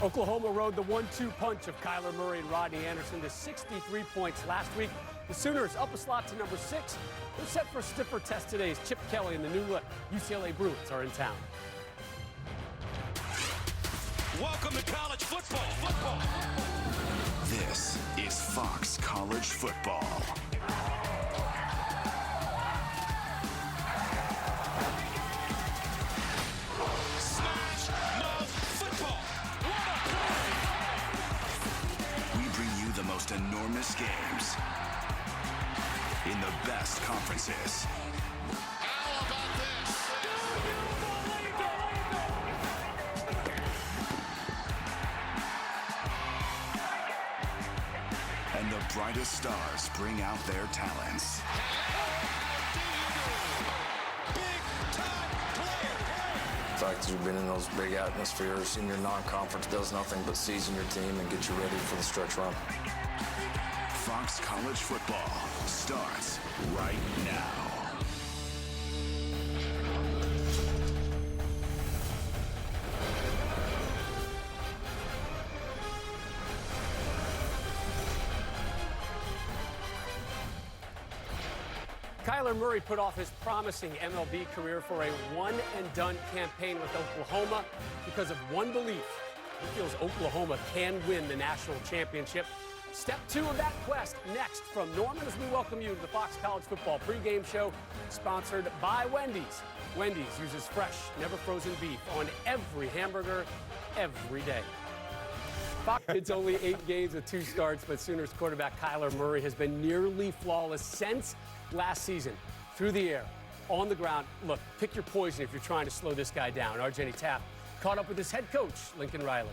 Oklahoma rode the 1-2 punch of Kyler Murray and Rodney Anderson to 63 points last week. The Sooners up a slot to number 6. They're set for a stiffer test today as Chip Kelly and the new UCLA Bruins are in town. Welcome to college football. This is Fox College Football. Smash Mouth Football. We bring you the most enormous games in the best conferences. How about this? And the brightest stars bring out their talents. The fact that you've been in those big atmospheres in your non-conference does nothing but season your team and get you ready for the stretch run. Fox College Football starts right now. Kyler Murray put off his promising MLB career for a one-and-done campaign with Oklahoma because of one belief. He feels Oklahoma can win the national championship. Step 2 of that quest next from Norman as we welcome you to the Fox College Football pregame show sponsored by Wendy's. Wendy's uses fresh, never frozen beef on every hamburger every day. It's only 8 games with 2 starts, but Sooners quarterback Kyler Murray has been nearly flawless since last season. Through the air, on the ground. Look, pick your poison if you're trying to slow this guy down. Our Jenny Tapp caught up with his head coach, Lincoln Riley.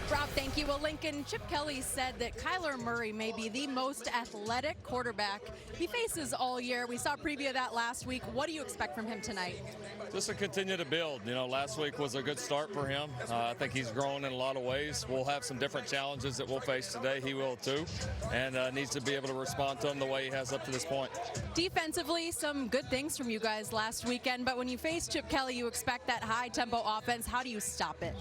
Rob, thank you. Well, Lincoln, Chip Kelly said that Kyler Murray may be the most athletic quarterback he faces all year. We saw a preview of that last week. What do you expect from him tonight? Just to continue to build. You know, last week was a good start for him. I think he's grown in a lot of ways. We'll have some different challenges that we'll face today. He will too, and needs to be able to respond to them the way he has up to this point. Defensively, some good things from you guys last weekend, but when you face Chip Kelly, you expect that high-tempo offense. How do you stop it?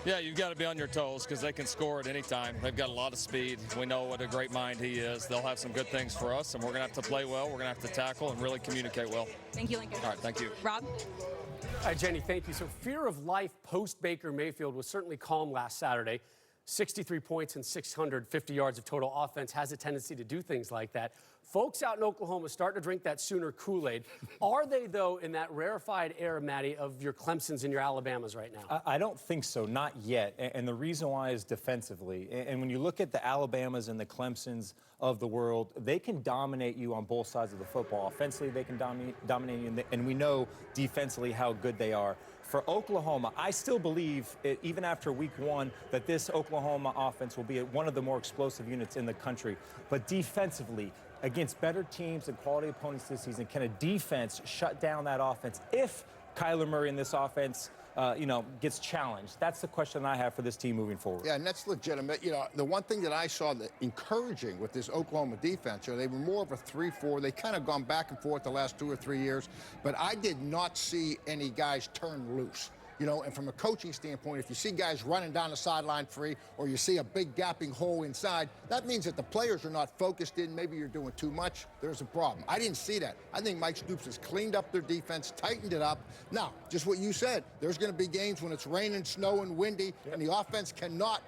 Yeah, you've got to be on your toes because they can score at any time. They've got a lot of speed. We know what a great mind he is. They'll have some good things for us, and we're going to have to play well. We're going to have to tackle and really communicate well. Thank you, Lincoln. All right, thank you. Rob? All right, Jenny, thank you. So fear of life post-Baker Mayfield was certainly calm last Saturday. 63 points and 650 yards of total offense has a tendency to do things like that. Folks out in Oklahoma starting to drink that Sooner Kool-Aid. Are they, though, in that rarefied air, Matty, of your Clemsons and your Alabamas right now? I don't think so, not yet. And the reason why is defensively. And when you look at the Alabamas and the Clemsons of the world, they can dominate you on both sides of the football. Offensively, they can dominate you, and we know defensively how good they are. For Oklahoma, I still believe, even after week 1, that this Oklahoma offense will be one of the more explosive units in the country. But defensively, against better teams and quality opponents this season, can a defense shut down that offense if Kyler Murray in this offense, gets challenged? That's the question I have for this team moving forward. Yeah, and that's legitimate. You know, the one thing that I saw that encouraging with this Oklahoma defense, they were more of a 3-4. They kind of gone back and forth the last 2 or 3 years, but I did not see any guys turn loose. And from a coaching standpoint, if you see guys running down the sideline free or you see a big gapping hole inside, that means that the players are not focused in. Maybe you're doing too much. There's a problem. I didn't see that. I think Mike Stoops has cleaned up their defense, tightened it up. Now, just what you said, there's going to be games when it's raining, snowing, windy, and the offense cannot,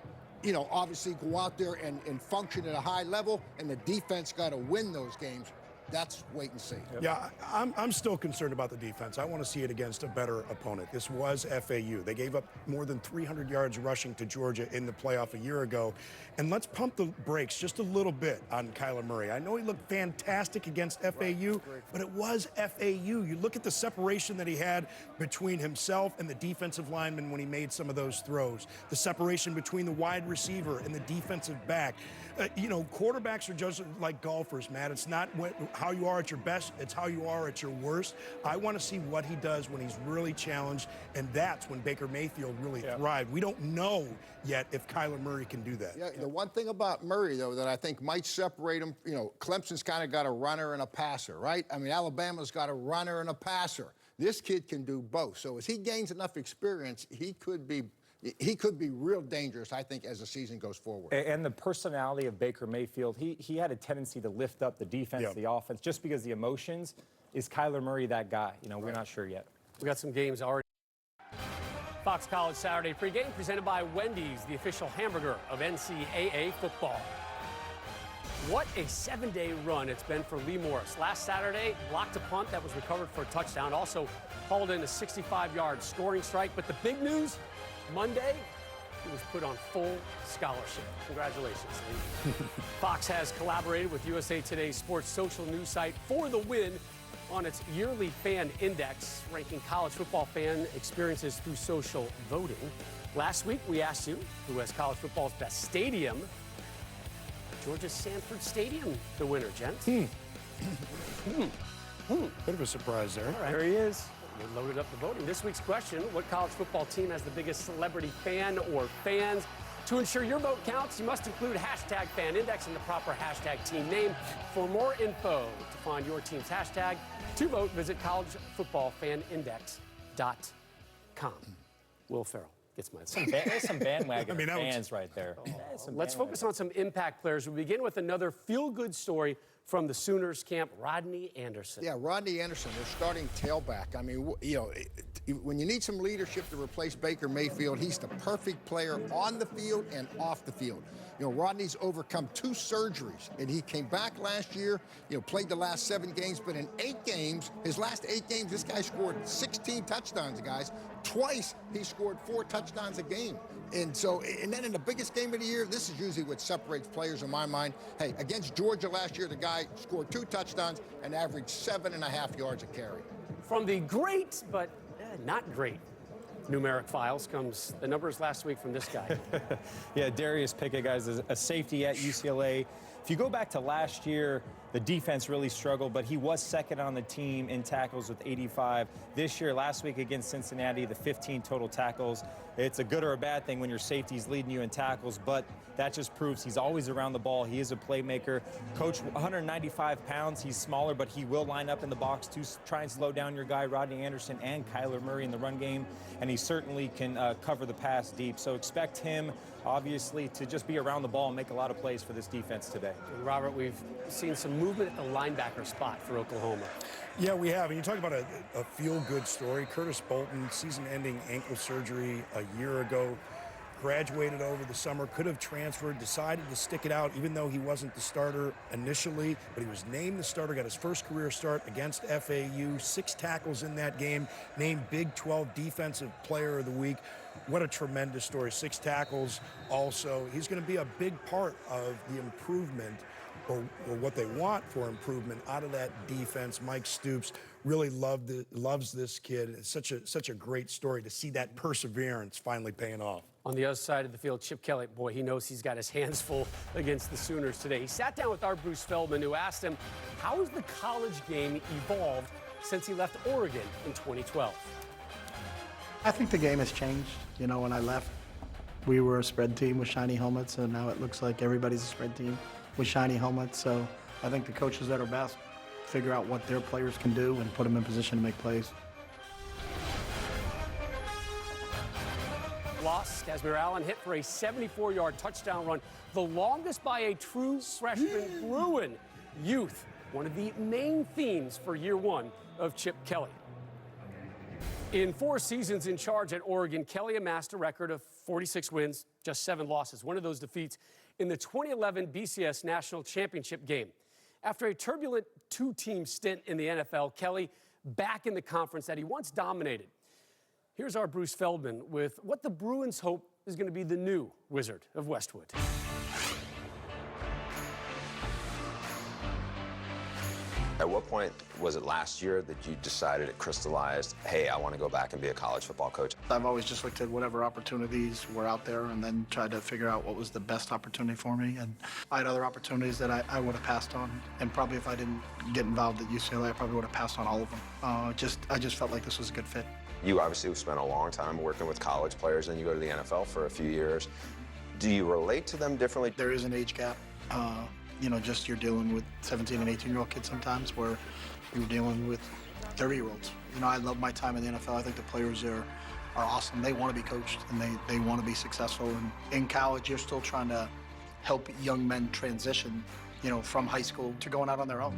obviously go out there and function at a high level, and the defense got to win those games. That's wait and see. Yeah, I'm still concerned about the defense. I want to see it against a better opponent. This was FAU. They gave up more than 300 yards rushing to Georgia in the playoff a year ago. And let's pump the brakes just a little bit on Kyler Murray. I know he looked fantastic against FAU, but it was FAU. You look at the separation that he had between himself and the defensive lineman when he made some of those throws. The separation between the wide receiver and the defensive back. Quarterbacks are just like golfers, Matt. It's not how you are at your best, it's how you are at your worst. I want to see what he does when he's really challenged, and that's when Baker Mayfield really thrived. We don't know yet if Kyler Murray can do that. Yeah, the one thing about Murray, though, that I think might separate him, Clemson's kind of got a runner and a passer, right? I mean, Alabama's got a runner and a passer. This kid can do both. So as he gains enough experience, he could be he could be real dangerous, I think, as the season goes forward. And the personality of Baker Mayfield, he had a tendency to lift up the defense, the offense, just because the emotions. Is Kyler Murray that guy? You know, we're not sure yet. We got some games already. Fox College Saturday pregame presented by Wendy's, the official hamburger of NCAA football. What a 7-day run it's been for Lee Morris. Last Saturday, blocked a punt that was recovered for a touchdown. Also hauled in a 65-yard scoring strike. But the big news, Monday, he was put on full scholarship. Congratulations, Lee. Fox has collaborated with USA Today's sports social news site For the Win on its yearly fan index, ranking college football fan experiences through social voting. Last week, we asked you who has college football's best stadium. Georgia's Sanford Stadium, the winner, gents. Bit of a surprise there. All right. There he is. We loaded up the voting. This week's question, what college football team has the biggest celebrity fan or fans? To ensure your vote counts, you must include hashtag FanIndex and the proper hashtag team name. For more info to find your team's hashtag, to vote, visit collegefootballfanindex.com. Will Ferrell gets my There's some bandwagon fans right there. Let's focus on some impact players. We begin with another feel-good story from the Sooners camp, Rodney Anderson. Yeah, Rodney Anderson, their starting tailback. I mean, you know, when you need some leadership to replace Baker Mayfield, he's the perfect player on the field and off the field. You know, Rodney's overcome 2 surgeries, and he came back last year, you know, played the last 7 games, but in 8 games, his last 8 games, this guy scored 16 touchdowns, guys. Twice, he scored 4 touchdowns a game. And so, and then in the biggest game of the year, this is usually what separates players in my mind. Hey, against Georgia last year, the guy scored 2 touchdowns and averaged 7.5 yards a carry. From the great, but not great numeric files comes the numbers last week from this guy. Yeah, Darius Pickett, guys, is a safety at UCLA. If you go back to last year, the defense really struggled, but he was second on the team in tackles with 85. This year, last week against Cincinnati, the 15 total tackles. It's a good or a bad thing when your safety's leading you in tackles, but that just proves he's always around the ball. He is a playmaker. Coach, 195 pounds. He's smaller, but he will line up in the box to try and slow down your guy, Rodney Anderson, and Kyler Murray in the run game, and he certainly can cover the pass deep. So expect him, obviously, to just be around the ball and make a lot of plays for this defense today. And Robert, we've seen some movement at the linebacker spot for Oklahoma. Yeah, we have. And you talk about a feel-good story. Curtis Bolton, season-ending ankle surgery a year ago, graduated over the summer, could have transferred, decided to stick it out, even though he wasn't the starter initially, but he was named the starter, got his first career start against FAU, 6 tackles in that game, named Big 12 Defensive Player of the Week. What a tremendous story. 6 tackles also. He's going to be a big part of the improvement, or what they want for improvement out of that defense. Mike Stoops really loves this kid. It's such a great story to see that perseverance finally paying off. On the other side of the field, Chip Kelly, boy, he knows he's got his hands full against the Sooners today. He sat down with our Bruce Feldman, who asked him, how has the college game evolved since he left Oregon in 2012? I think the game has changed. You know, when I left, we were a spread team with shiny helmets, and now it looks like everybody's a spread team with shiny helmets. So I think the coaches that are best figure out what their players can do and put them in position to make plays. Loss, Casimir Allen hit for a 74-yard touchdown run, the longest by a true freshman Bruin. Youth, one of the main themes for year 1 of Chip Kelly. In 4 seasons in charge at Oregon, Kelly amassed a record of 46 wins, just 7 losses. One of those defeats in the 2011 BCS National Championship game. After a turbulent 2-team stint in the NFL, Kelly back in the conference that he once dominated. Here's our Bruce Feldman with what the Bruins hope is going to be the new Wizard of Westwood. At what point was it last year that you decided, it crystallized, hey, I want to go back and be a college football coach? I've always just looked at whatever opportunities were out there and then tried to figure out what was the best opportunity for me. And I had other opportunities that I would have passed on. And probably if I didn't get involved at UCLA, I probably would have passed on all of them. I just felt like this was a good fit. You obviously spent a long time working with college players, and you go to the NFL for a few years. Do you relate to them differently? There is an age gap. You know, just you're dealing with 17 and 18-year-old kids sometimes, where you're dealing with 30-year-olds. You know, I love my time in the NFL. I think the players there awesome. They want to be coached, and they want to be successful. And in college, you're still trying to help young men transition, from high school to going out on their own.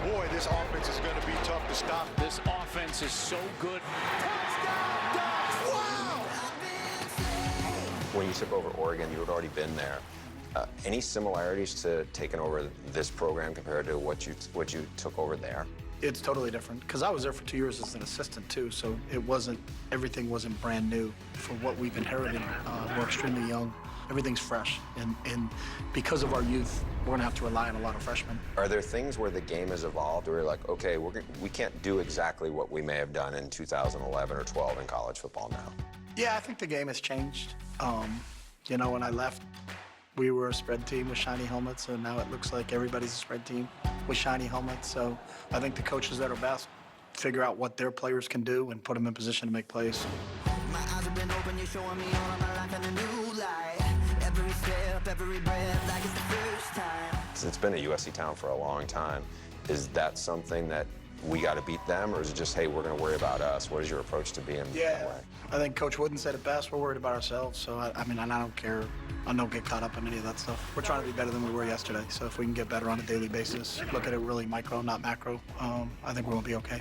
Boy, this offense is going to be tough to stop. This offense is so good. When you took over Oregon, you had already been there. Any similarities to taking over this program compared to what you took over there? It's totally different because I was there for 2 years as an assistant too, so everything wasn't brand new for what we've inherited. We're extremely young. Everything's fresh, and because of our youth, we're gonna have to rely on a lot of freshmen. Are there things where the game has evolved where you're like, okay, we can't do exactly what we may have done in 2011 or 12 in college football now? Yeah, I think the game has changed. When I left, we were a spread team with shiny helmets, and now it looks like everybody's a spread team with shiny helmets. So I think the coaches that are best figure out what their players can do and put them in position to make plays. My eyes have been open, you're showing me all of my life in a new light. Every step, every breath, like it's the first time. It's been a USC town for a long time. Is that something that we got to beat them, or is it just, hey, we're going to worry about us? What is your approach to being that way? I think Coach Wooden said it best. We're worried about ourselves. So, I don't care. I don't get caught up in any of that stuff. We're trying to be better than we were yesterday. So if we can get better on a daily basis, look at it really micro, not macro, I think we'll be okay.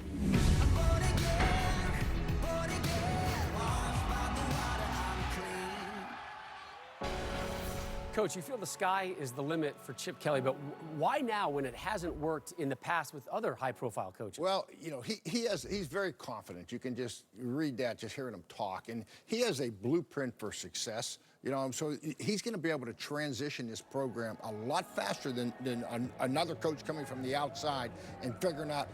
Coach, you feel the sky is the limit for Chip Kelly, but why now when it hasn't worked in the past with other high-profile coaches? Well, he's very confident. You can just read that, just hearing him talk. And he has a blueprint for success. So he's going to be able to transition this program a lot faster than another coach coming from the outside and figuring out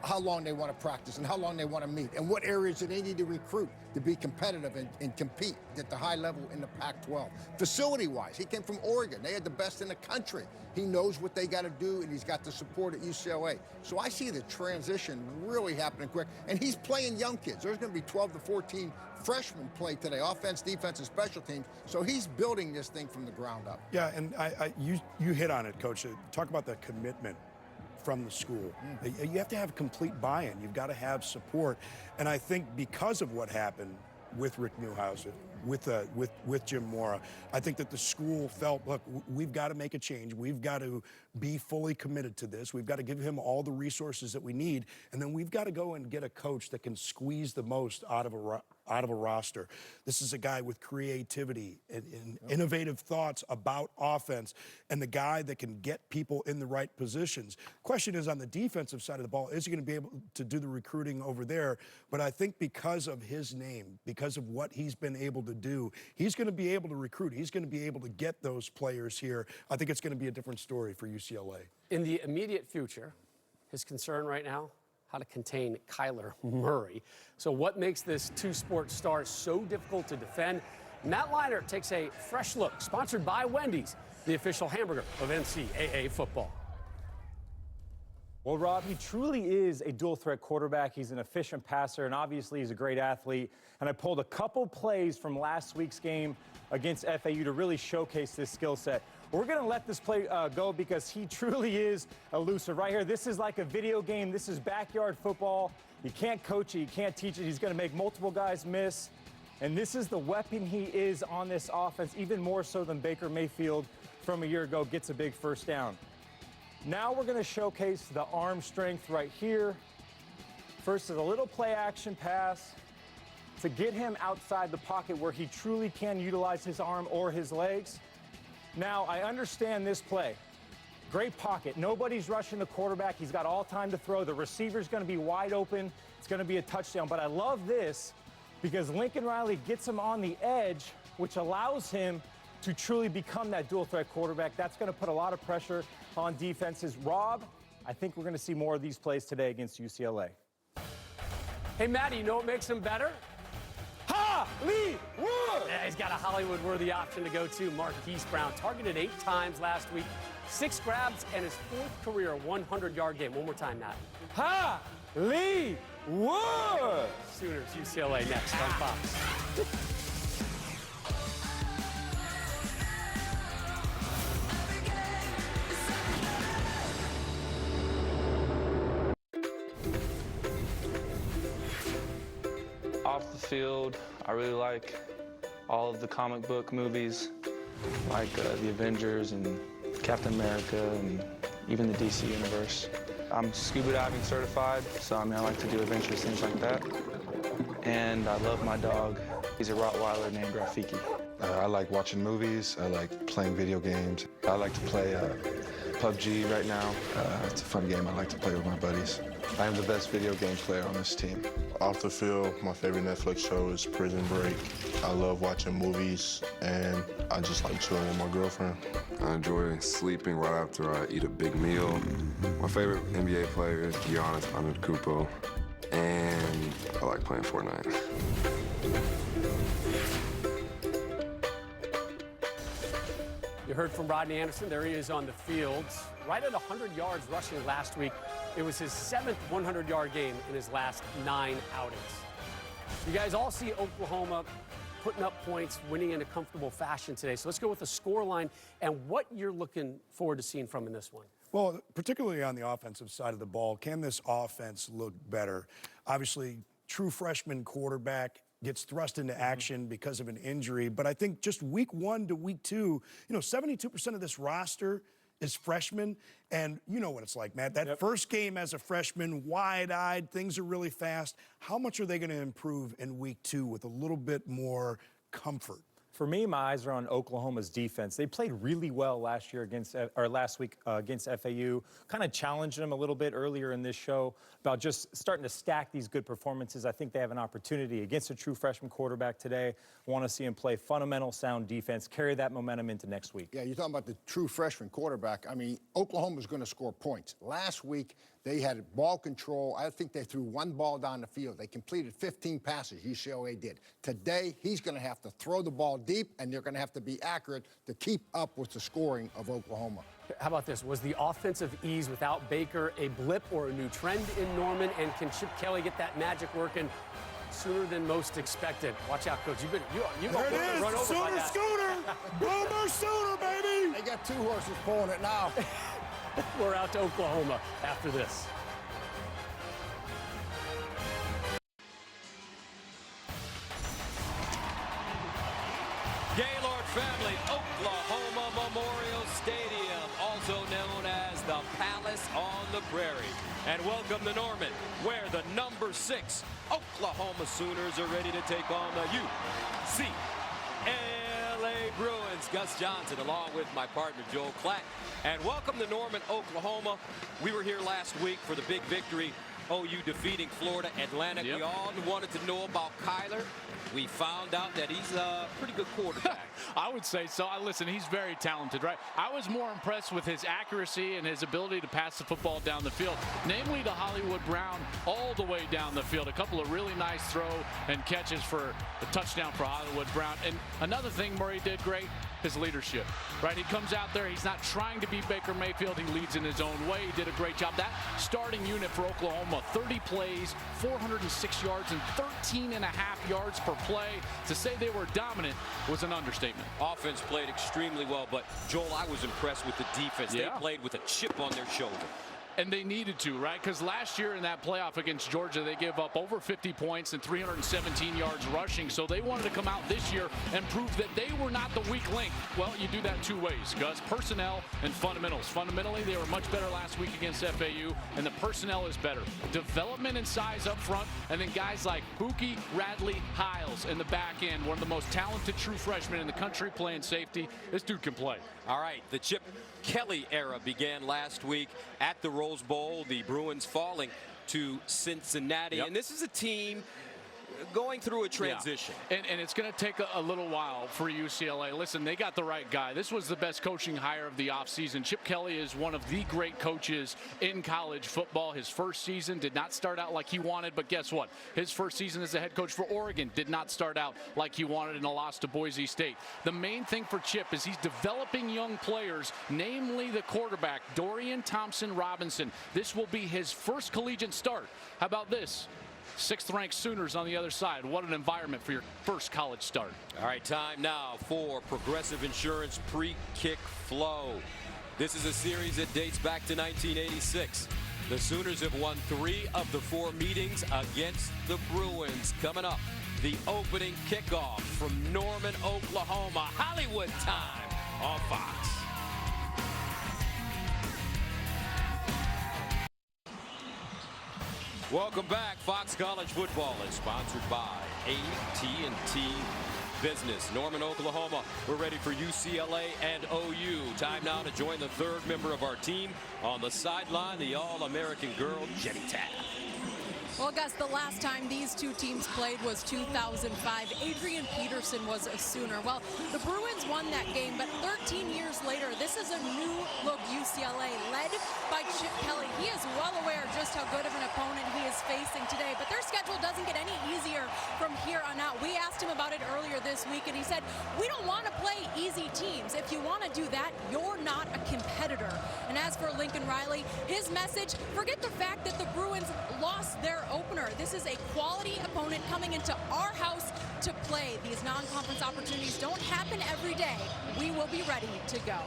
how long they want to practice and how long they want to meet and what areas that they need to recruit to be competitive and compete at the high level in the Pac-12. Facility-wise, he came from Oregon. They had the best in the country. He knows what they got to do, and he's got the support at UCLA. So I see the transition really happening quick. And he's playing young kids. There's going to be 12 to 14 freshmen play today, offense, defense, and special teams. So he's building this thing from the ground up. Yeah, and you hit on it, Coach. Talk about the commitment from the school. You have to have complete buy-in. You've got to have support. And I think because of what happened with Rick Newhouser, with Jim Mora, I think that the school felt, look, we've got to make a change. We've got to be fully committed to this. We've got to give him all the resources that we need. And then we've got to go and get a coach that can squeeze the most out of a roster. This is a guy with creativity and innovative thoughts about offense, and the guy that can get people in the right positions. Question is, on the defensive side of the ball, is he going to be able to do the recruiting over there? But I think because of his name, because of what he's been able to do, he's going to be able to recruit. He's going to be able to get those players here. I think it's going to be a different story for UCLA. In the immediate future, his concern right now, how to contain Kyler Murray. So what makes this two-sport star so difficult to defend? Matt Leinart takes a fresh look, sponsored by Wendy's, the official hamburger of NCAA football. Well, Rob, he truly is a dual-threat quarterback. He's an efficient passer, and obviously he's a great athlete. And I pulled a couple plays from last week's game against FAU to really showcase this skill set. We're going to let this play go because he truly is elusive. Right here, this is like a video game. This is backyard football. You can't coach it. You can't teach it. He's going to make multiple guys miss. And this is the weapon he is on this offense, even more so than Baker Mayfield from a year ago gets a big first down. Now we're going to showcase the arm strength right here. First is a little play action pass to get him outside the pocket where he truly can utilize his arm or his legs. Now, I understand this play. Great pocket. Nobody's rushing the quarterback. He's got all time to throw. The receiver's going to be wide open. It's going to be a touchdown. But I love this because Lincoln Riley gets him on the edge, which allows him to truly become that dual-threat quarterback. That's going to put a lot of pressure on defenses. Rob, I think we're going to see more of these plays today against UCLA. Hey, Matty, you know what makes him better? Hollywood! Yeah, he's got a Hollywood-worthy option to go to. Marquise Brown targeted 8 times last week, 6 grabs, and his 4th career 100-yard game. One more time, Matt. Hollywood! Sooners, UCLA next on Fox. Off the field, I really like all of the comic book movies, like the Avengers and Captain America and even the DC universe. I'm scuba diving certified, so I like to do adventurous things like that. And I love my dog. He's a Rottweiler named Rafiki. I like watching movies. I like playing video games. I like to play PUBG right now. It's a fun game I like to play with my buddies. I am the best video game player on this team. Off the field, my favorite Netflix show is Prison Break. I love watching movies, and I just like chilling with my girlfriend. I enjoy sleeping right after I eat a big meal. My favorite NBA player is Giannis Antetokounmpo, and I like playing Fortnite. You heard from Rodney Anderson. There he is on the field, right at 100 yards rushing last week. It was his 7th 100-yard game in his last 9 outings. You guys all see Oklahoma putting up points, winning in a comfortable fashion today. So let's go with the scoreline and what you're looking forward to seeing from in this one. Well, particularly on the offensive side of the ball, can this offense look better? Obviously, true freshman quarterback gets thrust into action because of an injury. But I think just week 1 to week 2, 72% of this roster is freshmen. And you know what it's like, Matt. That first game as a freshman, wide-eyed, things are really fast. How much are they going to improve in week 2 with a little bit more comfort? For me, my eyes are on Oklahoma's defense. They played really well last week against FAU. Kind of challenged them a little bit earlier in this show about just starting to stack these good performances. I think they have an opportunity against a true freshman quarterback today. Want to see him play fundamental, sound defense, carry that momentum into next week. Yeah, you're talking about the true freshman quarterback. I mean, Oklahoma's going to score points. Last week, they had ball control. I think they threw 1 ball down the field. They completed 15 passes, UCLA did. Today, he's going to have to throw the ball deep, and they're going to have to be accurate to keep up with the scoring of Oklahoma. How about this? Was the offensive ease without Baker a blip or a new trend in Norman? And can Chip Kelly get that magic working sooner than most expected? Watch out, Coach. You there it is, run over Sooner, Scooter! Boomer Sooner, baby! They got 2 horses pulling it now. We're out to Oklahoma after this. Gaylord family, Oklahoma Memorial Stadium, also known as the Palace on the Prairie. And welcome to Norman, where the number 6 Oklahoma Sooners are ready to take on the UCLA Bruins. Gus Johnson along with my partner Joel Klatt. And welcome to Norman, Oklahoma. We were here last week for the big victory, OU defeating Florida Atlantic. We all wanted to know about Kyler. We found out that he's a pretty good quarterback. I would say so. Listen, he's very talented, right? I was more impressed with his accuracy and his ability to pass the football down the field, namely to Hollywood Brown all the way down the field. A couple of really nice throw and catches for a touchdown for Hollywood Brown. And another thing Murray did great, his leadership, right? He comes out there, he's not trying to be Baker Mayfield, he leads in his own way. He did a great job. That starting unit for Oklahoma, 30 plays, 406 yards, and 13.5 yards per play. To say they were dominant was an understatement. Offense played extremely well, but Joel, I was impressed with the defense. They played with a chip on their shoulder. And they needed to, right? Because last year in that playoff against Georgia, they gave up over 50 points and 317 yards rushing. So they wanted to come out this year and prove that they were not the weak link. Well, you do that 2 ways, Gus. Personnel and fundamentals. Fundamentally, they were much better last week against FAU, and the personnel is better. Development and size up front, and then guys like Buki, Radley, Hiles in the back end. One of the most talented true freshmen in the country playing safety. This dude can play. All right, the Chip Kelly era began last week at the Rose Bowl. The Bruins falling to Cincinnati. And this is a team going through a transition. And it's going to take a little while for UCLA. Listen, they got the right guy. This was the best coaching hire of the offseason. Chip Kelly is one of the great coaches in college football. His first season did not start out like he wanted, but guess what? His first season as a head coach for Oregon did not start out like he wanted in a loss to Boise State. The main thing for Chip is he's developing young players, namely the quarterback, Dorian Thompson-Robinson. This will be his first collegiate start. How about this? 6th-ranked Sooners on the other side. What an environment for your first college start. All right, time now for Progressive Insurance Pre-Kick Flow. This is a series that dates back to 1986. The Sooners have won 3 of the 4 meetings against the Bruins. Coming up the opening kickoff from Norman, Oklahoma. Hollywood time on Fox. Welcome back. Fox College Football is sponsored by AT&T Business. Norman, Oklahoma. We're ready for UCLA and OU. Time now to join the third member of our team on the sideline, the All-American girl, Jenny Taft. Well, Gus, the last time these two teams played was 2005. Adrian Peterson was a Sooner. Well, the Bruins won that game, but 13 years later, this is a new-look UCLA led by Chip Kelly. He is well aware just how good of an opponent he is facing today, but their schedule doesn't get any easier from here on out. We asked him about it earlier this week, and he said, we don't want to play easy teams. If you want to do that, you're not a competitor. And as for Lincoln Riley, his message, forget the fact that the Bruins lost their opener. This is a quality opponent coming into our house to play. These non-conference opportunities don't happen every day. We will be ready to go.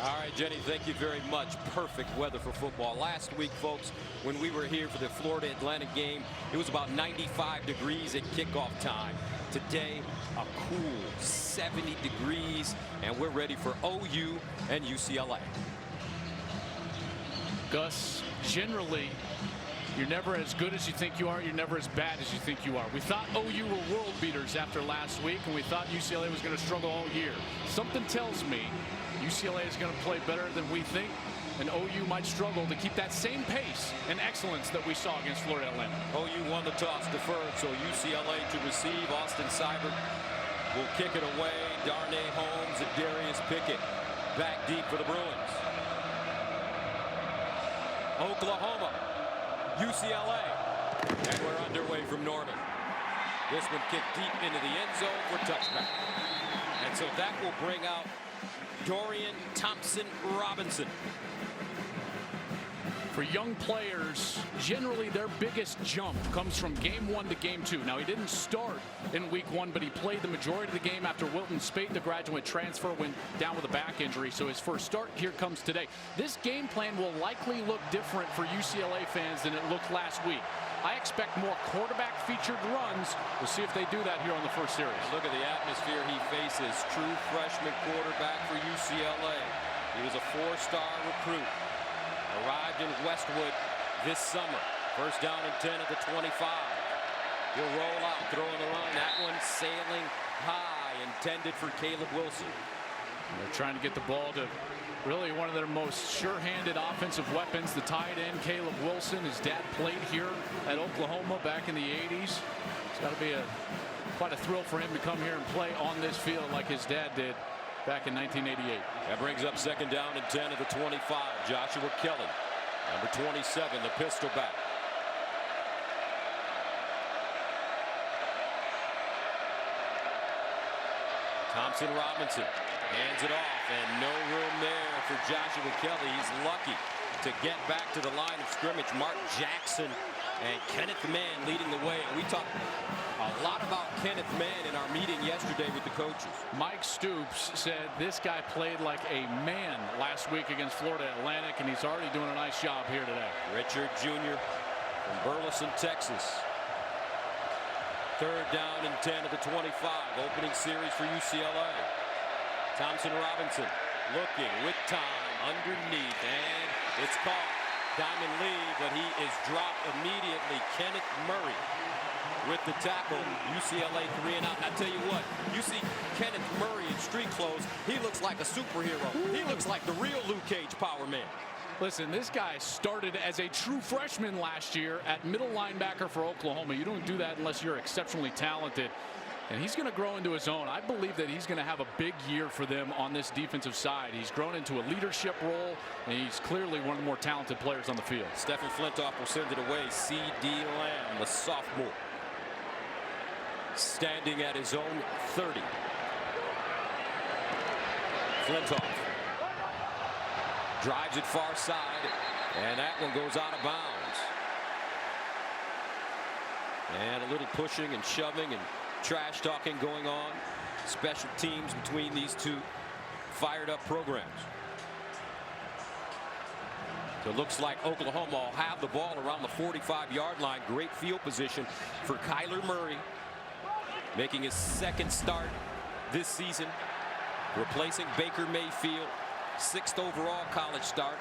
All right, Jenny, thank you very much. Perfect weather for football. Last week, folks, when we were here for the Florida-Atlantic game, it was about 95 degrees at kickoff time. Today, a cool 70 degrees, and we're ready for OU and UCLA. Gus, generally, you're never as good as you think you are. You're never as bad as you think you are. We thought OU were world beaters after last week, and we thought UCLA was going to struggle all year. Something tells me UCLA is going to play better than we think, and OU might struggle to keep that same pace and excellence that we saw against Florida Atlantic. OU won the toss, deferred, so UCLA to receive. Austin Seibert will kick it away. Darnay Holmes and Darius Pickett back deep for the Bruins. Oklahoma, UCLA, and we're underway from Norman. This one kicked deep into the end zone for touchback. And so that will bring out Dorian Thompson-Robinson. For young players, generally their biggest jump comes from game 1 to game 2. Now, he didn't start in week 1, but he played the majority of the game after Wilton Spate, the graduate transfer, went down with a back injury. So his first start here comes today. This game plan will likely look different for UCLA fans than it looked last week. I expect more quarterback-featured runs. We'll see if they do that here on the first series. Look at the atmosphere he faces. True freshman quarterback for UCLA. He was a 4-star recruit. Arrived in Westwood this summer. First down and 10 at the 25. He'll roll out, throwing the run. That one sailing high, intended for Caleb Wilson. They're trying to get the ball to really one of their most sure-handed offensive weapons, the tight end, Caleb Wilson. His dad played here at Oklahoma back in the 80s. It's got to be quite a thrill for him to come here and play on this field like his dad did back in 1988. That brings up second down and 10 at the 25. Joshua Kelly, number 27, the pistol back. Thompson-Robinson hands it off, and no room there for Joshua Kelly. He's lucky to get back to the line of scrimmage. Mark Jackson and Kenneth Mann leading the way. And we talked a lot about Kenneth Mann in our meeting yesterday with the coaches. Mike Stoops said this guy played like a man last week against Florida Atlantic, and he's already doing a nice job here today. Richard Jr. from Burleson, Texas. Third down and 10 at the 25. Opening series for UCLA. Thompson-Robinson looking with time underneath, and it's caught. Diamond lead, but he is dropped immediately. Kenneth Murray with the tackle. UCLA 3 and out. And I tell you what, you see Kenneth Murray in street clothes, he looks like a superhero. He looks like the real Luke Cage Power Man. Listen, this guy started as a true freshman last year at middle linebacker for Oklahoma. You don't do that unless you're exceptionally talented. And he's going to grow into his own. I believe that he's going to have a big year for them on this defensive side. He's grown into a leadership role, and he's clearly one of the more talented players on the field. Stephen Flintoff will send it away. C.D. Lamb, the sophomore, standing at his own 30. Flintoff drives it far side, and that one goes out of bounds. And a little pushing and shoving and trash talking going on. Special teams between these two fired up programs. So it looks like Oklahoma will have the ball around the 45-yard line. Great field position for Kyler Murray. making his second start this season, replacing Baker Mayfield, 6th overall college start.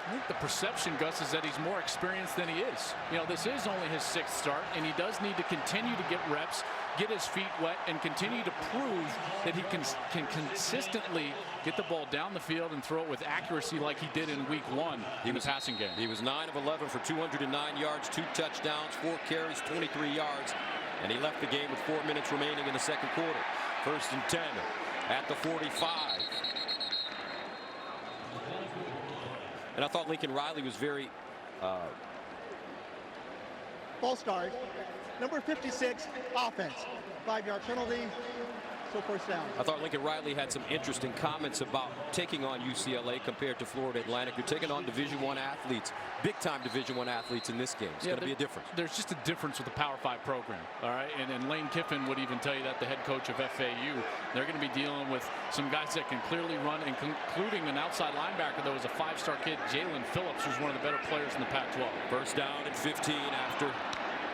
I think the perception, Gus, is that he's more experienced than he is. You know, this is only his 6th start, and he does need to continue to get reps, get his feet wet, and continue to prove that he can consistently get the ball down the field and throw it with accuracy like he did in week 1 in the passing game. He was 9 of 11 for 209 yards, 2 touchdowns, 4 carries, 23 yards, and he left the game with 4 minutes remaining in the second quarter. 1st and 10 at the 45. And I thought Lincoln Riley was very... False start. Number 56, offense. 5-yard penalty. So first down. I thought Lincoln Riley had some interesting comments about taking on UCLA compared to Florida Atlantic. You're taking on Division I athletes, big-time Division I athletes in this game. It's going to be a difference. There's just a difference with the Power 5 program, all right? And Lane Kiffin would even tell you that, the head coach of FAU. They're going to be dealing with some guys that can clearly run, including an outside linebacker that was a 5-star kid, Jalen Phillips, who's one of the better players in the Pac-12. First down and 15 after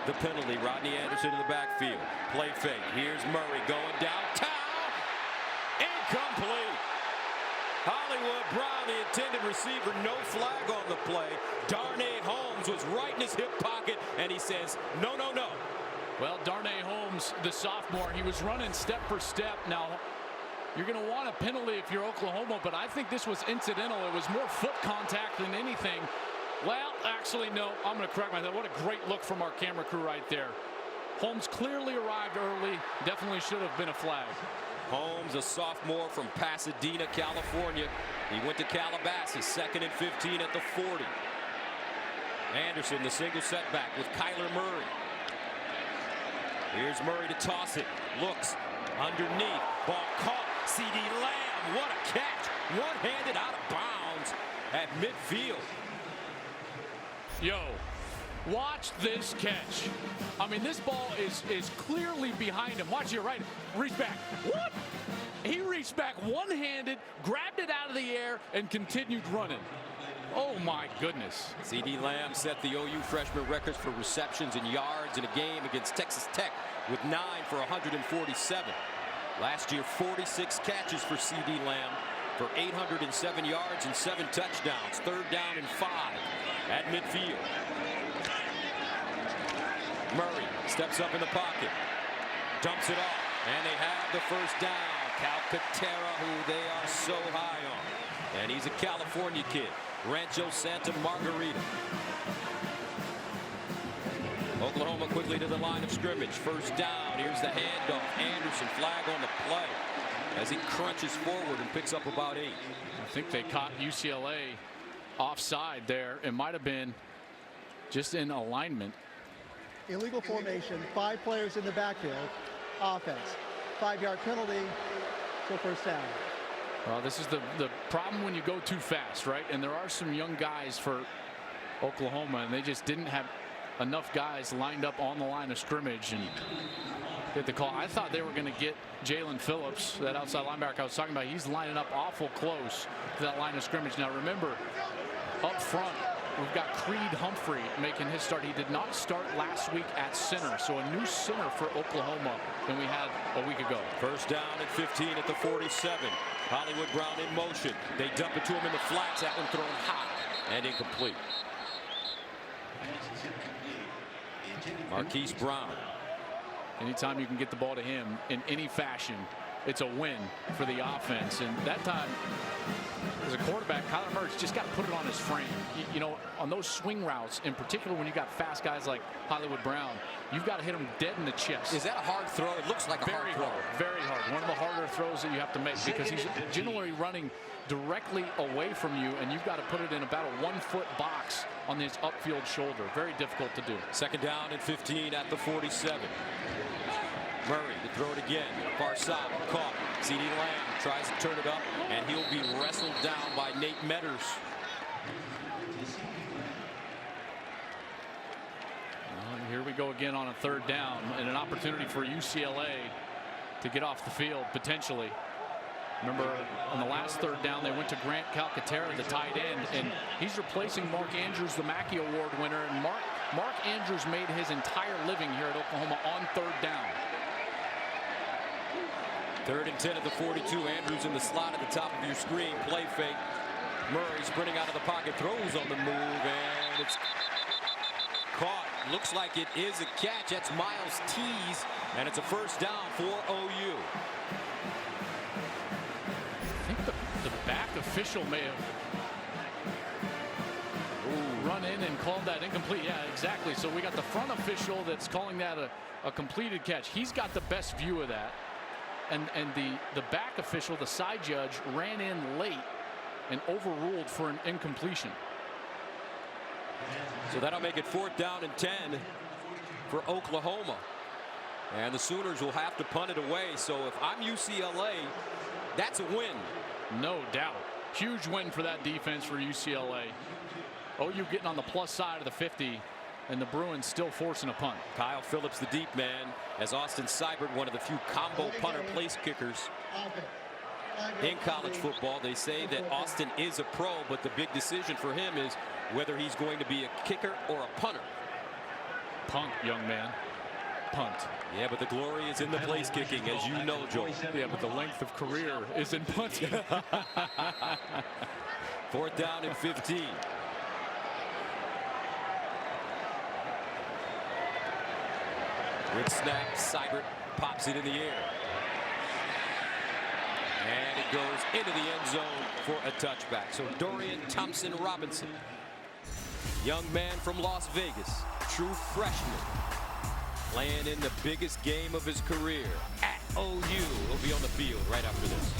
the penalty. Rodney Anderson in the backfield. Play fake. Here's Murray going downtown. Incomplete. Hollywood Brown, the intended receiver, no flag on the play. Darnay Holmes was right in his hip pocket, and he says, no, no, no. Well, Darnay Holmes, the sophomore, he was running step for step. Now, you're going to want a penalty if you're Oklahoma, but I think this was incidental. It was more foot contact than anything. Well, actually, no. I'm going to correct myself. What a great look from our camera crew right there. Holmes clearly arrived early. Definitely should have been a flag. Holmes, a sophomore from Pasadena, California. He went to Calabasas, 2nd and 15 at the 40. Anderson, the single setback with Kyler Murray. Here's Murray to toss it. Looks underneath. Ball caught. C.D. Lamb, what a catch. One-handed out of bounds at midfield. Yo, watch this catch. I mean, this ball is clearly behind him. Watch your right. Reach back. What? He reached back one-handed, grabbed it out of the air, and continued running. Oh, my goodness. C.D. Lamb set the OU freshman records for receptions and yards in a game against Texas Tech with 9 for 147. Last year, 46 catches for C.D. Lamb for 807 yards and 7 touchdowns. 3rd down and 5 at midfield. Murray steps up in the pocket, dumps it off, and they have the first down. Calcaterra, who they are so high on. And he's a California kid. Rancho Santa Margarita. Oklahoma quickly to the line of scrimmage. First down. Here's the handoff. Anderson, flag on the play as he crunches forward and picks up about 8. I think they caught UCLA offside there. It might have been just in alignment. Illegal formation, 5 players in the backfield. Offense, 5-yard penalty. So first down. Well, this is the problem when you go too fast, right? And there are some young guys for Oklahoma, and they just didn't have enough guys lined up on the line of scrimmage and get the call. I thought they were going to get Jalen Phillips, that outside linebacker I was talking about. He's lining up awful close to that line of scrimmage. Now, remember, up front, we've got Creed Humphrey making his start. He did not start last week at center, so a new center for Oklahoma than we had a week ago. First down at 15 at the 47. Hollywood Brown in motion. They dump it to him in the flats. That one thrown high and incomplete. Marquise Brown. Anytime you can get the ball to him in any fashion, it's a win for the offense. And that time, as a quarterback, Kyler Murray just got to put it on his frame. You know, on those swing routes, in particular when you got fast guys like Hollywood Brown, you've got to hit him dead in the chest. Is that a hard throw? It looks like a hard throw. Very hard. One of the harder throws that you have to make because he's generally running directly away from you, and you've got to put it in about a 1-foot box on his upfield shoulder. Very difficult to do. Second down and 15 at the 47. Murray to throw it again. Far side, caught. C.D. Lamb tries to turn it up, and he'll be wrestled down by Nate Metters. Here we go again on a 3rd down, and an opportunity for UCLA to get off the field potentially. Remember, on the last 3rd down, they went to Grant Calcaterra, the tight end, and he's replacing Mark Andrews, the Mackey Award winner. And Mark Andrews made his entire living here at Oklahoma on 3rd down. 3rd and 10 at the 42. Andrews in the slot at the top of your screen. Play fake. Murray sprinting out of the pocket, throws on the move, and it's caught. Looks like it is a catch. That's Miles Tees, and it's a first down for OU. I think the back official may have run in and called that incomplete. Yeah, exactly. So we got the front official that's calling that a completed catch. He's got the best view of that. And the back official, the side judge, ran in late and overruled for an incompletion. So that'll make it 4th down and 10 for Oklahoma. And the Sooners will have to punt it away. So if I'm UCLA, that's a win. No doubt. Huge win for that defense for UCLA. OU getting on the plus side of the 50, and the Bruins still forcing a punt. Kyle Phillips, the deep man, as Austin Seibert, one of the few combo punter place kickers in college football. They say that Austin is a pro, but the big decision for him is whether he's going to be a kicker or a punter. Punt, young man. Punt. Yeah, but the glory is in the place kicking, as you know, Joel. Yeah, but the length of career is in punting. 4th down and 15. Good snap. Seibert pops it in the air. And it goes into the end zone for a touchback. So Dorian Thompson-Robinson, young man from Las Vegas, true freshman, playing in the biggest game of his career at OU. He'll be on the field right after this.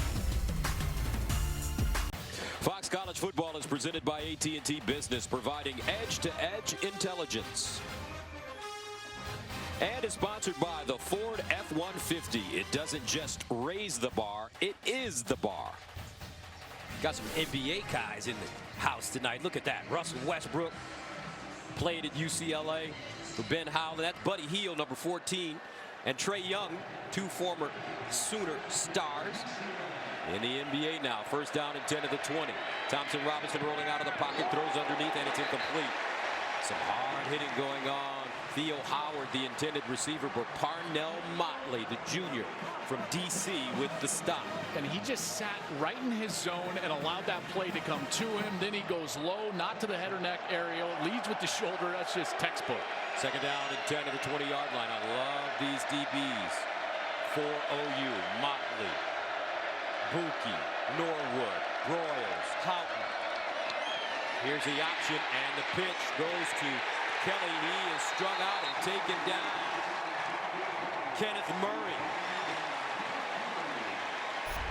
Fox College Football is presented by AT&T Business, providing edge-to-edge intelligence. And is sponsored by the Ford F-150. It doesn't just raise the bar, it is the bar. Got some NBA guys in the house tonight. Look at that. Russell Westbrook played at UCLA for Ben Howland. That's Buddy Hield, number 14. And Trae Young, 2 former Sooner stars in the NBA now. 1st down and 10 at the 20. Thompson-Robinson rolling out of the pocket, throws underneath, and it's incomplete. Some hard hitting going on. Theo Howard, the intended receiver, but Parnell Motley, the junior from D.C. with the stop. And he just sat right in his zone and allowed that play to come to him. Then he goes low, not to the head or neck area, leads with the shoulder. That's just textbook. 2nd down and 10 at the 20-yard line. I love these DBs for OU. Motley, Buki, Norwood, Broyles, Houghton. Here's the option, and the pitch goes to Kelly. He is strung out and taken down. Kenneth Murray.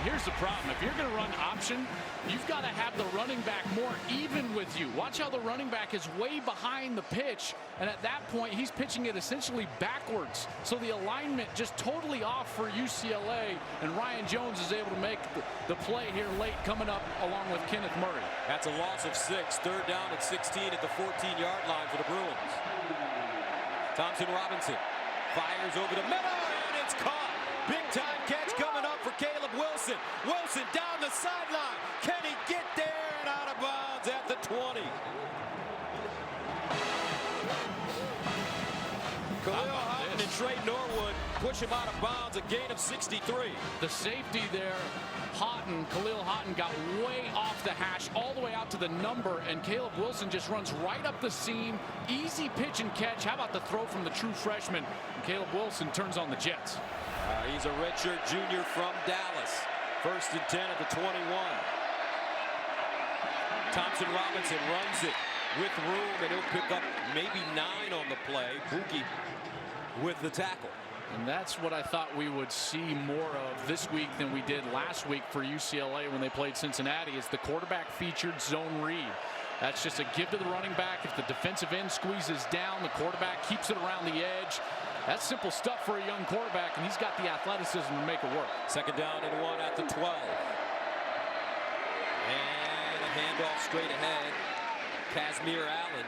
Here's the problem. If you're going to run option, you've got to have the running back more even with you. Watch how the running back is way behind the pitch, and at that point, he's pitching it essentially backwards. So the alignment just totally off for UCLA, and Ryan Jones is able to make the play here late, coming up along with Kenneth Murray. That's a loss of 6. 3rd down and 16 at the 14-yard line for the Bruins. Thompson-Robinson fires over the middle, and it's caught. Big-time catch coming up for Caleb Wilson. Wilson down the sideline. Can he get there and out of bounds at the 20? Khalil Houghton and Trey Norwood push him out of bounds, a gain of 63. The safety there, Khalil Houghton got way off the hash, all the way out to the number, and Caleb Wilson just runs right up the seam. Easy pitch and catch. How about the throw from the true freshman? And Caleb Wilson turns on the Jets. He's a redshirt junior from Dallas. 1st and 10 at the 21. Thompson-Robinson runs it with room, and he'll pick up maybe 9 on the play. Buki with the tackle. And that's what I thought we would see more of this week than we did last week for UCLA when they played Cincinnati, is the quarterback featured zone read. That's just a give to the running back. If the defensive end squeezes down, the quarterback keeps it around the edge. That's simple stuff for a young quarterback, and he's got the athleticism to make it work. 2nd down and 1 at the 12. And a handoff straight ahead. Casimir Allen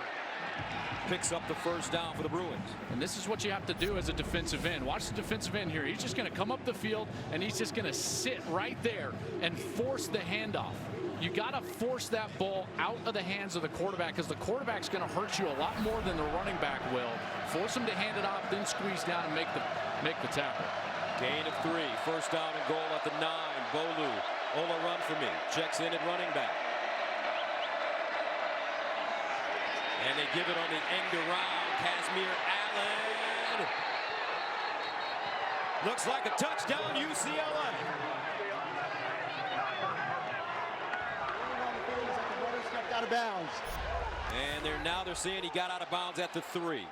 picks up the 1st down for the Bruins. And this is what you have to do as a defensive end. Watch the defensive end here. He's just going to come up the field, and he's just going to sit right there and force the handoff. You got to force that ball out of the hands of the quarterback, because the quarterback's going to hurt you a lot more than the running back will. Force him to hand it off, then squeeze down and make the tackle. Gain of 3. First down and goal at the 9. Bolu. Ola run for me. Checks in at running back. And they give it on the end around. Casimir Allen. Looks like a touchdown, UCLA. Stepped out of bounds. And they're saying he got out of bounds at the 3.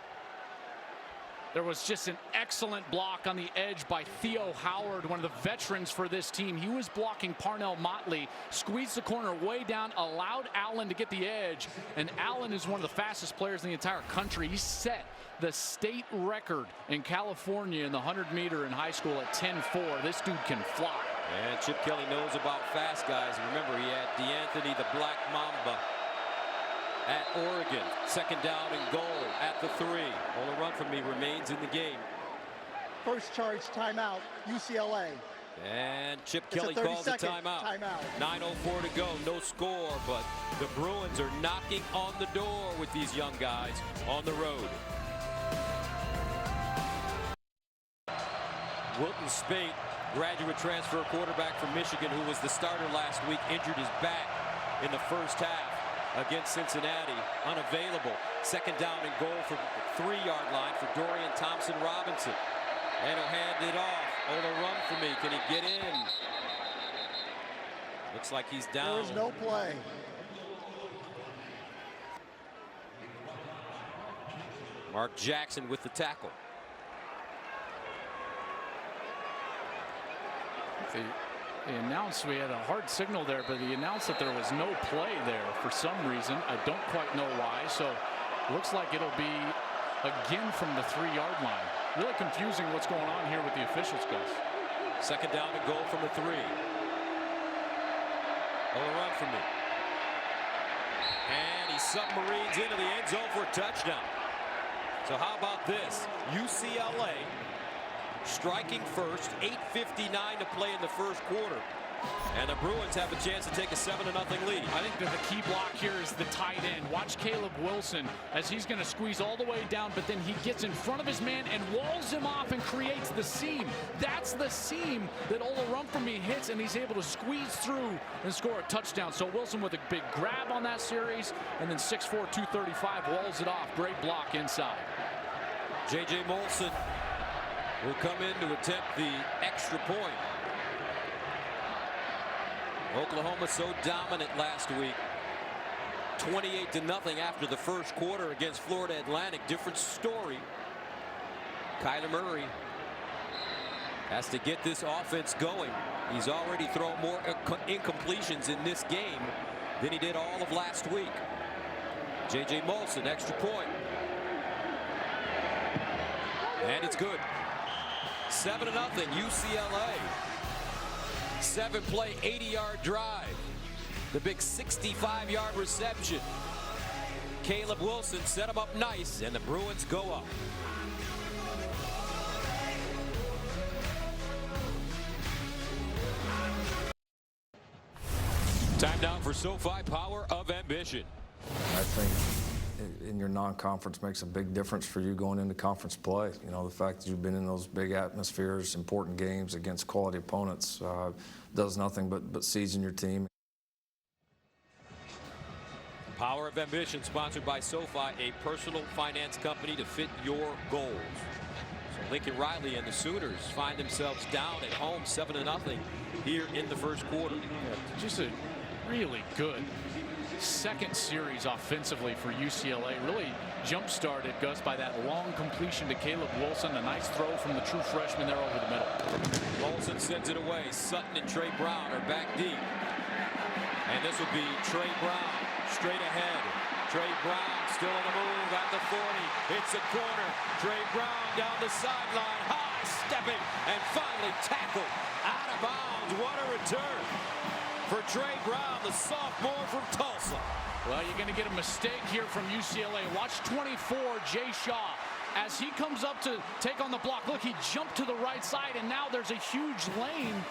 There was just an excellent block on the edge by Theo Howard, one of the veterans for this team. He was blocking Parnell Motley, squeezed the corner way down, allowed Allen to get the edge, and Allen is one of the fastest players in the entire country. He set the state record in California in the 100-meter in high school at 10.4. This dude can fly. And Chip Kelly knows about fast guys. Remember, he had DeAnthony, the Black Mamba, at Oregon. Second down and goal at the 3. Ola run from me remains in the game. First charge timeout, UCLA. And Chip Kelly calls the timeout. 9:04 to go, no score, but the Bruins are knocking on the door with these young guys on the road. Wilton Spate, graduate transfer quarterback from Michigan, who was the starter last week, injured his back in the first half against Cincinnati, unavailable. Second down and goal from the 3-yard line for Dorian Thompson-Robinson. And he'll hand it off. Ola run for me. Can he get in? Looks like he's down. There is no play. Mark Jackson with the tackle. They announced, we had a hard signal there, but he announced that there was no play there for some reason. I don't quite know why. So looks like it'll be again from the 3-yard line. Really confusing what's going on here with the officials, guys. Second down and goal from the 3. Ola run for me. And he submarines into the end zone for a touchdown. So how about this? UCLA striking first, 8:59 to play in the first quarter. And the Bruins have a chance to take a 7-0 lead. I think that the key block here is the tight end. Watch Caleb Wilson as he's going to squeeze all the way down, but then he gets in front of his man and walls him off and creates the seam. That's the seam that Ola Rumfremy hits, and he's able to squeeze through and score a touchdown. So Wilson with a big grab on that series, and then 6'4", 235 walls it off. Great block inside. J.J. Molson will come in to attempt the extra point. Oklahoma so dominant last week. 28-0 after the first quarter against Florida Atlantic. Different story. Kyler Murray has to get this offense going. He's already thrown more incompletions in this game than he did all of last week. J.J. Molson, extra point. And it's good. 7-0 UCLA. 7-play, 80-yard drive. The big 65-yard reception. Caleb Wilson set him up nice, and the Bruins go up. Time now for SoFi Power of Ambition. I think in your non-conference makes a big difference for you going into conference play. You know, the fact that you've been in those big atmospheres, important games against quality opponents does nothing but season your team. Power of Ambition, sponsored by SoFi, a personal finance company to fit your goals. So Lincoln Riley and the Sooners find themselves down at home 7-0 here in the first quarter. Just a really good second series offensively for UCLA. Really jump-started, Gus, by that long completion to Caleb Wilson. A nice throw from the true freshman there over the middle. Wilson sends it away. Sutton and Trey Brown are back deep. And this will be Trey Brown straight ahead. Trey Brown still on the move at the 40. Hits a corner. Trey Brown down the sideline. High stepping and finally tackled out of bounds. What a return for Trey Brown, the sophomore from Tulsa. Well, you're going to get a mistake here from UCLA. Watch 24, Jay Shaw. As he comes up to take on the block, look, he jumped to the right side, and now there's a huge lane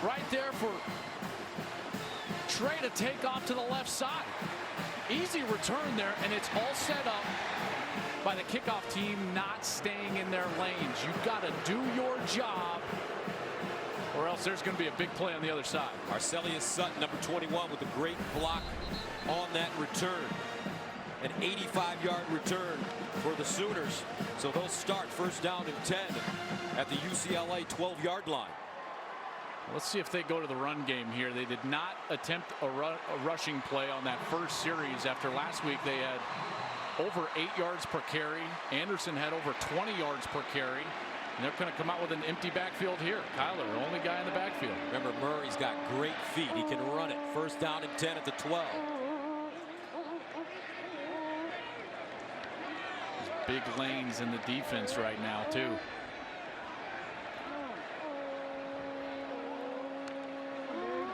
right there for Trey to take off to the left side. Easy return there, and it's all set up by the kickoff team not staying in their lanes. You've got to do your job or else there's going to be a big play on the other side. Arcelius Sutton, number 21, with a great block on that return. An 85-yard return for the Sooners. So they'll start first down and 10 at the UCLA 12-yard line. Let's see if they go to the run game here. They did not attempt a rushing play on that first series. After last week, they had over 8 yards per carry. Anderson had over 20 yards per carry. And they're going to come out with an empty backfield here. Kyler, the only guy in the backfield. Remember, Murray's got great feet. He can run it. First down and 10 at the 12. Big lanes in the defense right now, too.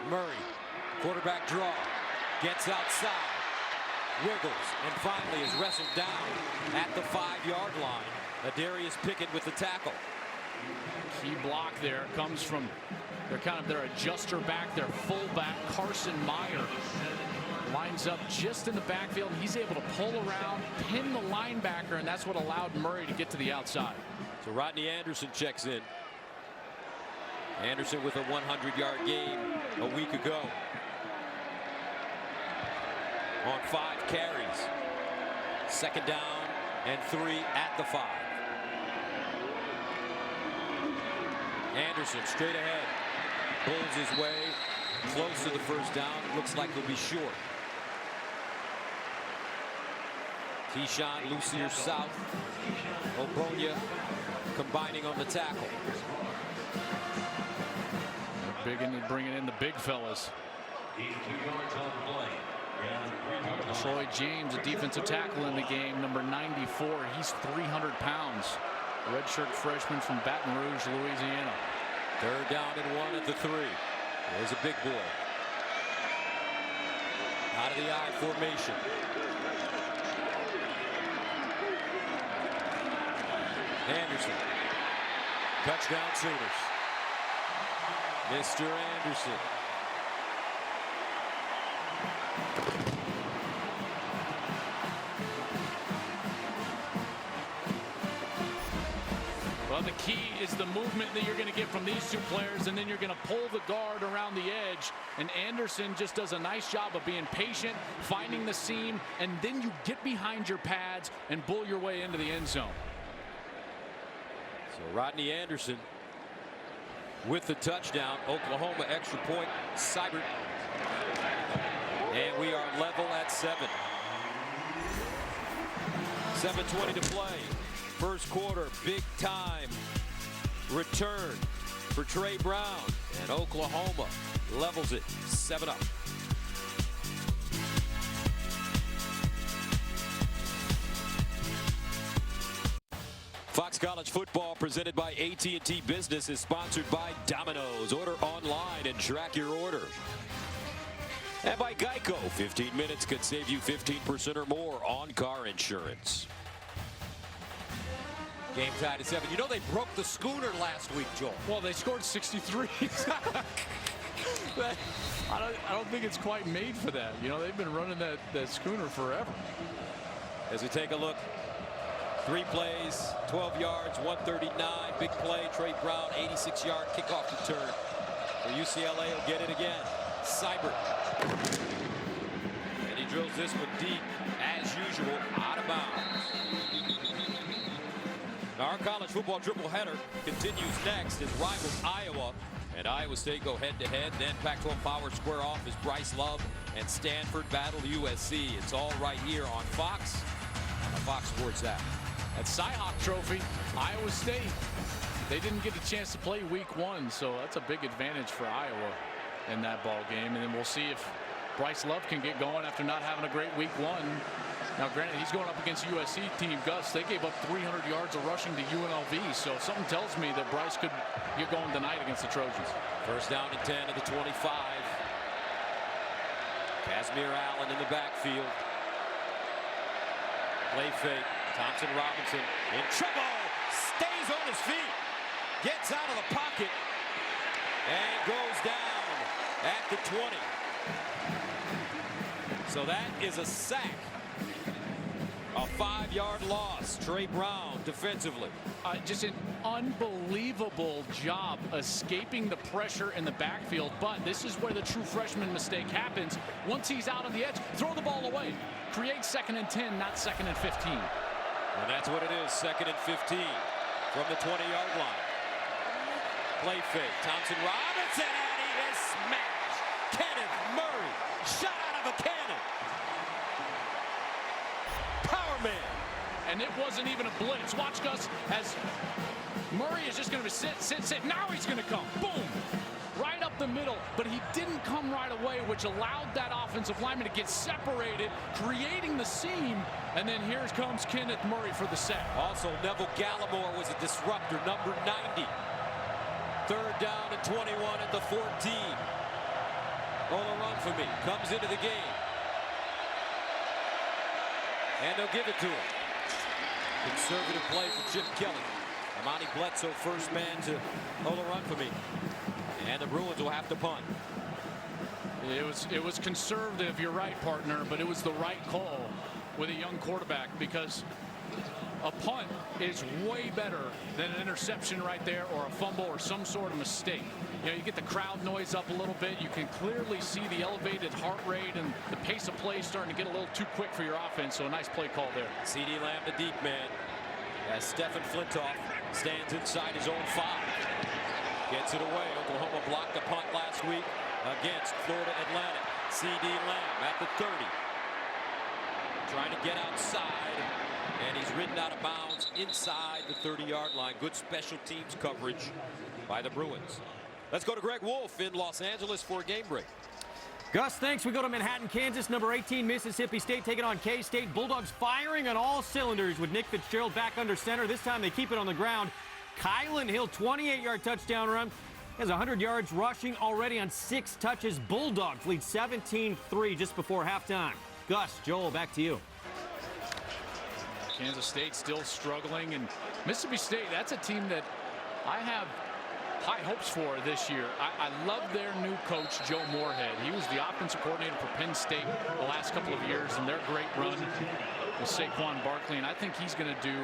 Murray, quarterback draw, gets outside, wiggles, and finally is wrestled down at the 5-yard line. Adarius Pickett with the tackle. Key block there comes from their adjuster back, their fullback, Carson Meyer. Lines up just in the backfield. He's able to pull around, pin the linebacker, and that's what allowed Murray to get to the outside. So Rodney Anderson checks in. Anderson with a 100-yard game a week ago. On 5 carries. Second down and 3 at the 5. Anderson straight ahead. Pulls his way close to the first down. Looks like he'll be short. Keyshawn, Lucier South, Obonya combining on the tackle. They're big into bringing in the big fellas. Troy James, a defensive tackle in the game, number 94. He's 300 pounds. Redshirt freshman from Baton Rouge, Louisiana. Third down and 1 at the 3. There's a big boy. Out of the I formation. Anderson. Touchdown Sooners. Mr. Anderson. Well, the key is the movement that you're going to get from these two players, and then you're going to pull the guard around the edge. And Anderson just does a nice job of being patient, finding the seam, and then you get behind your pads and bull your way into the end zone. So Rodney Anderson with the touchdown. Oklahoma extra point. Seibert. And we are level at 7. 7:20 to play. First quarter, big time return for Trey Brown. And Oklahoma levels it 7-up. Fox College football presented by AT&T Business is sponsored by Domino's. Order online and track your order. And by Geico, 15 minutes could save you 15% or more on car insurance. Game tied at 7. You know they broke the schooner last week, Joel. Well, they scored 63. I don't think it's quite made for that. You know, they've been running that schooner forever. As we take a look, 3 plays, 12 yards, 139. Big play. Trey Brown, 86-yard kickoff return. For UCLA, will get it again. Seibert. And he drills this one deep, as usual, out of bounds. Now our college football triple-header continues next as rivals Iowa and Iowa State go head-to-head. Then Pac-12 Power square off as Bryce Love and Stanford battle USC. It's all right here on Fox. Fox Sports app. That Cy-Hawk Trophy, Iowa State. They didn't get a chance to play week 1, so that's a big advantage for Iowa in that ball game. And then we'll see if Bryce Love can get going after not having a great week 1. Now, granted, he's going up against USC team Gus. They gave up 300 yards of rushing to UNLV, so something tells me that Bryce could get going tonight against the Trojans. First down and 10 at the 25. Casimir Allen in the backfield. Play fake. Thompson Robinson in trouble. Stays on his feet. Gets out of the pocket. And goes down at the 20. So that is a sack. A 5-yard loss. Trey Brown defensively. Just an unbelievable job escaping the pressure in the backfield. But this is where the true freshman mistake happens. Once he's out on the edge, throw the ball away. Create 2nd and 10, not 2nd and 15. And that's what it is, 2nd and 15 from the 20-yard line. Play fake. Thompson Robinson, and he is smashed. Kenneth Murray, shot out of a cannon. Power man. And it wasn't even a blitz. Watch, Gus, as Murray is just going to sit. Now he's going to come. Boom. Right up the middle. But he didn't come right away, which allowed that offensive lineman to get separated, creating the seam. And then here comes Kenneth Murray for the sack. Also, Neville Gallimore was a disruptor, number 90. 3rd down and 21 at the 14. Ola run for me. Comes into the game. And they'll give it to him. Conservative play for Chip Kelly. Amani Bledsoe, first man to Ola run for me. And the Bruins will have to punt. It was conservative, you're right, partner, but it was the right call with a young quarterback, because a punt is way better than an interception right there, or a fumble, or some sort of mistake. You know, you get the crowd noise up a little bit. You can clearly see the elevated heart rate and the pace of play starting to get a little too quick for your offense. So a nice play call there. C.D. Lamb, the deep man, as Stephen Flintoff stands inside his own 5. Gets it away. Oklahoma blocked the punt last week against Florida Atlantic. C.D. Lamb at the 30. Trying to get outside, and he's ridden out of bounds inside the 30-yard line. Good special teams coverage by the Bruins. Let's go to Greg Wolf in Los Angeles for a game break. Gus, thanks. We go to Manhattan, Kansas. Number 18, Mississippi State taking on K-State. Bulldogs firing on all cylinders with Nick Fitzgerald back under center. This time they keep it on the ground. Kylan Hill, 28-yard touchdown run. He has 100 yards rushing already on 6 touches. Bulldogs lead 17-3 just before halftime. Gus, Joel, back to you. Kansas State still struggling, and Mississippi State, that's a team that I have high hopes for this year. I love their new coach, Joe Moorhead. He was the offensive coordinator for Penn State the last couple of years, and their great run with Saquon Barkley, and I think he's going to do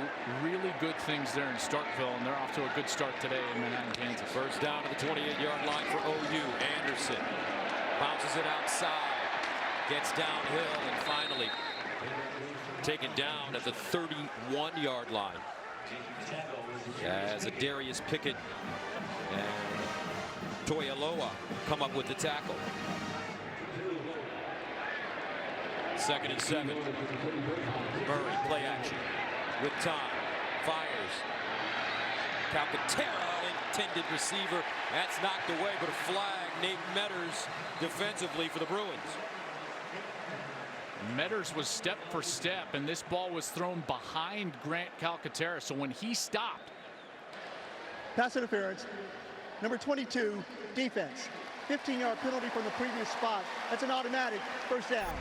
really good things there in Starkville, and they're off to a good start today in Manhattan, Kansas. First down to the 28-yard line for OU. Anderson bounces it outside, gets downhill, and finally taken down at the 31-yard line as a Darius Pickett and Toyaloa come up with the tackle. 2nd and 7. Murray, play action with time. Fires. Calcaterra, intended receiver. That's knocked away, but a flag. Nate Metters defensively for the Bruins. Metters was step for step, and this ball was thrown behind Grant Calcaterra. So when he stopped. Pass interference. Number 22, defense. 15-yard penalty from the previous spot. That's an automatic first down.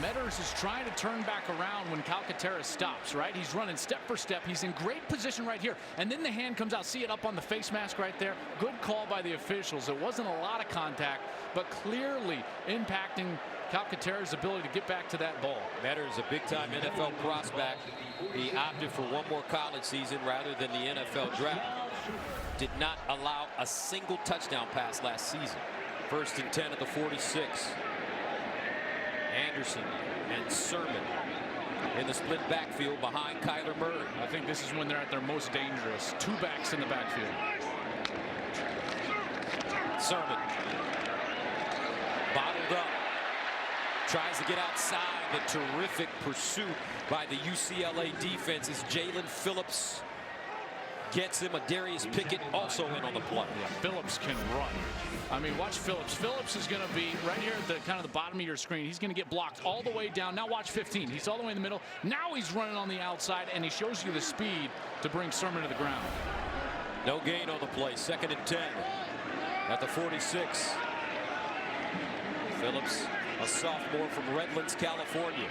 Metters is trying to turn back around when Calcaterra stops, right? He's running step for step. He's in great position right here. And then the hand comes out. See it up on the face mask right there? Good call by the officials. It wasn't a lot of contact, but clearly impacting Calcaterra's ability to get back to that ball. Metters, a big-time NFL prospect. He opted for one more college season rather than the NFL draft. Did not allow a single touchdown pass last season. 1st and 10 at the 46. Anderson and Sermon in the split backfield behind Kyler Murray. I think this is when they're at their most dangerous. 2 backs in the backfield. Sermon bottled up. Tries to get outside. The terrific pursuit by the UCLA defense as Jalen Phillips gets him. A Darius Pickett also in on the play. Yeah, Phillips can run. I mean, watch Phillips. Phillips is going to be right here at the kind of the bottom of your screen. He's going to get blocked all the way down. Now watch 15. He's all the way in the middle. Now he's running on the outside, and he shows you the speed to bring Sermon to the ground. No gain on the play. 2nd and 10 at the 46. Phillips, a sophomore from Redlands, California.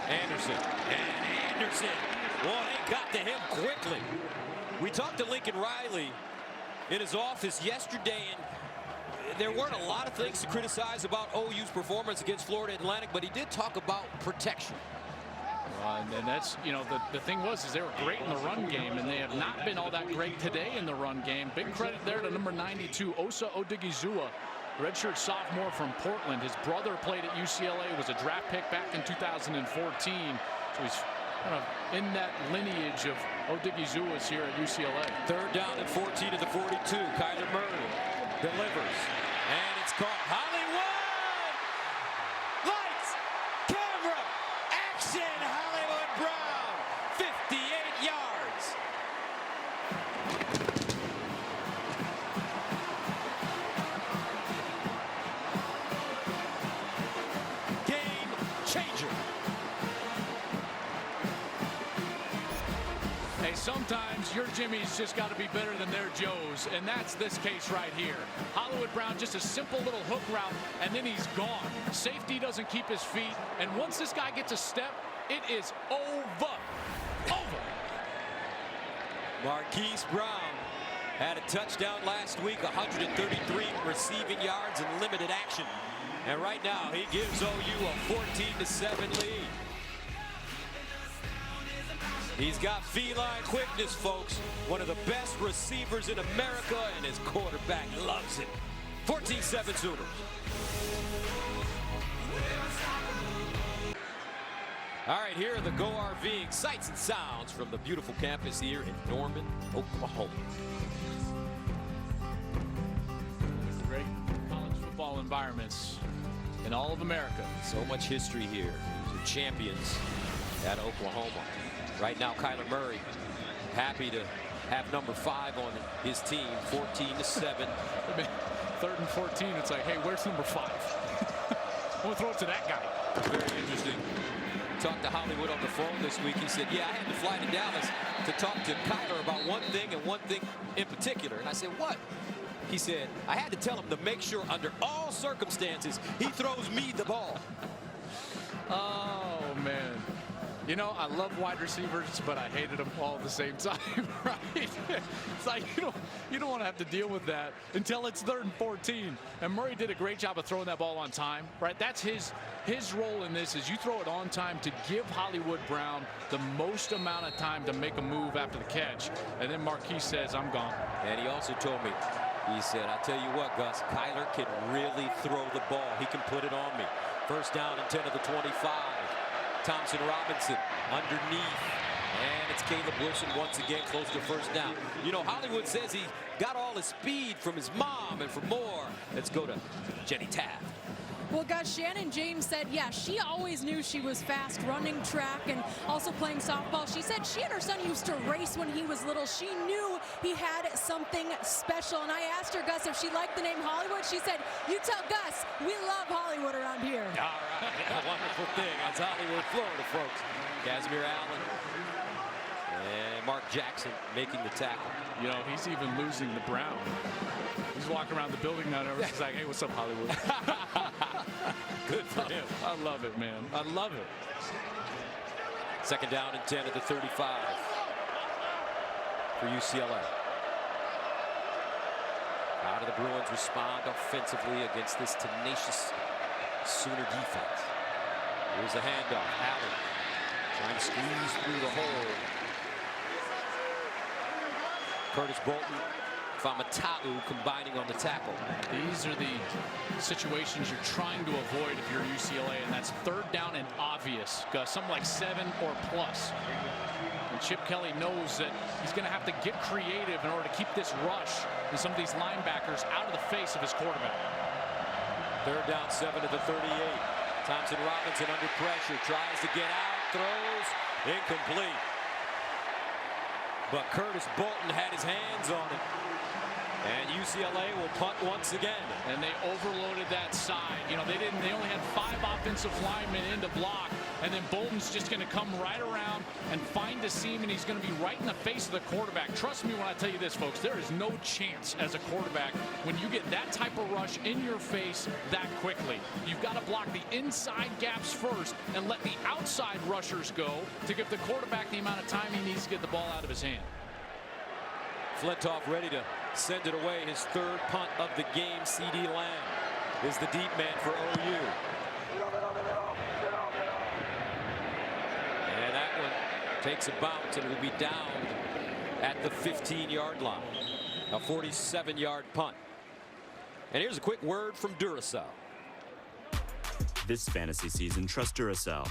Anderson. And Anderson. Well, they got to him quickly. We talked to Lincoln Riley in his office yesterday, and there weren't a lot of things to criticize about OU's performance against Florida Atlantic, but he did talk about protection. And that's, you know, the thing is they were great in the run game, and they have not been all that great today in the run game. Big credit there to number 92, Osa Odigizua, redshirt sophomore from Portland. His brother played at UCLA, was a draft pick back in 2014. So he's kind of in that lineage of Odigizua's here at UCLA. Third down and 14 to the 42. Kyler Murray delivers, and it's caught. Hollywood! Lights, camera, action! Hollywood Brown, 58 yards. Game changer. Hey, sometimes your Jimmy's just got to be better than their Joe's, and that's this case right here. Hollywood Brown, just a simple little hook route, and then he's gone. Safety doesn't keep his feet, and once this guy gets a step, it is over. Over. Marquise Brown had a touchdown last week, 133 receiving yards and limited action. And right now, he gives OU a 14-7 lead. He's got feline quickness, folks. One of the best receivers in America, and his quarterback loves it. 14-7 Sooners. All right, here are the Go RVing sights and sounds from the beautiful campus here in Norman, Oklahoma. Great college football environments in all of America. So much history here. The champions at Oklahoma. Right now, Kyler Murray happy to have number 5 on his team, 14-7. I mean, 3rd and 14, it's like, hey, where's number 5? I'm going to throw it to that guy. Very interesting. Talked to Hollywood on the phone this week. He said, yeah, I had to fly to Dallas to talk to Kyler about one thing and one thing in particular. And I said, what? He said, I had to tell him to make sure under all circumstances he throws me the ball. Oh, man. You know, I love wide receivers, but I hated them all at the same time, right? It's like you don't want to have to deal with that until it's 3rd and 14. And Murray did a great job of throwing that ball on time, right? That's his role in this is you throw it on time to give Hollywood Brown the most amount of time to make a move after the catch. And then Marquise says, I'm gone. And he also told me, he said, I'll tell you what, Gus, Kyler can really throw the ball. He can put it on me. First down and 10 of the 25. Thompson Robinson underneath, and it's Caleb Wilson once again close to first down. You know, Hollywood says he got all his speed from his mom, and for more, let's go to Jenny Taft. Well, guys, Shannon James said, yeah, she always knew she was fast running track and also playing softball. She said she and her son used to race when he was little. She knew he had something special. And I asked her, Gus, if she liked the name Hollywood. She said, you tell Gus, we love Hollywood around here. All right, a wonderful thing. That's Hollywood, Florida, folks. Casimir Allen and Mark Jackson making the tackle. You know, he's even losing the Brown. He's walking around the building now, and he's like, hey, what's up, Hollywood? Good for him. I love it, man. I love it. Second down and 10 at the 35 for UCLA. How do the Bruins respond offensively against this tenacious Sooner defense? Here's a handoff. Allen trying to squeeze through the hole. Curtis Bolton, Famatau combining on the tackle. These are the situations you're trying to avoid if you're UCLA, and that's 3rd down and obvious. Something like 7 or plus. And Chip Kelly knows that he's going to have to get creative in order to keep this rush and some of these linebackers out of the face of his quarterback. 3rd down, 7 at the 38. Thompson Robinson under pressure, tries to get out, throws, incomplete. But Curtis Bolton had his hands on it. And UCLA will punt once again. And they overloaded that side. You know, they only had 5 offensive linemen in to block. And then Bolton's just going to come right around and find a seam, and he's going to be right in the face of the quarterback. Trust me when I tell you this, folks, there is no chance as a quarterback when you get that type of rush in your face that quickly. You've got to block the inside gaps first and let the outside rushers go to give the quarterback the amount of time he needs to get the ball out of his hand. Flintoff ready to send it away. His third punt of the game. C.D. Lamb is the deep man for OU. And that one takes a bounce, and it will be down at the 15-yard line. A 47-yard punt. And here's a quick word from Duracell. This fantasy season, trust Duracell,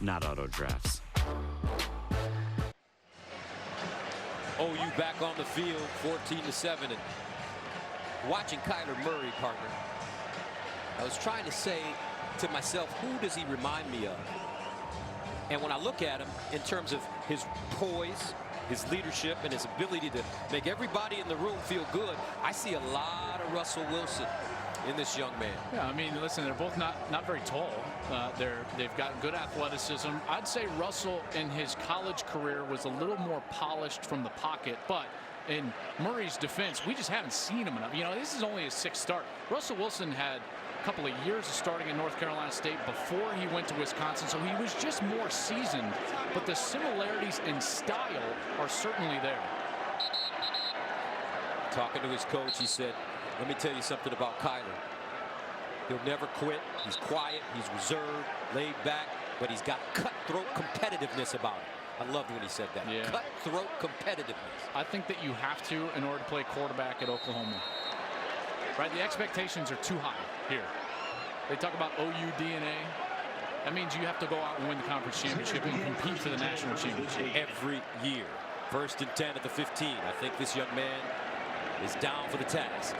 not auto drafts. OU back on the field, 14-7. And watching Kyler Murray, partner, I was trying to say to myself, who does he remind me of? And when I look at him in terms of his poise, his leadership, and his ability to make everybody in the room feel good, I see a lot of Russell Wilson in this young man. Yeah, I mean, listen, they're both not very tall. They've got good athleticism. I'd say Russell in his college career was a little more polished from the pocket, but in Murray's defense, we just haven't seen him enough. You know, this is only his 6th start. Russell Wilson had a couple of years of starting at North Carolina State before he went to Wisconsin, so he was just more seasoned, but the similarities in style are certainly there. Talking to his coach, he said, let me tell you something about Kyler. He'll never quit. He's quiet. He's reserved, laid back, but he's got cutthroat competitiveness about him. I loved when he said that. Yeah. Cutthroat competitiveness. I think that you have to in order to play quarterback at Oklahoma. Right? The expectations are too high here. They talk about OU DNA. That means you have to go out and win the conference championship and compete for the national championship. Every year. 1st and 10 at the 15. I think this young man is down for the task.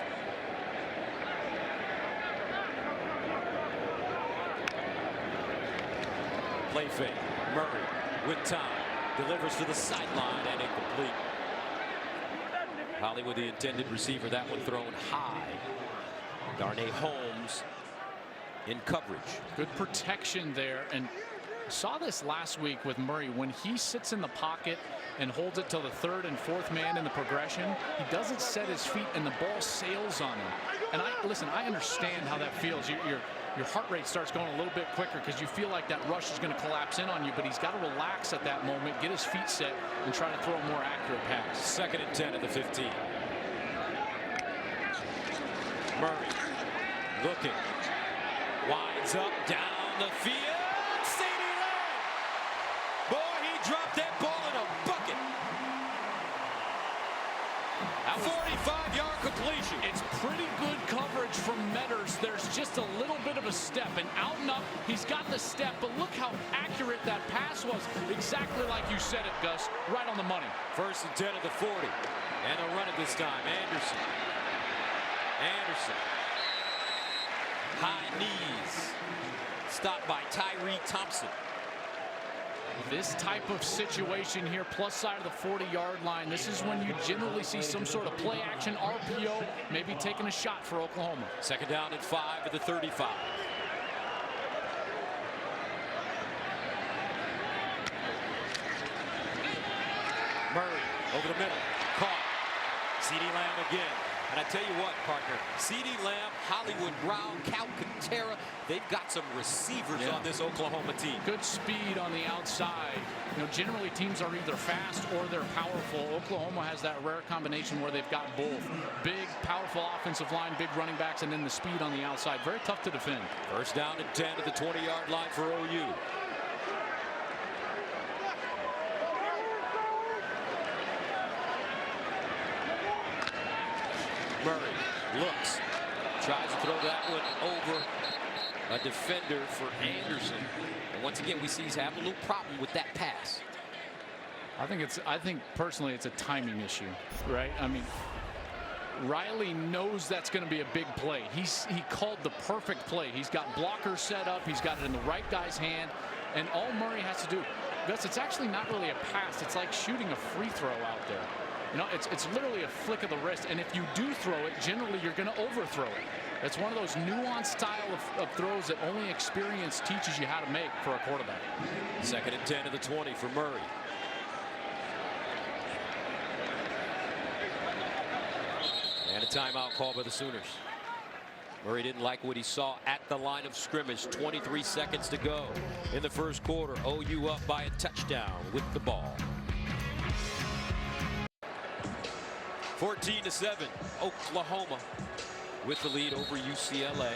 Play fake. Murray with time. Delivers to the sideline and incomplete. Hollywood, the intended receiver. That one thrown high. Darnay Holmes in coverage. Good protection there. And saw this last week with Murray. When he sits in the pocket and holds it till the 3rd and 4th man in the progression, he doesn't set his feet and the ball sails on him. And I understand how that feels. Your heart rate starts going a little bit quicker because you feel like that rush is going to collapse in on you, but he's got to relax at that moment, get his feet set, and try to throw a more accurate pass. 2nd and 10 at the 15. Murray looking. Winds up down the field. C.D. Lamb. Boy, he dropped that ball in a bucket. A 45-yard completion. It's pretty good coverage from Metters. There's just a little bit of a step, and out and up, he's got the step, but look how accurate that pass was. Exactly like you said it, Gus. Right on the money. 1st and 10 at the 40. And they'll run it this time. Anderson. High knees. Stopped by Tyree Thompson. This type of situation here, plus side of the 40-yard line, this is when you generally see some sort of play action, RPO, maybe taking a shot for Oklahoma. 2nd down and 5 at the 35. Murray over the middle. Caught. C.D. Lamb again. And I tell you what, partner, C.D. Lamb, Hollywood Brown, Cal Quintera, they've got some receivers on this Oklahoma team. Good speed on the outside. You know, generally teams are either fast or they're powerful. Oklahoma has that rare combination where they've got both. Big, powerful offensive line, big running backs, and then the speed on the outside. Very tough to defend. 1st down and 10 at the 20-yard line for OU. Murray looks, tries to throw that one over a defender for Anderson. And once again, we see he's having a little problem with that pass. I think personally it's a timing issue, right? I mean, Riley knows that's going to be a big play. He called the perfect play. He's got blockers set up. He's got it in the right guy's hand. And all Murray has to do, Gus, it's actually not really a pass. It's like shooting a free throw out there. You know, it's literally a flick of the wrist, and if you do throw it, generally you're going to overthrow it. It's one of those nuanced style of throws that only experience teaches you how to make for a quarterback. 2nd and 10 to the 20 for Murray. And a timeout called by the Sooners. Murray didn't like what he saw at the line of scrimmage. 23 seconds to go in the 1st quarter. OU up by a touchdown with the ball. 14-7, Oklahoma with the lead over UCLA.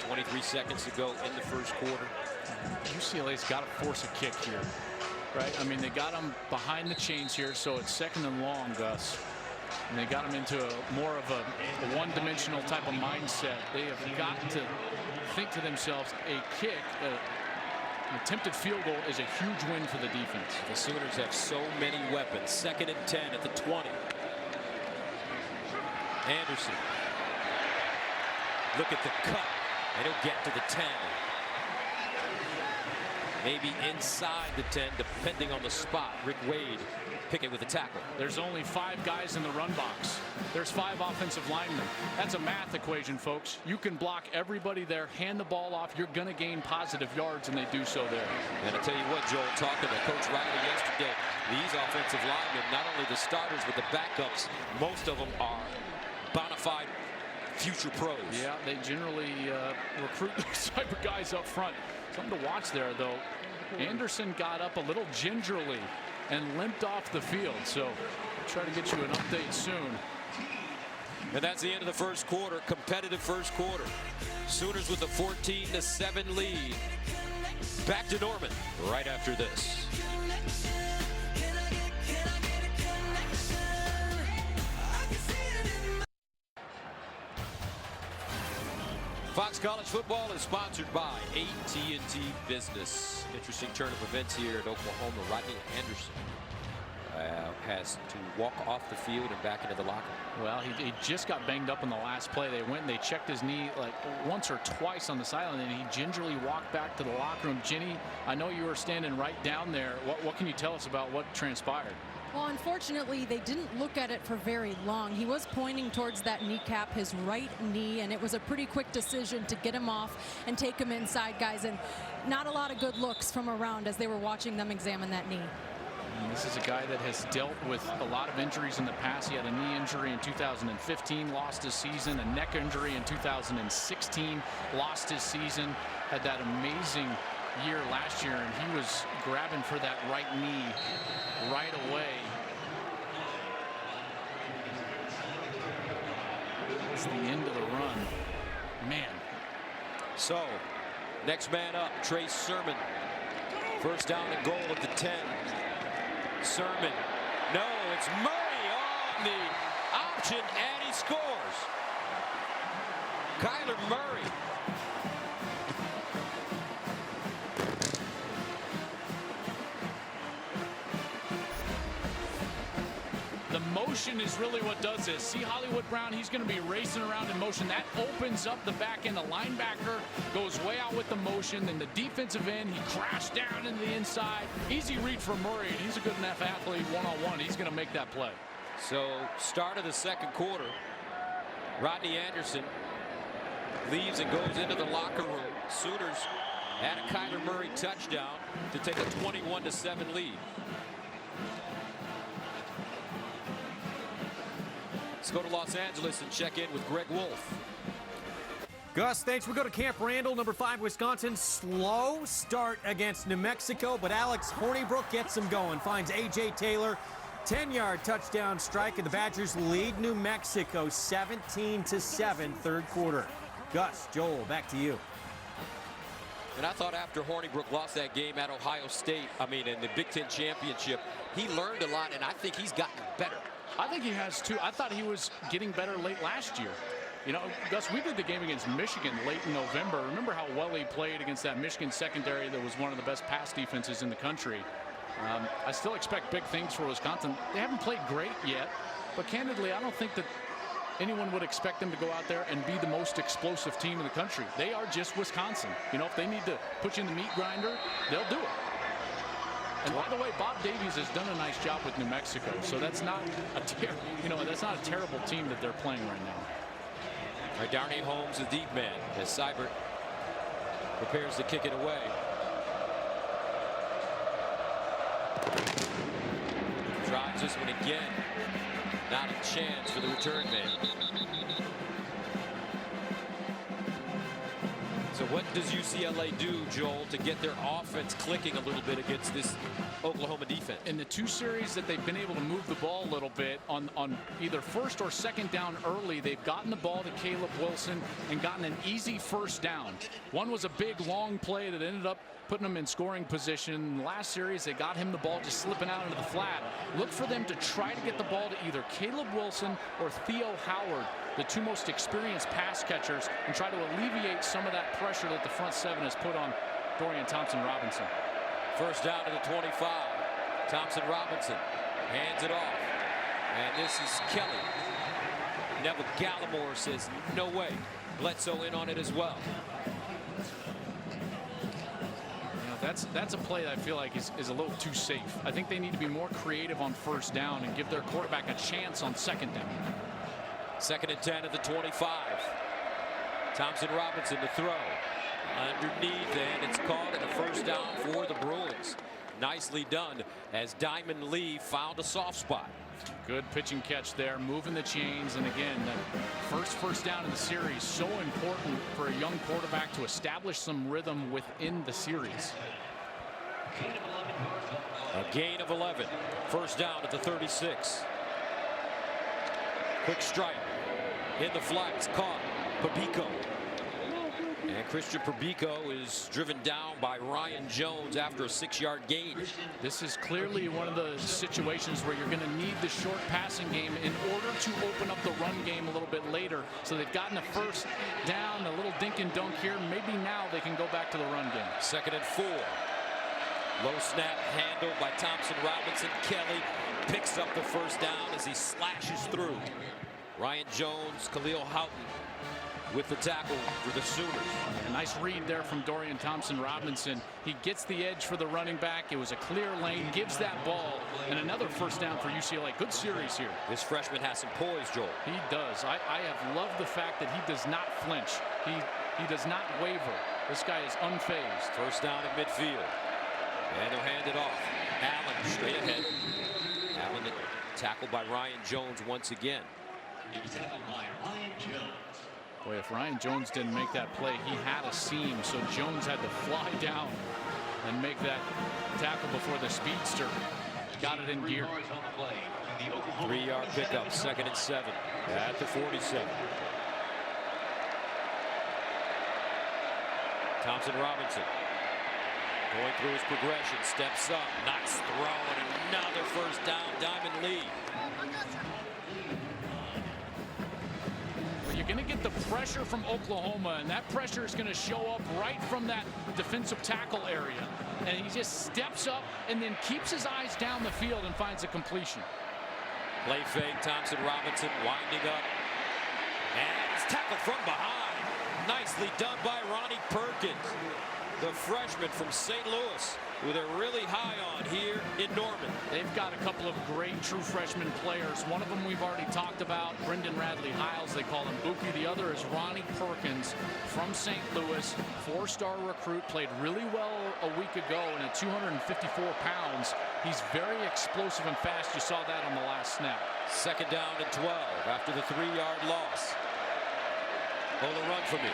23 seconds to go in the first quarter. UCLA's got to force a kick here, right? I mean, they got them behind the chains here, so it's second and long, Gus. And they got them into more of a one-dimensional type of mindset. They have got to think to themselves, a kick, an attempted field goal is a huge win for the defense. The Sooners have so many weapons. 2nd and 10 at the 20. Anderson. Look at the cut. And he'll get to the 10. Maybe inside the 10, depending on the spot. Rick Wade picking with the tackle. There's only 5 guys in the run box. There's 5 offensive linemen. That's a math equation, folks. You can block everybody there, hand the ball off. You're going to gain positive yards, and they do so there. And I tell you what, Joel, talking to Coach Riley yesterday, these offensive linemen, not only the starters, but the backups, most of them are bona fide future pros. Yeah, they generally recruit those type of guys up front. Something to watch there, though. Anderson got up a little gingerly and limped off the field, so I'll try to get you an update soon. And that's the end of the first quarter. Competitive first quarter. Sooners with a 14-7 lead. Back to Norman right after this. Fox College Football is sponsored by AT&T Business. Interesting turn of events here at Oklahoma. Rodney Anderson has to walk off the field and back into the locker room. Well, he just got banged up in the last play. They went and they checked his knee like once or twice on the sideline, and he gingerly walked back to the locker room. Ginny, I know you were standing right down there. What can you tell us about what transpired? Well, unfortunately, they didn't look at it for very long. He was pointing towards that kneecap, his right knee, and it was a pretty quick decision to get him off and take him inside, guys. And not a lot of good looks from around as they were watching them examine that knee. And this is a guy that has dealt with a lot of injuries in the past. He had a knee injury in 2015, lost his season. A neck injury in 2016, lost his season. Had that amazing year last year, and he was grabbing for that right knee right away. It's the end of the run. Man. So, next man up, Trace Sermon. First down and goal at the 10. Sermon. No, it's Murray on the option, and he scores. Kyler Murray. The motion is really what does this. See Hollywood Brown, he's going to be racing around in motion. That opens up the back end. The linebacker goes way out with the motion. Then the defensive end, he crashed down into the inside. Easy read for Murray, and he's a good enough athlete one-on-one. He's going to make that play. So, start of the second quarter. Rodney Anderson leaves and goes into the locker room. Sooners add a Kyler Murray touchdown to take a 21-7 lead. Let's go to Los Angeles and check in with Greg Wolf. Gus, thanks. We go to Camp Randall, number 5, Wisconsin. Slow start against New Mexico, but Alex Hornibrook gets them going. Finds A.J. Taylor, 10-yard touchdown strike, and the Badgers lead New Mexico 17-7, third quarter. Gus, Joel, back to you. And I thought after Hornibrook lost that game at Ohio State, in the Big Ten Championship, he learned a lot, and I think he's gotten better. I think he has too. I thought he was getting better late last year. You know, Gus, we did the game against Michigan late in November. Remember how well he played against that Michigan secondary that was one of the best pass defenses in the country. I still expect big things for Wisconsin. They haven't played great yet, but candidly, I don't think that anyone would expect them to go out there and be the most explosive team in the country. They are just Wisconsin. You know, if they need to put you in the meat grinder, they'll do it. And by the way, Bob Davies has done a nice job with New Mexico, so that's not a that's not a terrible team that they're playing right now. All right, Darnay Holmes, the deep man, as Seibert prepares to kick it away. Drives this one again. Not a chance for the return man. So what does UCLA do, Joel, to get their offense clicking a little bit against this Oklahoma defense? In the 2 series that they've been able to move the ball a little bit on either first or second down early, they've gotten the ball to Caleb Wilson and gotten an easy first down. One was a big long play that ended up putting them in scoring position. Last series, they got him the ball just slipping out into the flat. Look for them to try to get the ball to either Caleb Wilson or Theo Howard, the 2 most experienced pass catchers, and try to alleviate some of that pressure that the front 7 has put on Dorian Thompson-Robinson. First down to the 25. Thompson-Robinson hands it off. And this is Kelly. Neville Gallimore says, no way. Bledsoe in on it as well. That's a play that I feel like is a little too safe. I think they need to be more creative on first down and give their quarterback a chance on second down. 2nd and 10 at the 25. Thompson-Robinson to throw. Underneath, and it's called in a first down for the Bruins. Nicely done as Diamond Lee found a soft spot. Good pitch and catch there, moving the chains. And again, that first down in the series, so important for a young quarterback to establish some rhythm within the series. A gain of 11. First down at the 36. Quick strike in the flats, caught. Pabico. And Christian Pabico is driven down by Ryan Jones after a 6-yard gain. This is clearly one of those situations where you're going to need the short passing game in order to open up the run game a little bit later. So they've gotten a first down, a little dink and dunk here. Maybe now they can go back to the run game. 2nd and 4. Low snap handled by Thompson-Robinson. Kelly picks up the first down as he slashes through. Ryan Jones, Khalil Houghton with the tackle for the Sooners. A nice read there from Dorian Thompson-Robinson. He gets the edge for the running back. It was a clear lane, gives that ball, and another first down for UCLA. Good series here. This freshman has some poise, Joel. He does. I have loved the fact that he does not flinch. He does not waver. This guy is unfazed. First down in midfield. And he'll hand it off. Allen straight ahead. Allen tackled by Ryan Jones once again. Boy, if Ryan Jones didn't make that play, he had a seam, so Jones had to fly down and make that tackle before the speedster got it in gear. 3-yard pickup, 2nd and 7 at the 47. Thompson-Robinson going through his progression, steps up, nice throw, and another first down. Diamond Lee. You're going to get the pressure from Oklahoma, and that pressure is going to show up right from that defensive tackle area. And he just steps up and then keeps his eyes down the field and finds a completion. Play fake, Thompson-Robinson winding up. And he's tackled from behind. Nicely done by Ronnie Perkins, the freshman from St. Louis, who they're really high on here in Norman. They've got a couple of great true freshman players. One of them we've already talked about, Brendan Radley-Hiles. They call him Buki. The other is Ronnie Perkins from St. Louis, 4-star recruit, played really well a week ago, and at 254 pounds, he's very explosive and fast. You saw that on the last snap. 2nd down and 12 after the 3-yard loss. Bolu run for me.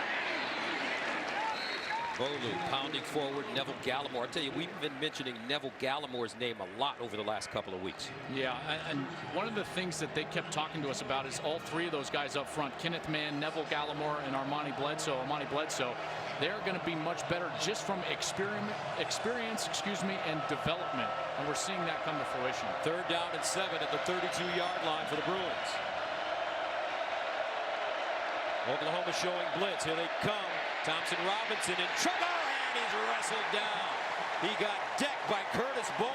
Bolu pounding forward. Neville Gallimore. I tell you, we've been mentioning Neville Gallimore's name a lot over the last couple of weeks. Yeah, and one of the things that they kept talking to us about is all 3 of those guys up front, Kenneth Mann, Neville Gallimore, and Armani Bledsoe. They're going to be much better just from experience, and development. And we're seeing that come to fruition. 3rd down and 7 at the 32-yard line for the Bruins. Oklahoma showing blitz. Here they come. Thompson-Robinson in trouble, and he's wrestled down. He got decked by Curtis Bolton.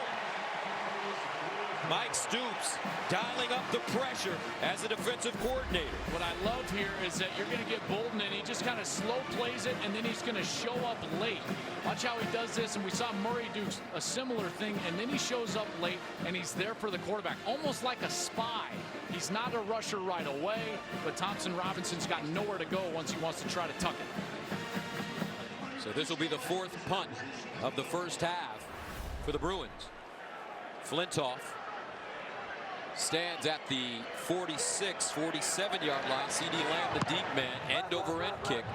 Mike Stoops dialing up the pressure as a defensive coordinator. What I love here is that you're going to get Bolton, and he just kind of slow plays it, and then he's going to show up late. Watch how he does this, and we saw Murray do a similar thing, and then he shows up late, and he's there for the quarterback, almost like a spy. He's not a rusher right away, but Thompson-Robinson's got nowhere to go once he wants to try to tuck it. So this will be the 4th punt of the first half for the Bruins. Flintoff stands at the 46, 47-yard line. C.D. Lamb, the deep man, end-over-end kick.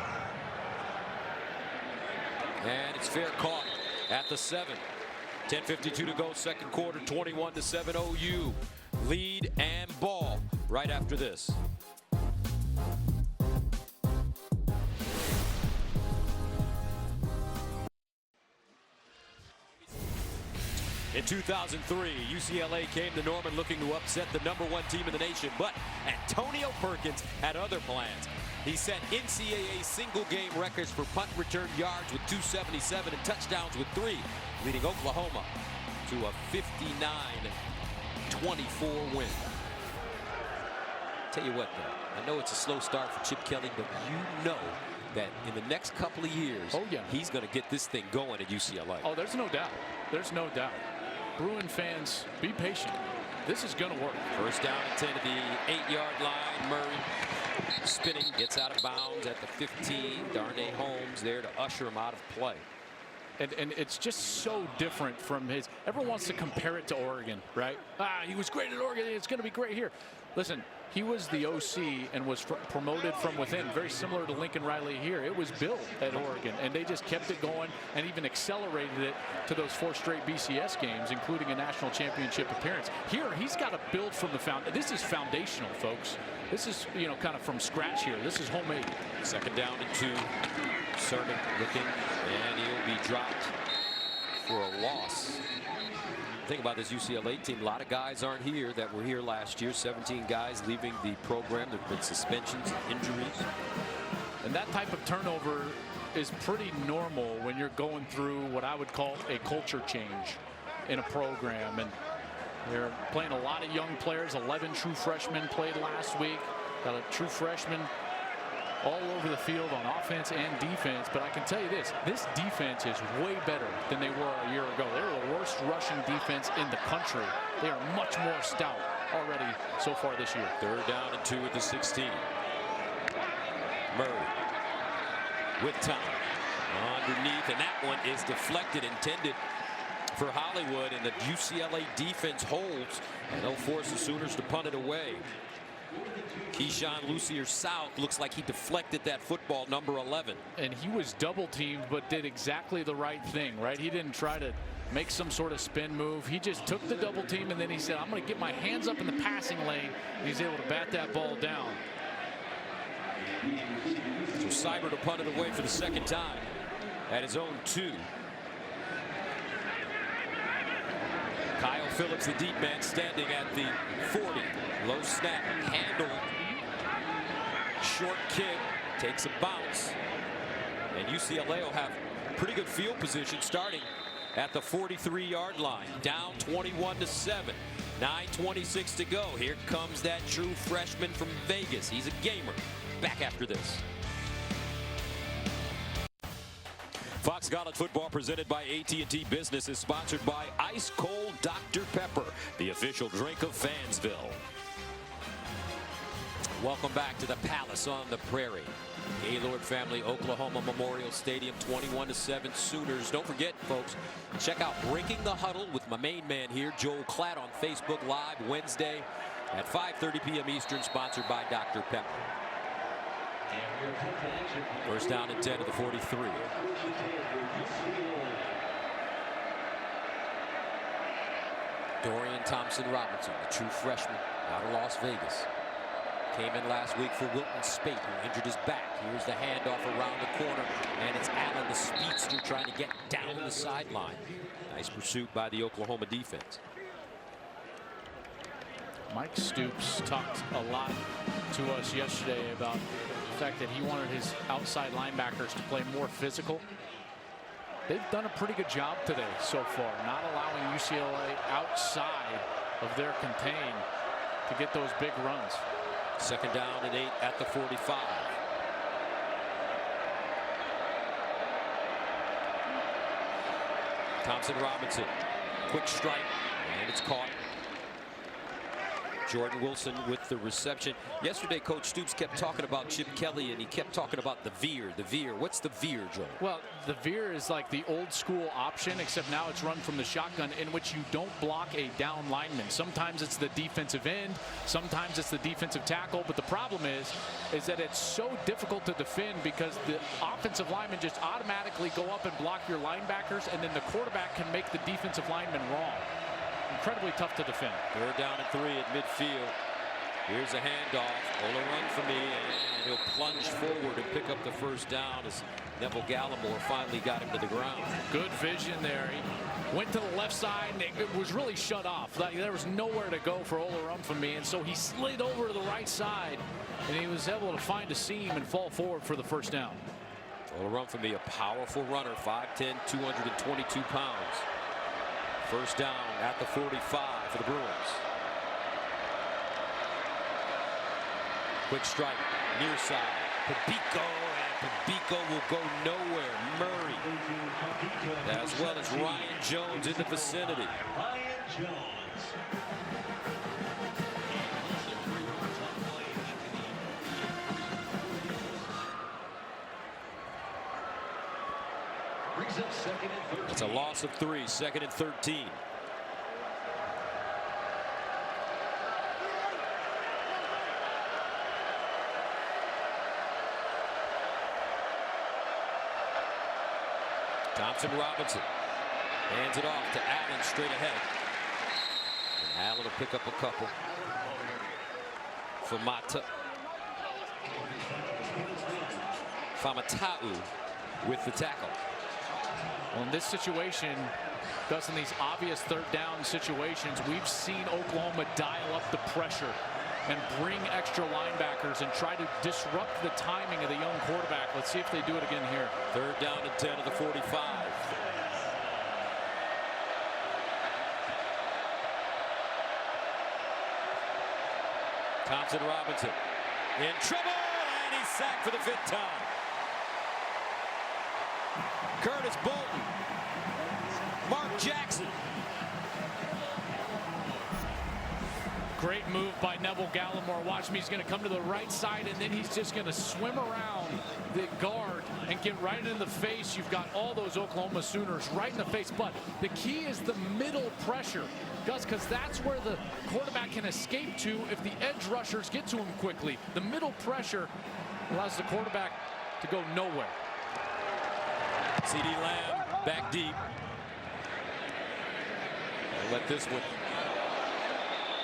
And it's fair caught at the 7. 10:52 to go, second quarter, 21-7 OU. Lead and ball right after this. In 2003, UCLA came to Norman looking to upset the #1 team in the nation, but Antonio Perkins had other plans. He set NCAA single-game records for punt return yards with 277 and touchdowns with 3, leading Oklahoma to a 59-24 win. Tell you what, though, I know it's a slow start for Chip Kelly, but you know that in the next couple of years, he's going to get this thing going at UCLA. Oh, there's no doubt. There's no doubt. Bruin fans, be patient. This is going to work. First down and 10 at the 8-yard line. Murray spinning, gets out of bounds at the 15. Darnay Holmes there to usher him out of play. And it's just so different from his. Everyone wants to compare it to Oregon, right? He was great at Oregon. It's going to be great here. Listen, he was the OC and was promoted from within, very similar to Lincoln Riley here. It was built at Oregon, and they just kept it going and even accelerated it to those 4 straight BCS games, including a national championship appearance. Here, he's got to build from the foundation. This is foundational, folks. This is, kind of from scratch here. This is homemade. Second down and 2. Sermon looking, and he'll be dropped for a loss. Think about this UCLA team. A lot of guys aren't here that were here last year. 17 guys leaving the program. There have been suspensions, injuries. And that type of turnover is pretty normal when you're going through what I would call a culture change in a program. And they're playing a lot of young players. 11 true freshmen played last week. Got a true freshman all over the field on offense and defense. But I can tell you this defense is way better than they were a year ago. They were the worst rushing defense in the country. They are much more stout already so far this year. Third down and 2 at the 16. Murray with time underneath, and that one is deflected, intended for Hollywood, and the UCLA defense holds, and they'll force the Sooners to punt it away. Keyshawn Lucier-South looks like he deflected that football, number 11. And he was double teamed, but did exactly the right thing, right? He didn't try to make some sort of spin move. He just took the double team, and then he said, I'm going to get my hands up in the passing lane. And he's able to bat that ball down. So Cyber to punt it away for the second time at his own 2. Kyle Phillips, the deep man, standing at the 40. Low snap, handled. Short kick, takes a bounce. And UCLA will have pretty good field position starting at the 43-yard line. Down 21-7. 9:26 to go. Here comes that true freshman from Vegas. He's a gamer. Back after this. Fox College Football presented by AT&T Business is sponsored by Ice Cold Dr. Pepper, the official drink of Fansville. Welcome back to the Palace on the Prairie. Gaylord family, Oklahoma Memorial Stadium, 21-7 Sooners. Don't forget, folks, check out Breaking the Huddle with my main man here, Joel Klatt, on Facebook Live Wednesday at 5:30 p.m. Eastern, sponsored by Dr. Pepper. First down and 10 to the 43. Dorian Thompson-Robinson, the true freshman out of Las Vegas. Came in last week for Wilton Spate, who injured his back. Here's the handoff around the corner, and it's Allen, the speedster, trying to get down the sideline. Nice pursuit by the Oklahoma defense. Mike Stoops talked a lot to us yesterday about the fact that he wanted his outside linebackers to play more physical. They've done a pretty good job today so far, not allowing UCLA outside of their contain to get those big runs. Second down and 8 at the 45. Thompson-Robinson, quick strike, and it's caught. Jordan Wilson with the reception. Yesterday, Coach Stoops kept talking about Chip Kelly, and he kept talking about the veer. The veer. What's the veer, Joe? Well, the veer is like the old school option, except now it's run from the shotgun, in which you don't block a down lineman. Sometimes it's the defensive end, sometimes it's the defensive tackle, but the problem is that it's so difficult to defend because the offensive linemen just automatically go up and block your linebackers, and then the quarterback can make the defensive lineman wrong. Incredibly tough to defend. 3rd down and 3 at midfield. Here's a handoff. Ola run for me, and he'll plunge forward and pick up the 1st down as Neville Gallimore finally got him to the ground. Good vision there. He went to the left side, and it was really shut off. Like, there was nowhere to go for Ola run for me, and so he slid over to the right side, and he was able to find a seam and fall forward for the 1st down. Ola run for me, a powerful runner, 5'10", 222 pounds. 1st down at the 45 for the Bruins. Quick strike, near side. Pabico, and Pabico will go nowhere. Murray, as well as Ryan Jones in the vicinity. Ryan Jones. It's a loss of 3, 2nd and 13. Thompson Robinson hands it off to Allen straight ahead. And Allen will pick up a couple. Famatau with the tackle. Well, in this situation, Gus, in these obvious 3rd down situations, we've seen Oklahoma dial up the pressure and bring extra linebackers and try to disrupt the timing of the young quarterback. Let's see if they do it again here. 3rd down and 10 at the 45. Thompson Robinson in trouble, and he's sacked for the 5th time. Curtis Bolton, Mark Jackson. Great move by Neville Gallimore. Watch me, he's going to come to the right side, and then he's just going to swim around the guard and get right in the face. You've got all those Oklahoma Sooners right in the face, but the key is the middle pressure, Gus, because that's where the quarterback can escape to if the edge rushers get to him quickly. The middle pressure allows the quarterback to go nowhere. C.D. Lamb back deep. They'll let this one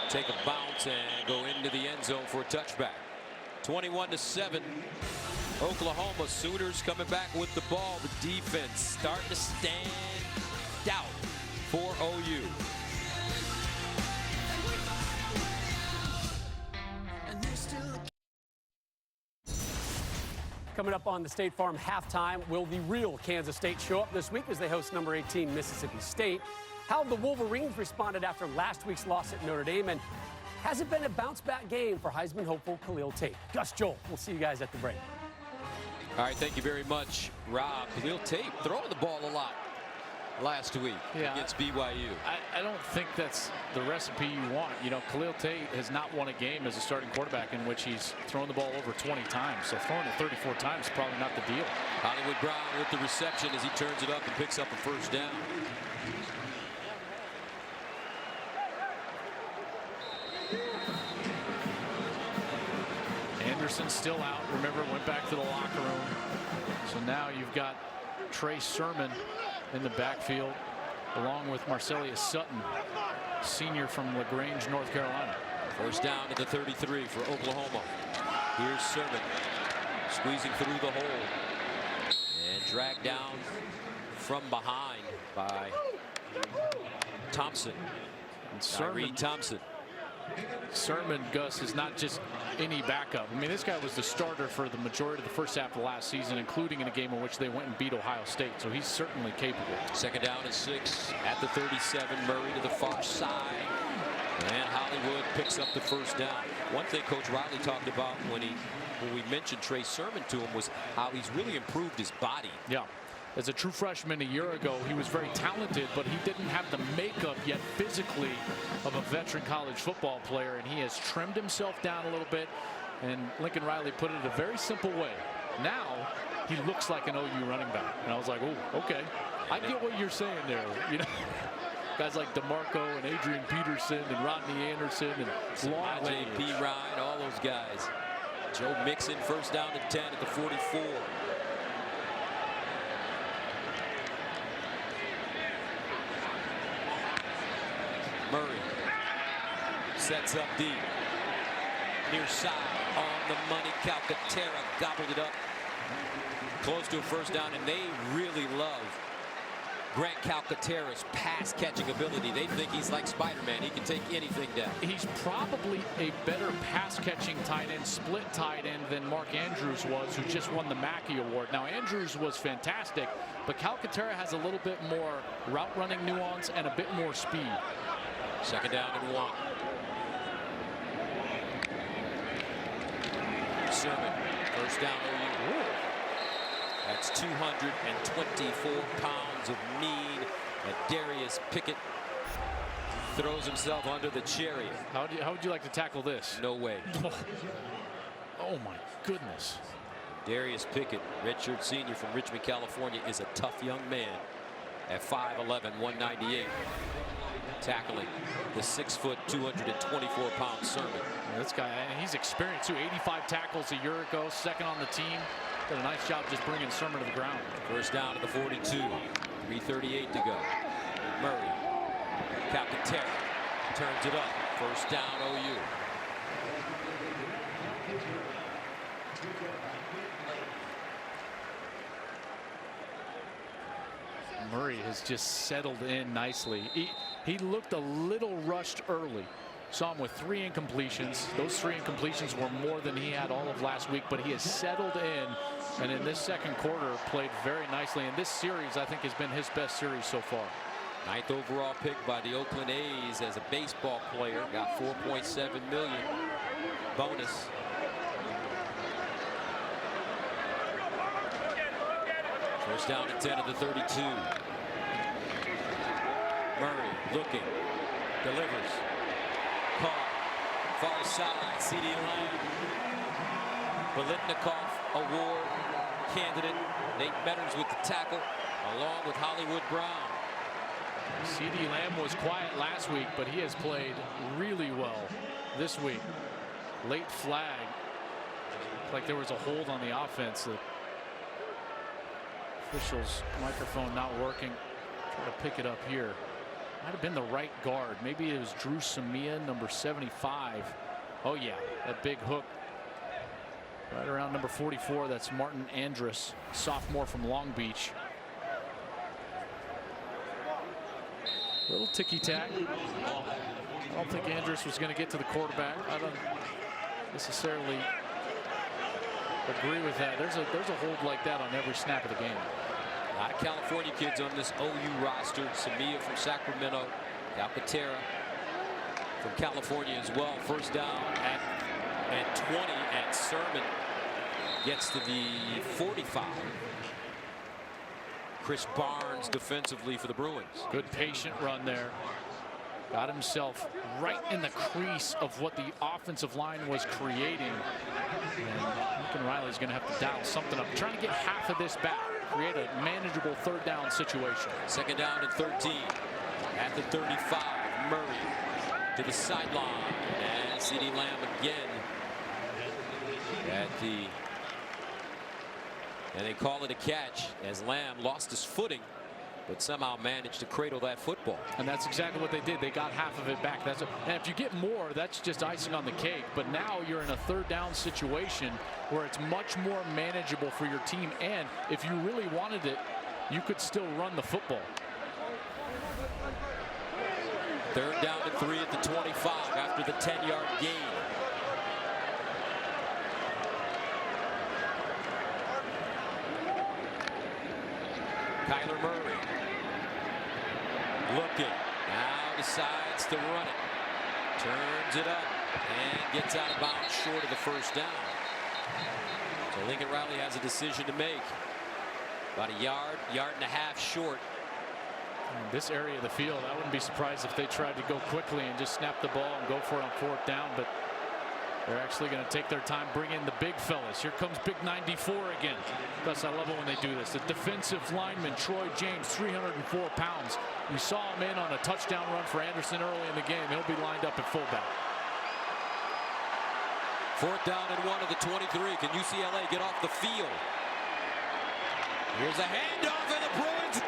take a bounce and go into the end zone for a touchback. 21-7. Oklahoma Sooners coming back with the ball. The defense starting to stand out for OU. Coming up on the State Farm halftime, will the real Kansas State show up this week as they host number 18 Mississippi State? How the Wolverines responded after last week's loss at Notre Dame, and has it been a bounce-back game for Heisman hopeful Khalil Tate? Gus, Joel, we'll see you guys at the break. All right, thank you very much, Rob. Khalil Tate throwing the ball a lot last week against BYU. I don't think that's the recipe you want. You know, Khalil Tate has not won a game as a starting quarterback in which he's thrown the ball over 20 times. So throwing it 34 times is probably not the deal. Hollywood Brown with the reception as he turns it up and picks up a 1st down. Anderson's still out. Remember, went back to the locker room. So now you've got Trey Sermon in the backfield, along with Marcelius Sutton, senior from LaGrange, North Carolina. 1st down to the 33 for Oklahoma. Here's Sermon squeezing through the hole and dragged down from behind by Thompson. Tyree Thompson. Sermon, Gus, is not just any backup. I mean, this guy was the starter for the majority of the first half of last season, including in a game in which they went and beat Ohio State. So he's certainly capable. 2nd down and 6 at the 37. Murray to the far side. And Hollywood picks up the 1st down. One thing Coach Riley talked about when we mentioned Trey Sermon to him was how he's really improved his body. Yeah. As a true freshman a year ago, he was very talented, but he didn't have the makeup yet physically of a veteran college football player, and he has trimmed himself down a little bit, and Lincoln Riley put it in a very simple way. Now he looks like an OU running back, and I was like, oh, okay, I get what you're saying there. You know, guys like DeMarco and Adrian Peterson and Rodney Anderson and Long P. Ryan, all those guys. Joe Mixon, first down and 10 at the 44. Murray sets up deep. Near side on the money. Calcaterra gobbled it up. Close to a first down, and they really love Grant Calcaterra's pass catching ability. They think he's like Spider-Man. He can take anything down. He's probably a better pass catching tight end, split tight end than Mark Andrews was, who just won the Mackey Award. Now Andrews was fantastic, but Calcaterra has a little bit more route running nuance and a bit more speed. Second down and 1. Sermon, first down OU. That's 224 pounds of meat. And Darius Pickett throws himself under the chariot. How would you like to tackle this? No way. Oh my goodness. Darius Pickett, redshirt senior from Richmond, California, is a tough young man at 5'11", 198. Tackling the 6', 224-pound Sermon. This guy, he's experienced too. 85 tackles a year ago, second on the team. Did a nice job just bringing Sermon to the ground. First down to the 42. 3:38 to go. Murray. Calcaterra turns it up. First down OU. Murray has just settled in nicely. He looked a little rushed early. Saw him with 3 incompletions. Those 3 incompletions were more than he had all of last week, but he has settled in, and in this second quarter played very nicely. And this series, I think, has been his best series so far. 9th overall pick by the Oakland A's as a baseball player. Got $4.7 million bonus. First down and 10 at the 32. Murray looking, delivers. Caught, far side, C.D. Lamb. Biletnikoff Award candidate. Nate Metters with the tackle, along with Hollywood Brown. C.D. Lamb was quiet last week, but he has played really well this week. Late flag. Like there was a hold on the offense. The official's microphone not working. Try to pick it up here. Might have been the right guard. Maybe it was Drew Samia, number 75. Oh yeah, that big hook right around number 44. That's Martin Andrus, sophomore from Long Beach. Little ticky-tack. I don't think Andrus was going to get to the quarterback. I don't necessarily agree with that. There's a hold like that on every snap of the game. A lot of California kids on this OU roster. Samia from Sacramento, Calcaterra from California as well. First down at 20, and Sermon gets to the 45. Chris Barnes defensively for the Bruins. Good patient run there. Got himself right in the crease of what the offensive line was creating. And Lincoln Riley's going to have to dial something up. Trying to get half of this back. Create a manageable third down situation. Second down and 13 at the 35. Murray to the sideline, and C.D. Lamb again at the, and they call it a catch as Lamb lost his footing, but somehow managed to cradle that football. And that's exactly what they did. They got half of it back. And if you get more, that's just icing on the cake. But now you're in a third down situation where it's much more manageable for your team. And if you really wanted it, you could still run the football. Third down and 3 at the 25 after the 10-yard gain. Kyler Murray looking, now decides to run it, turns it up, and gets out of bounds short of the first down. So Lincoln Riley has a decision to make. About a yard and a half short. In this area of the field, I wouldn't be surprised if they tried to go quickly and just snap the ball and go for it on 4th down, but they're actually going to take their time, bring in the big fellas. Here comes big 94 again. Gus, I love it when they do this. The defensive lineman, Troy James, 304 pounds. We saw him in on a touchdown run for Anderson early in the game. He'll be lined up at fullback. 4th down and 1 at the 23. Can UCLA get off the field? Here's a handoff, and the Bruins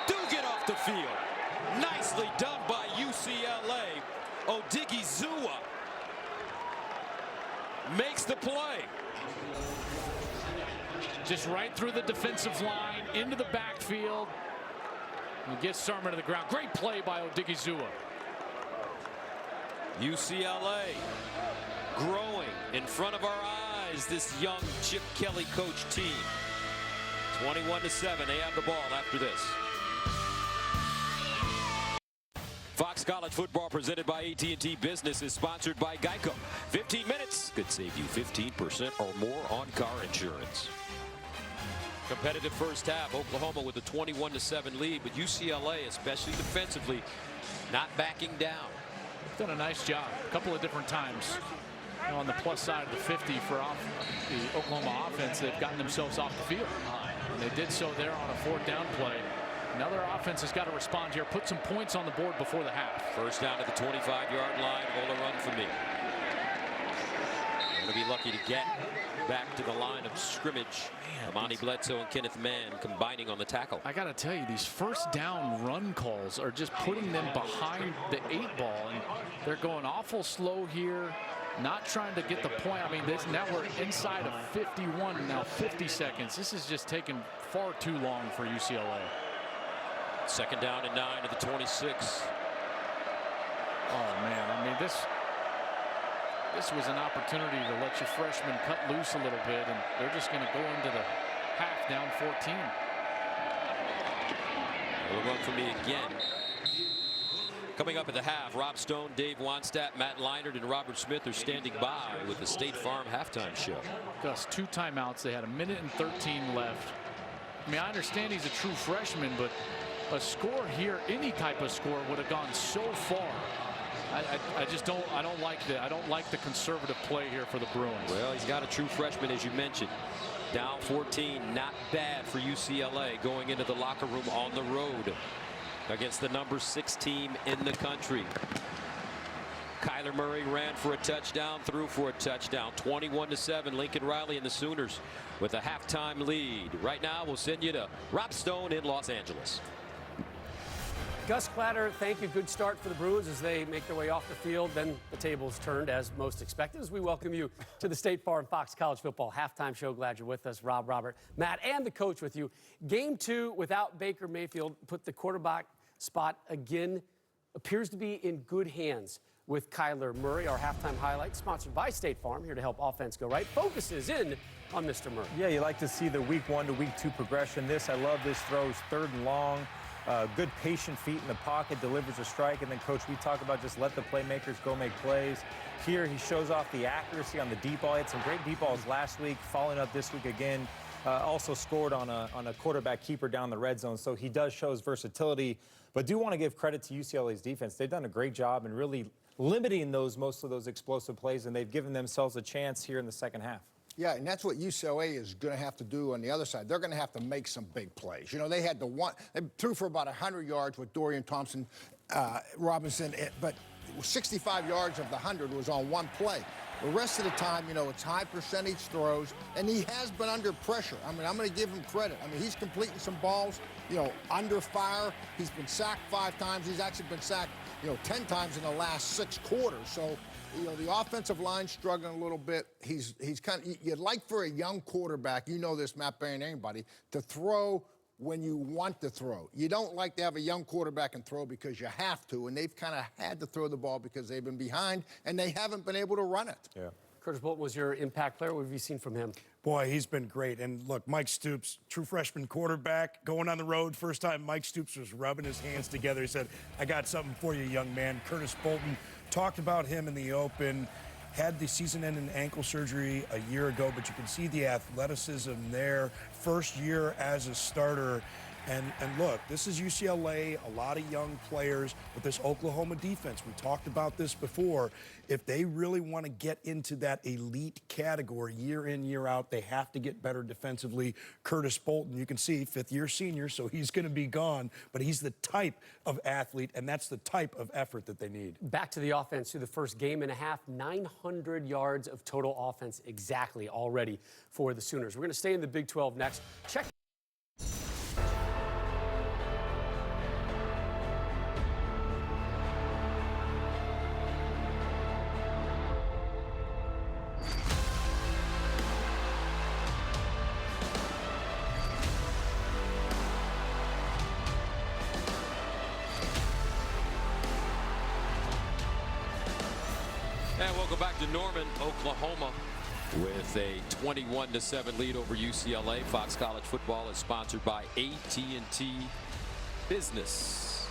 do get off the field. Nicely done by UCLA. Odigizua makes the play. Just right through the defensive line, into the backfield. And gets Sermon to the ground. Great play by Odigizua. UCLA growing in front of our eyes, this young Chip Kelly coach team. 21-7, they have the ball after this. Fox College Football presented by AT&T Business is sponsored by Geico. 15 minutes could save you 15% or more on car insurance. Competitive first half, Oklahoma with a 21-7 lead, but UCLA, especially defensively, not backing down. Done a nice job a couple of different times. You know, on the plus side of the 50 for the Oklahoma offense, they've gotten themselves off the field. And they did so there on a 4th down play. Another offense has got to respond here, put some points on the board before the half. First down at the 25-yard line. Ola run for me. Going to be lucky to get back to the line of scrimmage. Amani Bledsoe and Kenneth Mann combining on the tackle. I got to tell you, these first down run calls are just putting them behind the 8 ball. And they're going awful slow here, not trying to get the point. I mean, now we're inside of 51, now 50 seconds. This is just taking far too long for UCLA. 2nd down and 9 at the 26. Oh, man. I mean, this was an opportunity to let your freshmen cut loose a little bit, and they're just going to go into the half down 14. It'll run for me again. Coming up at the half, Rob Stone, Dave Wannstedt, Matt Leinart, and Robert Smith are standing by with the State Farm halftime show. Gus, 2 timeouts. They had 1:13 left. I mean, I understand he's a true freshman, but a score here, any type of score, would have gone so far. I just don't like the conservative play here for the Bruins. Well, he's got a true freshman, as you mentioned. Down 14, not bad for UCLA going into the locker room on the road against the number 6 team in the country. Kyler Murray ran for a touchdown, threw for a touchdown. 21-7, Lincoln Riley and the Sooners with a halftime lead. Right now, we'll send you to Rob Stone in Los Angeles. Gus Clatter, thank you. Good start for the Bruins as they make their way off the field. Then the tables turned as most expected as we welcome you to the State Farm Fox College Football halftime show. Glad you're with us. Rob, Robert, Matt, and the coach with you. Game 2 without Baker Mayfield put the quarterback spot again. Appears to be in good hands with Kyler Murray. Our halftime highlight sponsored by State Farm, here to help offense go right. Focuses in on Mr. Murray. Yeah, you like to see the week 1 to week 2 progression. I love this throw. 3rd and long. Good patient feet in the pocket, delivers a strike, and then, Coach, we talk about just let the playmakers go make plays. Here, he shows off the accuracy on the deep ball. He had some great deep balls last week, following up this week again. Also scored on a quarterback keeper down the red zone, so he does show his versatility. But do want to give credit to UCLA's defense. They've done a great job in really limiting most of those explosive plays, and they've given themselves a chance here in the second half. Yeah, and that's what UCLA is going to have to do on the other side. They're going to have to make some big plays. You know, they threw for about 100 yards with Dorian Thompson Robinson, but 65 yards of the 100 was on one play. The rest of the time, you know, it's high percentage throws, and he has been under pressure. I mean, I'm going to give him credit. I mean, he's completing some balls, you know, under fire. He's been sacked 5 times. He's actually been sacked, you know, 10 times in the last 6 quarters. So, you know, the offensive line struggling a little bit. He's kind of, you'd like for a young quarterback, you know this, Matt Barry, and anybody, to throw when you want to throw. You don't like to have a young quarterback and throw because you have to, and they've kind of had to throw the ball because they've been behind, and they haven't been able to run it. Yeah. Curtis Bolton was your impact player. What have you seen from him? Boy, he's been great. And look, Mike Stoops, true freshman quarterback, going on the road. First time Mike Stoops was rubbing his hands together. He said, I got something for you, young man. Curtis Bolton talked about him in the open. had the season-ending ankle surgery a year ago, but you can see the athleticism there. First year as a starter. And look, this is UCLA, a lot of young players, but this Oklahoma defense, we talked about this before. If they really want to get into that elite category year in, year out, they have to get better defensively. Curtis Bolton, you can see, fifth-year senior, so he's going to be gone, but he's the type of athlete, and that's the type of effort that they need. Back to the offense through the first game and a half, 900 yards of total offense exactly already for the Sooners. We're going to stay in the Big 12 next. Check. And welcome back to Norman, Oklahoma, with a 21-7 lead over UCLA. Fox College Football is sponsored by AT&T Business.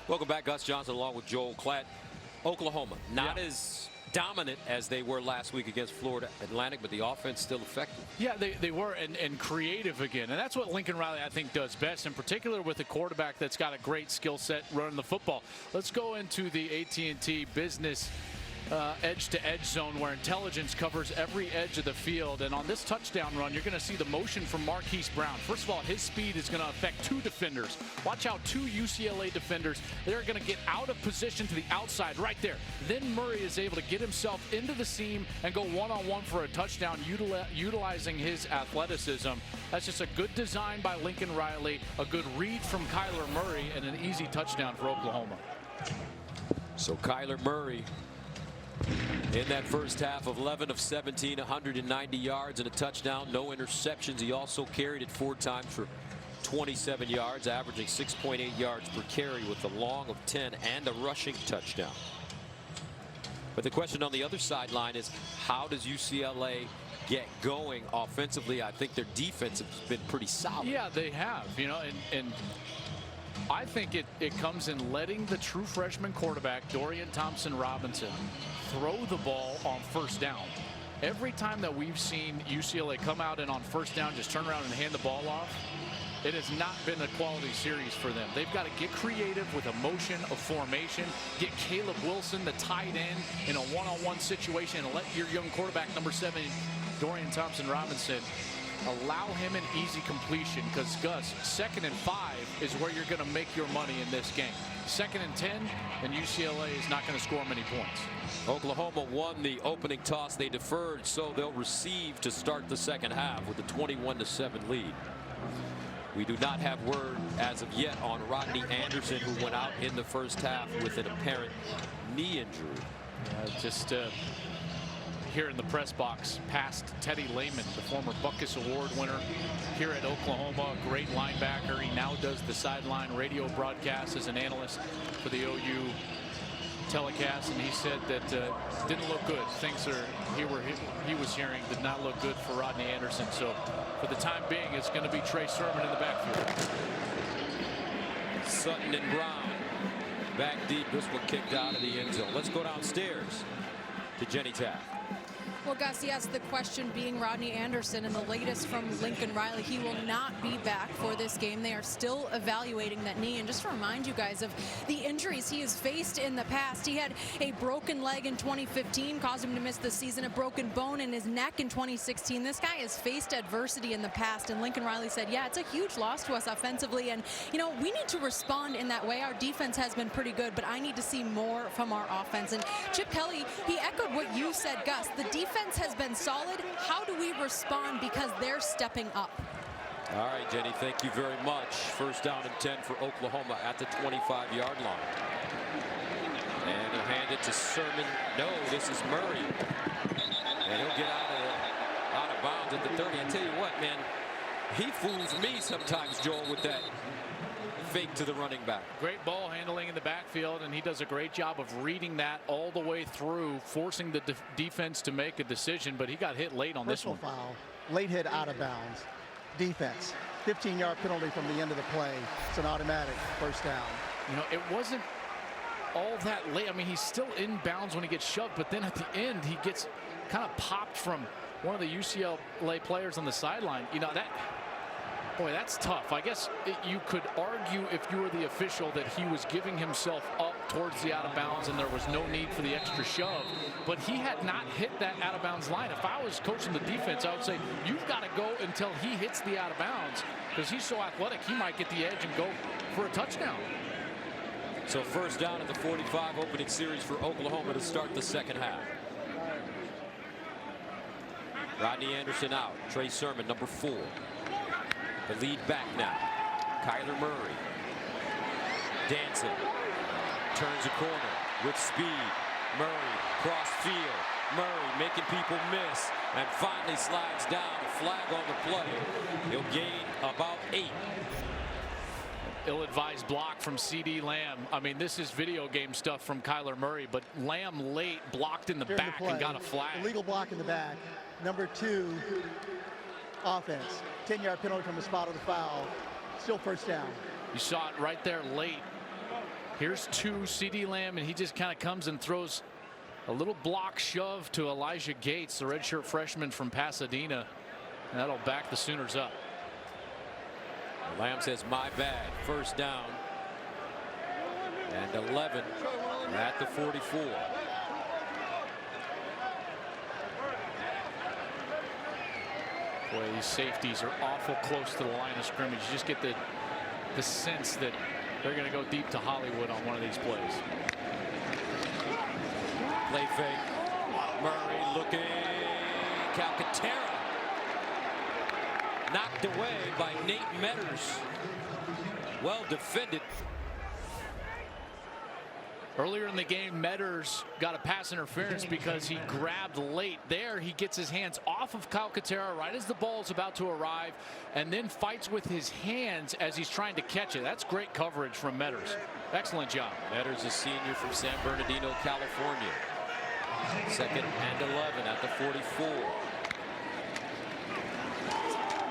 Welcome back, Gus Johnson, along with Joel Klatt. Oklahoma, not as dominant as they were last week against Florida Atlantic, but the offense still effective. Yeah, they were, and creative again. And that's what Lincoln Riley, I think, does best, in particular with a quarterback that's got a great skill set running the football. Let's go into the AT&T Business edge-to-edge zone, where intelligence covers every edge of the field. And on this touchdown run, you're going to see the motion from Marquise Brown. First of all, his speed is going to affect two defenders. Watch out, two UCLA defenders. They're going to get out of position to the outside right there. Then Murray is able to get himself into the seam and go one-on-one for a touchdown, utilizing his athleticism. That's just a good design by Lincoln Riley, a good read from Kyler Murray, and an easy touchdown for Oklahoma. So Kyler Murray, in that first half, of 11 of 17, 190 yards and a touchdown, no interceptions. He also carried it 4 times for 27 yards, averaging 6.8 yards per carry with a long of 10 and a rushing touchdown. But the question on the other sideline is, how does UCLA get going offensively? I think their defense has been pretty solid. Yeah, they have, you know, and I think it comes in letting the true freshman quarterback, Dorian Thompson-Robinson, throw the ball on first down. Every time that we've seen UCLA come out and on first down just turn around and hand the ball off, it has not been a quality series for them. They've got to get creative with a motion of formation, get Caleb Wilson, the tight end, in a one-on-one situation, and let your young quarterback, number 7, Dorian Thompson-Robinson, allow him an easy completion, because Gus, 2nd and 5 is where you're going to make your money in this game. 2nd and 10, and UCLA is not going to score many points. Oklahoma won the opening toss. They deferred, so they'll receive to start the second half with a 21-7 lead. We do not have word as of yet on Rodney Anderson, who went out in the first half with an apparent knee injury. Just here in the press box, past Teddy Lehman, the former Butkus Award winner here at Oklahoma, great linebacker. He now does the sideline radio broadcast as an analyst for the OU telecast, and he said that didn't look good. Things he was hearing did not look good for Rodney Anderson. So for the time being, it's going to be Trey Sermon in the backfield. Sutton and Brown back deep. This one kicked out of the end zone. Let's go downstairs to Jenny Taft. Well, Gus, yes, the question being Rodney Anderson, and the latest from Lincoln Riley, he will not be back for this game. They are still evaluating that knee. And just to remind you guys of the injuries he has faced in the past, he had a broken leg in 2015, caused him to miss the season, a broken bone in his neck in 2016. This guy has faced adversity in the past, and Lincoln Riley said, yeah, it's a huge loss to us offensively, and, you know, we need to respond in that way. Our defense has been pretty good, but I need to see more from our offense. And Chip Kelly, he echoed what you said, Gus. The defense has been solid. How do we respond, because they're stepping up? All right, Jenny, thank you very much. First down and 10 for Oklahoma at the 25-yard line. And he'll hand it to Sermon. No, this is Murray. And he'll get out of bounds at the 30. I tell you what, man, he fools me sometimes, Joel, with that fake to the running back. Great ball handling in the backfield, and he does a great job of reading that all the way through, forcing the defense to make a decision, but he got hit late on this one. Foul, late hit out of bounds. Defense, 15-yard penalty from the end of the play. It's an automatic first down. You know, it wasn't all that late. I mean, he's still inbounds when he gets shoved, but then at the end, he gets kind of popped from one of the UCLA players on the sideline. You know, that's tough. I guess you could argue, if you were the official, that he was giving himself up towards the out of bounds and there was no need for the extra shove, but he had not hit that out of bounds line. If I was coaching the defense, I would say, you've got to go until he hits the out of bounds, because he's so athletic, he might get the edge and go for a touchdown. So first down at the 45, opening series for Oklahoma to start the second half. Rodney Anderson out. Trey Sermon, number 4. The lead back now. Kyler Murray. Dancing. Turns a corner with speed. Murray cross field. Murray making people miss and finally slides down. A flag on the play. He'll gain about 8. Ill-advised block from C.D. Lamb. I mean, this is video game stuff from Kyler Murray, but Lamb late blocked in the back and got a flag. Illegal block in the back. Number 2, offense. 10-yard penalty from the spot of the foul. Still first down. You saw it right there late. Here's 2, C.D. Lamb, and he just kind of comes and throws a little block shove to Elijah Gates, the redshirt freshman from Pasadena, and that'll back the Sooners up. Lamb says, my bad. First down. And 11 at the 44. Boy, these safeties are awful close to the line of scrimmage. You just get the sense that they're going to go deep to Hollywood on one of these plays. Play fake. Murray looking. Calcaterra. Knocked away by Nate Metters. Well defended. Earlier in the game, Metters got a pass interference because he grabbed late. There, he gets his hands off of Calcaterra right as the ball is about to arrive, and then fights with his hands as he's trying to catch it. That's great coverage from Metters. Excellent job. Metters, a senior from San Bernardino, California. Second and 11 at the 44.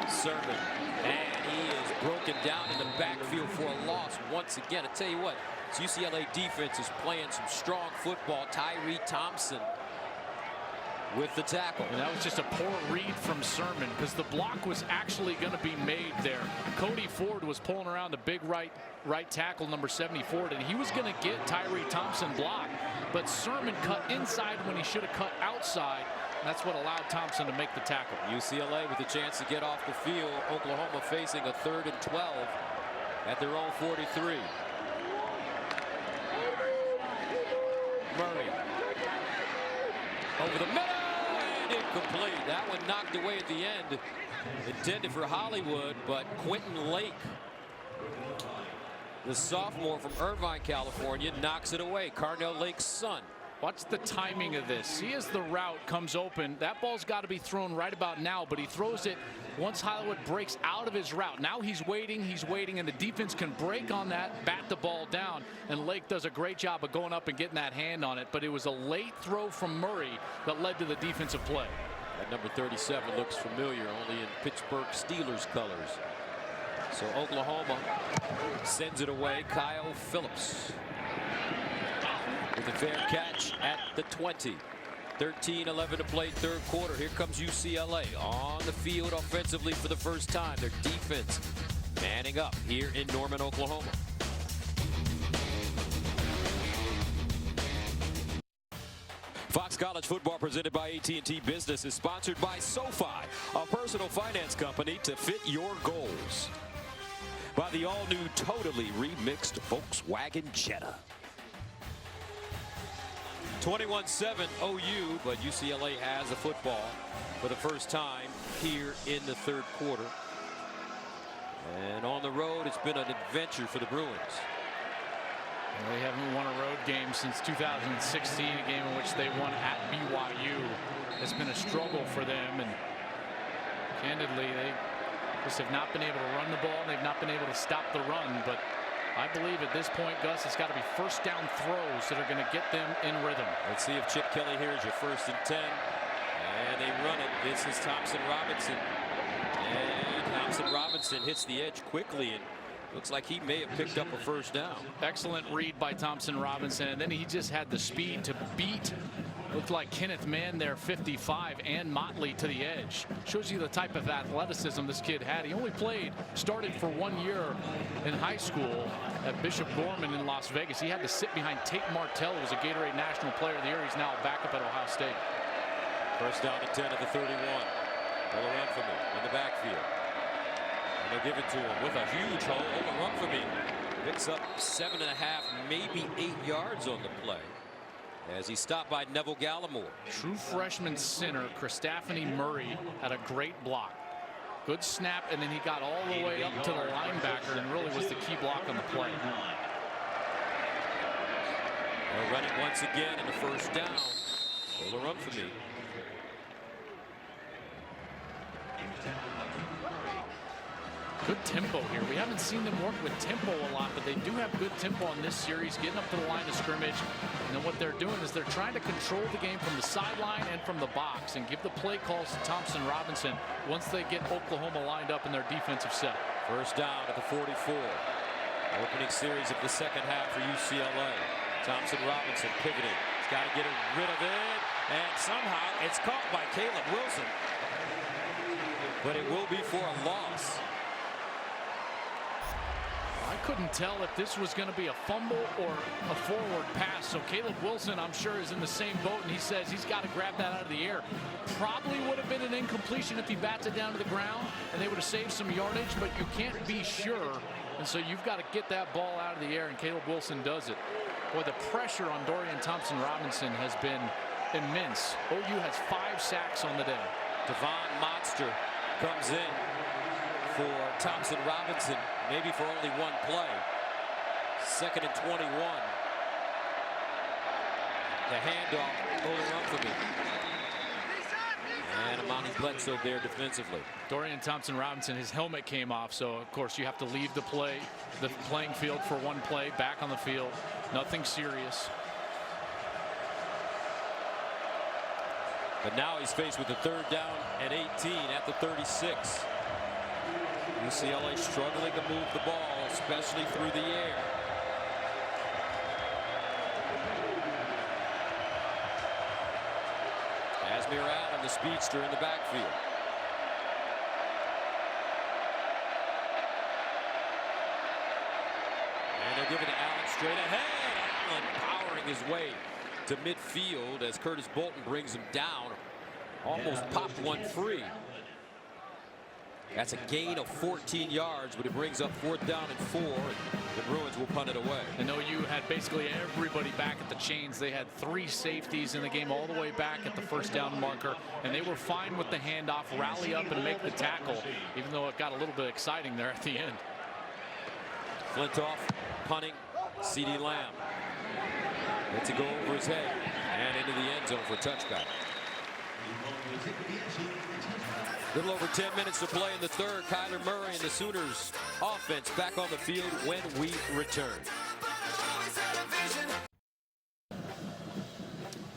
Sermon, and he is broken down in the backfield for a loss once again. I tell you what, this UCLA defense is playing some strong football. Tyree Thompson with the tackle. And that was just a poor read from Sermon, because the block was actually going to be made there. Cody Ford was pulling around the big right tackle, number 74, and he was going to get Tyree Thompson blocked, but Sermon cut inside when he should have cut outside. That's what allowed Thompson to make the tackle. UCLA with a chance to get off the field. Oklahoma facing a 3rd and 12 at their own 43. Murray over the middle and incomplete. That one knocked away at the end. Intended for Hollywood, but Quentin Lake, the sophomore from Irvine, California, knocks it away. Carnell Lake's son. Watch the timing of this. See, as the route comes open, that ball's got to be thrown right about now, but he throws it once Hollywood breaks out of his route. Now he's waiting, and the defense can break on that, bat the ball down, and Lake does a great job of going up and getting that hand on it, but it was a late throw from Murray that led to the defensive play. That number 37 looks familiar, only in Pittsburgh Steelers colors. So Oklahoma sends it away. Kyle Phillips with a fair catch at the 20. 13-11 to play, 3rd quarter. Here comes UCLA on the field offensively for the first time. Their defense manning up here in Norman, Oklahoma. Fox College football presented by AT&T Business is sponsored by SoFi, a personal finance company to fit your goals. By the all-new, totally remixed Volkswagen Jetta. 21-7 OU, but UCLA has the football for the first time here in the 3rd quarter. And on the road, it's been an adventure for the Bruins. They haven't won a road game since 2016, a game in which they won at BYU. It's been a struggle for them, and candidly, they just have not been able to run the ball. They've not been able to stop the run, but I believe at this point, Gus, it's got to be first down throws that are going to get them in rhythm. Let's see if Chip Kelly here is your 1st and 10. And they run it. This is Thompson Robinson. And Thompson Robinson hits the edge quickly and Looks like he may have picked up a first down. Excellent read by Thompson Robinson, and then he just had the speed to beat. Looked like Kenneth Mann there, 55, and Motley to the edge. Shows you the type of athleticism this kid had. He only started for 1 year in high school at Bishop Gorman in Las Vegas. He had to sit behind Tate Martell, who was a Gatorade National Player of the Year. He's now back up at Ohio State. First down at 10 at the 31. Will run for me in the backfield. And they'll give it to him with a huge hole. Will run for me. Picks up 7.5, maybe 8 yards on the play, as he stopped by Neville Gallimore. True freshman center Christaphany Murray had a great block. Good snap, and then he got all the way up to the linebacker and really was the key block on the play. They'll run it once again in the first down. Will run for me. Good tempo here. We haven't seen them work with tempo a lot, but they do have good tempo on this series, getting up to the line of scrimmage. And then what they're doing is they're trying to control the game from the sideline and from the box and give the play calls to Thompson Robinson once they get Oklahoma lined up in their defensive set. First down at the 44. Opening series of the second half for UCLA. Thompson Robinson pivoting. He's got to get rid of it. And somehow it's caught by Caleb Wilson. But it will be for a loss. I couldn't tell if this was going to be a fumble or a forward pass. So Caleb Wilson, I'm sure, is in the same boat, and he says he's got to grab that out of the air. Probably would have been an incompletion if he bats it down to the ground, and they would have saved some yardage, but you can't be sure. And so you've got to get that ball out of the air, and Caleb Wilson does it. Boy, the pressure on Dorian Thompson-Robinson has been immense. OU has 5 sacks on the day. Devon Monster comes in for Thompson Robinson, maybe for only 1 play. 2nd and 21. The handoff, hold it up for me. And Amani Bledsoe there defensively. Dorian Thompson Robinson, his helmet came off, so of course you have to leave the playing field for 1 play, back on the field. Nothing serious. But now he's faced with a 3rd down and 18 at the 36. UCLA struggling to move the ball, especially through the air. Asmir Allen, the speedster, in the backfield. And they're giving to Allen straight ahead. Allen powering his way to midfield as Curtis Bolton brings him down. Almost popped one free. That's a gain of 14 yards, but it brings up 4th down and 4. The Bruins will punt it away. I know you had basically everybody back at the chains. They had 3 safeties in the game all the way back at the 1st down marker, and they were fine with the handoff, rally up and make the tackle, even though it got a little bit exciting there at the end. Flintoff punting. CeeDee Lamb lets it go over his head and into the end zone for a touchback. Little over 10 minutes to play in the 3rd. Kyler Murray and the Sooners offense back on the field when we return.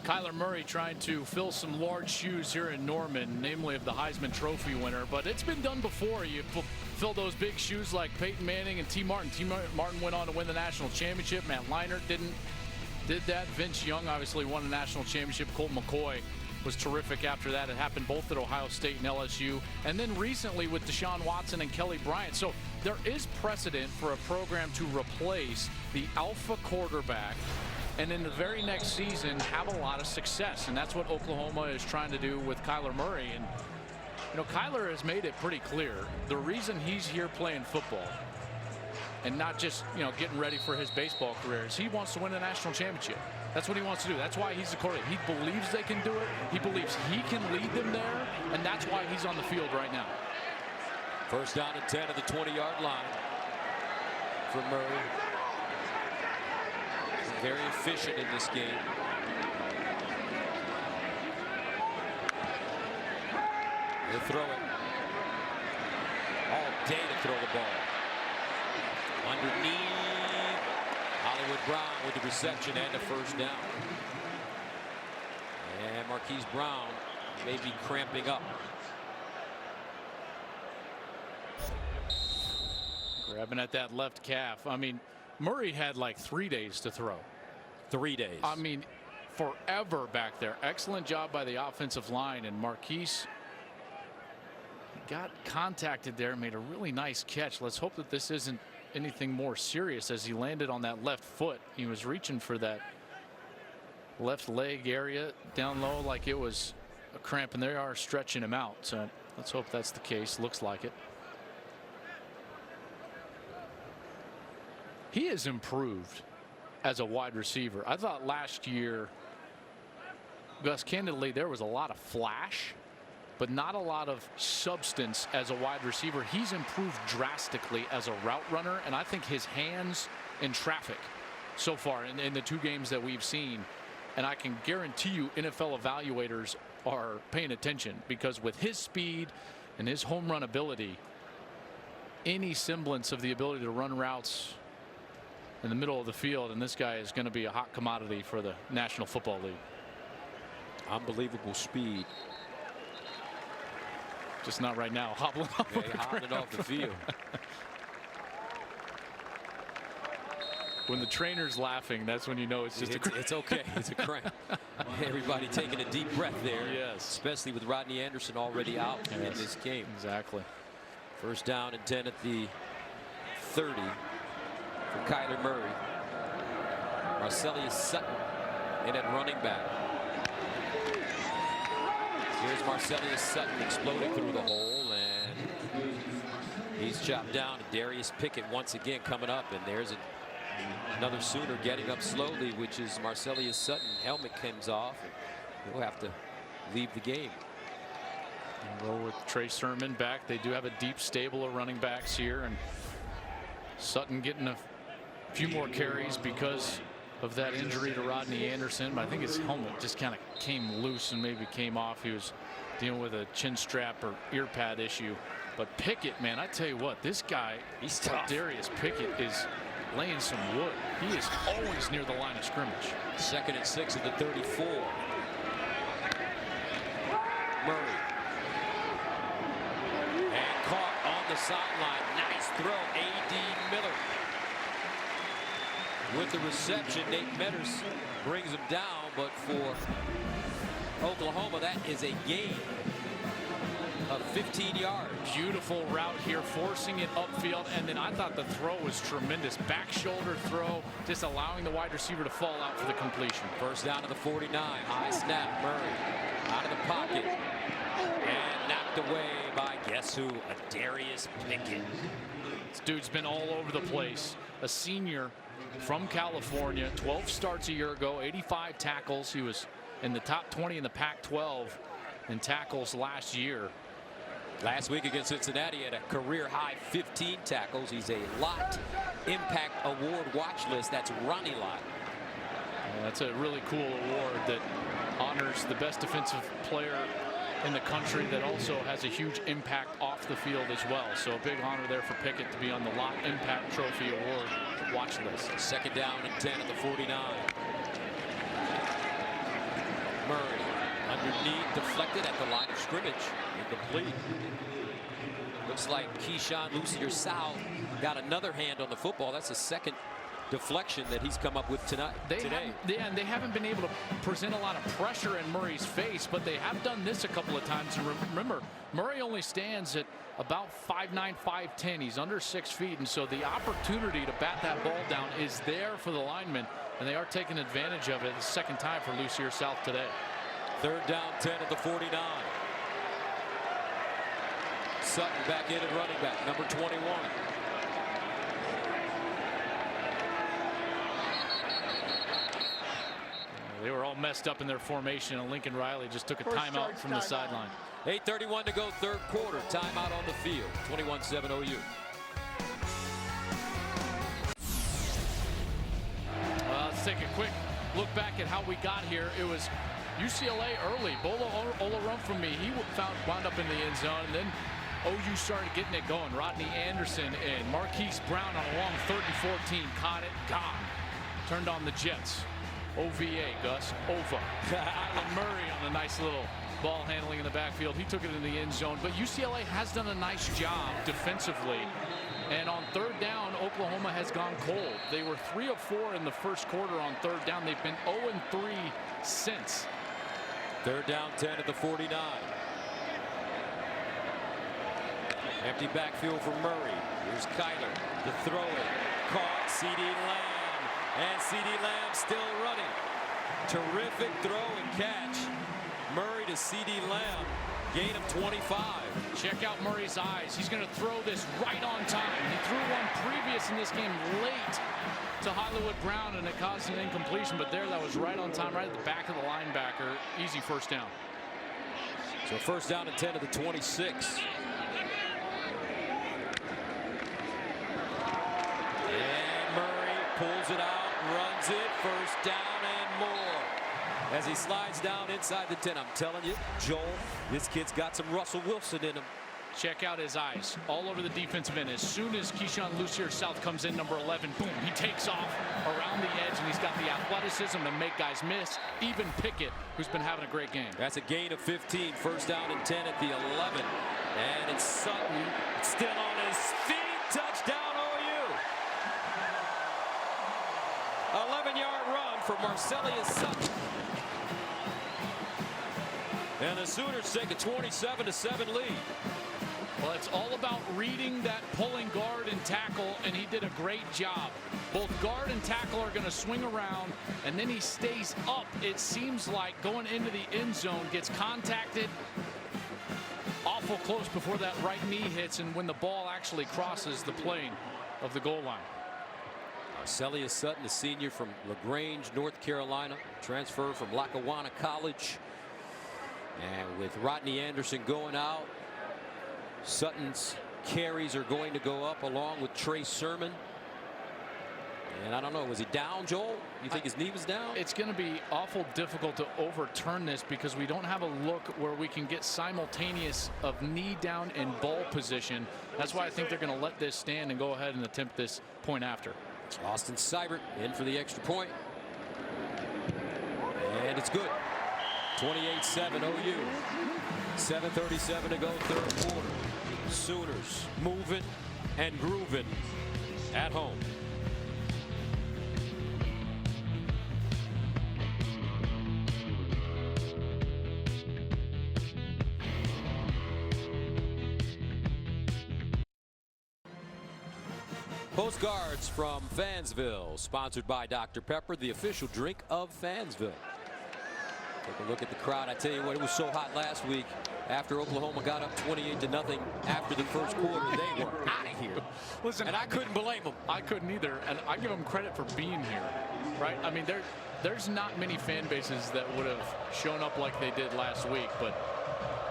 Kyler Murray trying to fill some large shoes here in Norman, namely of the Heisman Trophy winner, but it's been done before. You fill those big shoes like Peyton Manning and T. Martin. T. Martin went on to win the national championship. Matt Leinart did that. Vince Young obviously won a national championship. Colt McCoy was terrific after that. It happened both at Ohio State and LSU, and then recently with Deshaun Watson and Kelly Bryant. So there is precedent for a program to replace the alpha quarterback and in the very next season have a lot of success, and that's what Oklahoma is trying to do with Kyler Murray. And you know, Kyler has made it pretty clear the reason he's here playing football and not just, you know, getting ready for his baseball career is he wants to win a national championship. That's what he wants to do. That's why he's the quarterback. He believes they can do it. He believes he can lead them there, and that's why he's on the field right now. First down and 10 at the 20-yard line for Murray. He's very efficient in this game. He'll throw it. All day to throw the ball. Underneath. Hollywood Brown with the reception and a 1st down. And Marquise Brown may be cramping up. Grabbing at that left calf. I mean, Murray had like 3 days to throw. 3 days. I mean, forever back there. Excellent job by the offensive line, and Marquise got contacted there, made a really nice catch. Let's hope that this isn't anything more serious as he landed on that left foot. He was reaching for that left leg area down low like it was a cramp, and they are stretching him out. So let's hope that's the case. Looks like it. He has improved as a wide receiver. I thought last year, Gus, candidly, there was a lot of flash, but not a lot of substance as a wide receiver. He's improved drastically as a route runner, and I think his hands in traffic so far in the 2 games that we've seen, and I can guarantee you NFL evaluators are paying attention, because with his speed and his home run ability, any semblance of the ability to run routes in the middle of the field, and this guy is going to be a hot commodity for the National Football League. Unbelievable speed. Just not right now. Hobbling off, off the field. When the trainer's laughing, that's when you know it's just it's okay. It's a cramp. Everybody taking a deep breath there. Yes. Especially with Rodney Anderson already out in this game. Exactly. First down and 10 at the 30 for Kyler Murray. Marcellus Sutton in at running back. Here's Marcellus Sutton exploding through the hole, and he's chopped down. Darius Pickett once again coming up, and there's another Sooner getting up slowly, which is Marcellus Sutton. Helmet comes off, and he'll have to leave the game. And roll with Trey Sermon back. They do have a deep stable of running backs here, and Sutton getting a few more carries because of that injury to Rodney Anderson, but I think his helmet just kind of came loose and maybe came off. He was dealing with a chin strap or ear pad issue. But Pickett, man, I tell you what, this guy, he's tough. Darius Pickett is laying some wood. He is always near the line of scrimmage. 2nd and 6 at the 34. Murray. And caught on the sideline. Nice throw, A.D. Miller. With the reception, Nate Metters brings him down, but for Oklahoma, that is a gain of 15 yards. Beautiful route here, forcing it upfield, and then I thought the throw was tremendous. Back shoulder throw, just allowing the wide receiver to fall out for the completion. First down to the 49. High snap, Murray out of the pocket and knocked away by guess who? A Darius Pickett. This dude's been all over the place. A senior from California, 12 starts a year ago, 85 tackles. He was in the top 20 in the Pac-12 in tackles last year. Last week against Cincinnati, he had a career high 15 tackles. He's a Lott Impact Award watch list. That's Ronnie Lott. That's a really cool award that honors the best defensive player in the country that also has a huge impact off the field as well. So a big honor there for Pickett to be on the Lott Impact Trophy Award watch list. 2nd down and 10 at the 49. Murray underneath, deflected at the line of scrimmage. Incomplete. Looks like Keyshawn Lucier-Sal got another hand on the football. That's the second deflection that he's come up with today. And they haven't been able to present a lot of pressure in Murray's face, but they have done this a couple of times. And remember, Murray only stands at about 5'9", 5'10". He's under 6 feet, and so the opportunity to bat that ball down is there for the linemen, and they are taking advantage of it. The second time for Lucier-Sal today. 3rd down, 10 at the 49. Sutton back in at running back, number 21. They were all messed up in their formation, and Lincoln Riley just took a timeout from the sideline. 8:31 to go, 3rd quarter. Timeout on the field. 21-7 OU. Let's take a quick look back at how we got here. It was UCLA early. Bolo Olorunfemi, he wound up in the end zone, and then OU started getting it going. Rodney Anderson and Marquise Brown on a long 3rd and 14. Caught it, gone. Turned on the Jets. OVA, Gus, OVA. Kyler Murray on a nice little ball handling in the backfield. He took it in the end zone, but UCLA has done a nice job defensively And on third down, Oklahoma has gone cold. They were 3 of 4 in the first quarter on third down. They've been 0-3 since. Third down, 10 at the 49. Empty backfield for Murray. Here's Kyler to throw it. Caught C.D. Lamb. And C.D. Lamb still running. Terrific throw and catch. Murray to C.D. Lamb. Gain of 25. Check out Murray's eyes. He's going to throw this right on time. He threw one previous in this game late to Hollywood Brown, and it caused an incompletion. But there, that was right on time, right at the back of the linebacker. Easy first down. So first down and 10 at the 26. And Murray pulls it out, runs it, first down and more. As he slides down inside the 10. I'm telling you, Joel, this kid's got some Russell Wilson in him. Check out his eyes all over the defensive end. As soon as Keyshawn Lucier South comes in, number 11, boom, he takes off around the edge, and he's got the athleticism to make guys miss. Even Pickett, who's been having a great game. That's a gain of 15. First down and 10 at the 11. And it's Sutton still on his feet. Touchdown OU. 11-yard run for Marcelius Sutton. And the Sooners take a 27-7 lead. Well, it's all about reading that pulling guard and tackle, and he did a great job. Both guard and tackle are going to swing around, and then he stays up. It seems like going into the end zone, gets contacted awful close before that right knee hits, and when the ball actually crosses the plane of the goal line. Marcelius Sutton, a senior from LaGrange, North Carolina, transfer from Lackawanna College. And with Rodney Anderson going out, Sutton's carries are going to go up along with Trey Sermon. And I don't know, was he down, Joel? You think his knee was down? It's going to be awful difficult to overturn this because we don't have a look where we can get simultaneous of knee down and ball position. That's why I think they're going to let this stand and go ahead and attempt this point after. Austin Seibert in for the extra point. And it's good. 28-7 OU. 7:37 to go, third quarter. Sooners moving and grooving at home. Postcards from Fansville, sponsored by Dr. Pepper, the official drink of Fansville. Take a look at the crowd. I tell you what, it was so hot last week after Oklahoma got up 28-0 after the first quarter. They were out of here. Listen, and I couldn't blame them. I couldn't either, and I give them credit for being here, right? I mean, there's not many fan bases that would have shown up like they did last week, but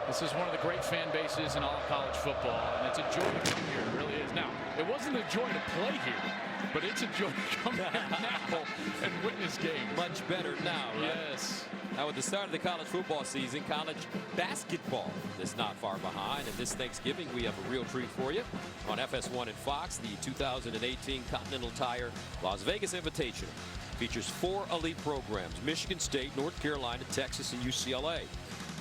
this is one of the great fan bases in all of college football, and it's a joy to come here. It really is. Now, it wasn't a joy to play here, but it's a joy to come here now and witness games. Much better now, right? Yes. Now, with the start of the college football season, college basketball is not far behind. And this Thanksgiving, we have a real treat for you on FS1 and Fox. The 2018 Continental Tire Las Vegas Invitational features 4 elite programs: Michigan State, North Carolina, Texas, and UCLA.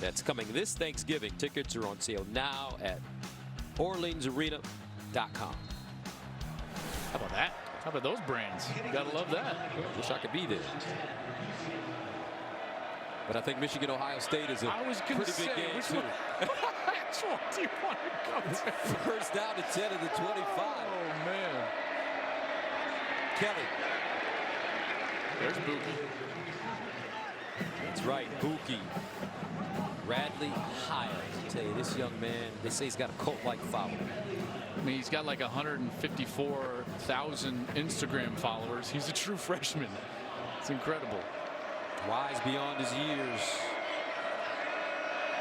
That's coming this Thanksgiving. Tickets are on sale now at OrleansArena.com. How about that? How about those brands? Gotta love that. Wish I could be there. But I think Michigan-Ohio State is a pretty big game, too. Which one do you want to go to? First down to 10 of the 25. Oh, man. Kelly. There's Buki. That's right, Buki. Radley Hiles. I tell you, this young man, they say he's got a cult-like following. I mean, he's got like 154,000 Instagram followers. He's a true freshman. It's incredible. Wise beyond his years.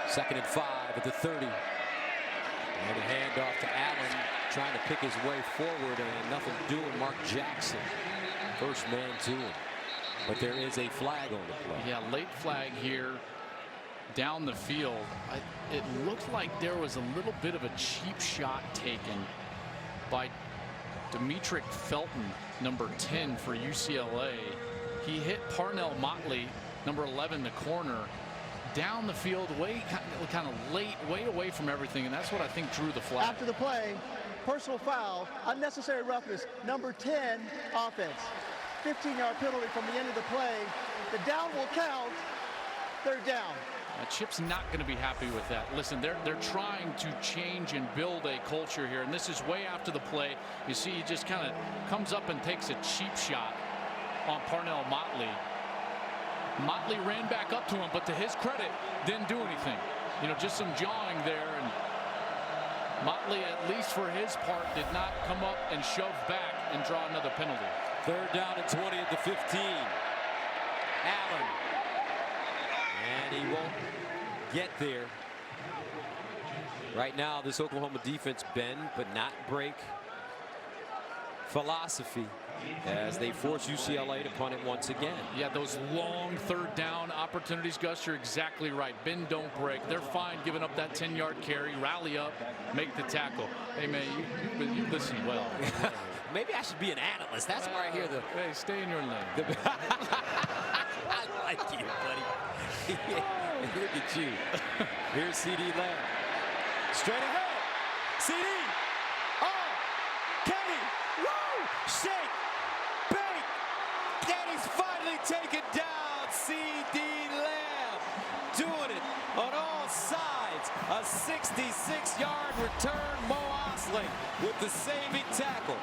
2nd and 5 at the 30. And a handoff to Allen, trying to pick his way forward, and nothing doing. Mark Jackson, first man to him. But there is a flag on the play. Yeah, late flag here down the field. It looked like there was a little bit of a cheap shot taken by Demetric Felton, number 10 for UCLA. He hit Parnell Motley, number 11, the corner, down the field, way kind of late, way away from everything, and that's what I think drew the flag. After the play, personal foul, unnecessary roughness, number 10, offense. 15-yard penalty from the end of the play. The down will count. They're down. Chip's not going to be happy with that. Listen, they're trying to change and build a culture here, and this is way after the play. You see, he just kind of comes up and takes a cheap shot on Parnell Motley. Motley ran back up to him, but to his credit, didn't do anything. You know, just some jawing there, and Motley, at least for his part, did not come up and shove back and draw another penalty. Third down and 20 at the 15. Allen. And he won't get there. Right now, this Oklahoma defense bend but not break philosophy as they force UCLA to punt it once again. Yeah, those long third down opportunities, Gus, you're exactly right. Bend, don't break. They're fine giving up that 10-yard carry, rally up, make the tackle. Hey, man, you listen well. Maybe I should be an analyst. That's where I hear the... Hey, stay in your lane. I like you, buddy. Look at you. Here's C.D. Lamb. Straight ahead. C.D. Oh, Kenny. Woo! Shake. Bake. Kenny's finally taken down. C.D. Lamb doing it on all sides. A 66-yard return. Mo Osling with the saving tackle.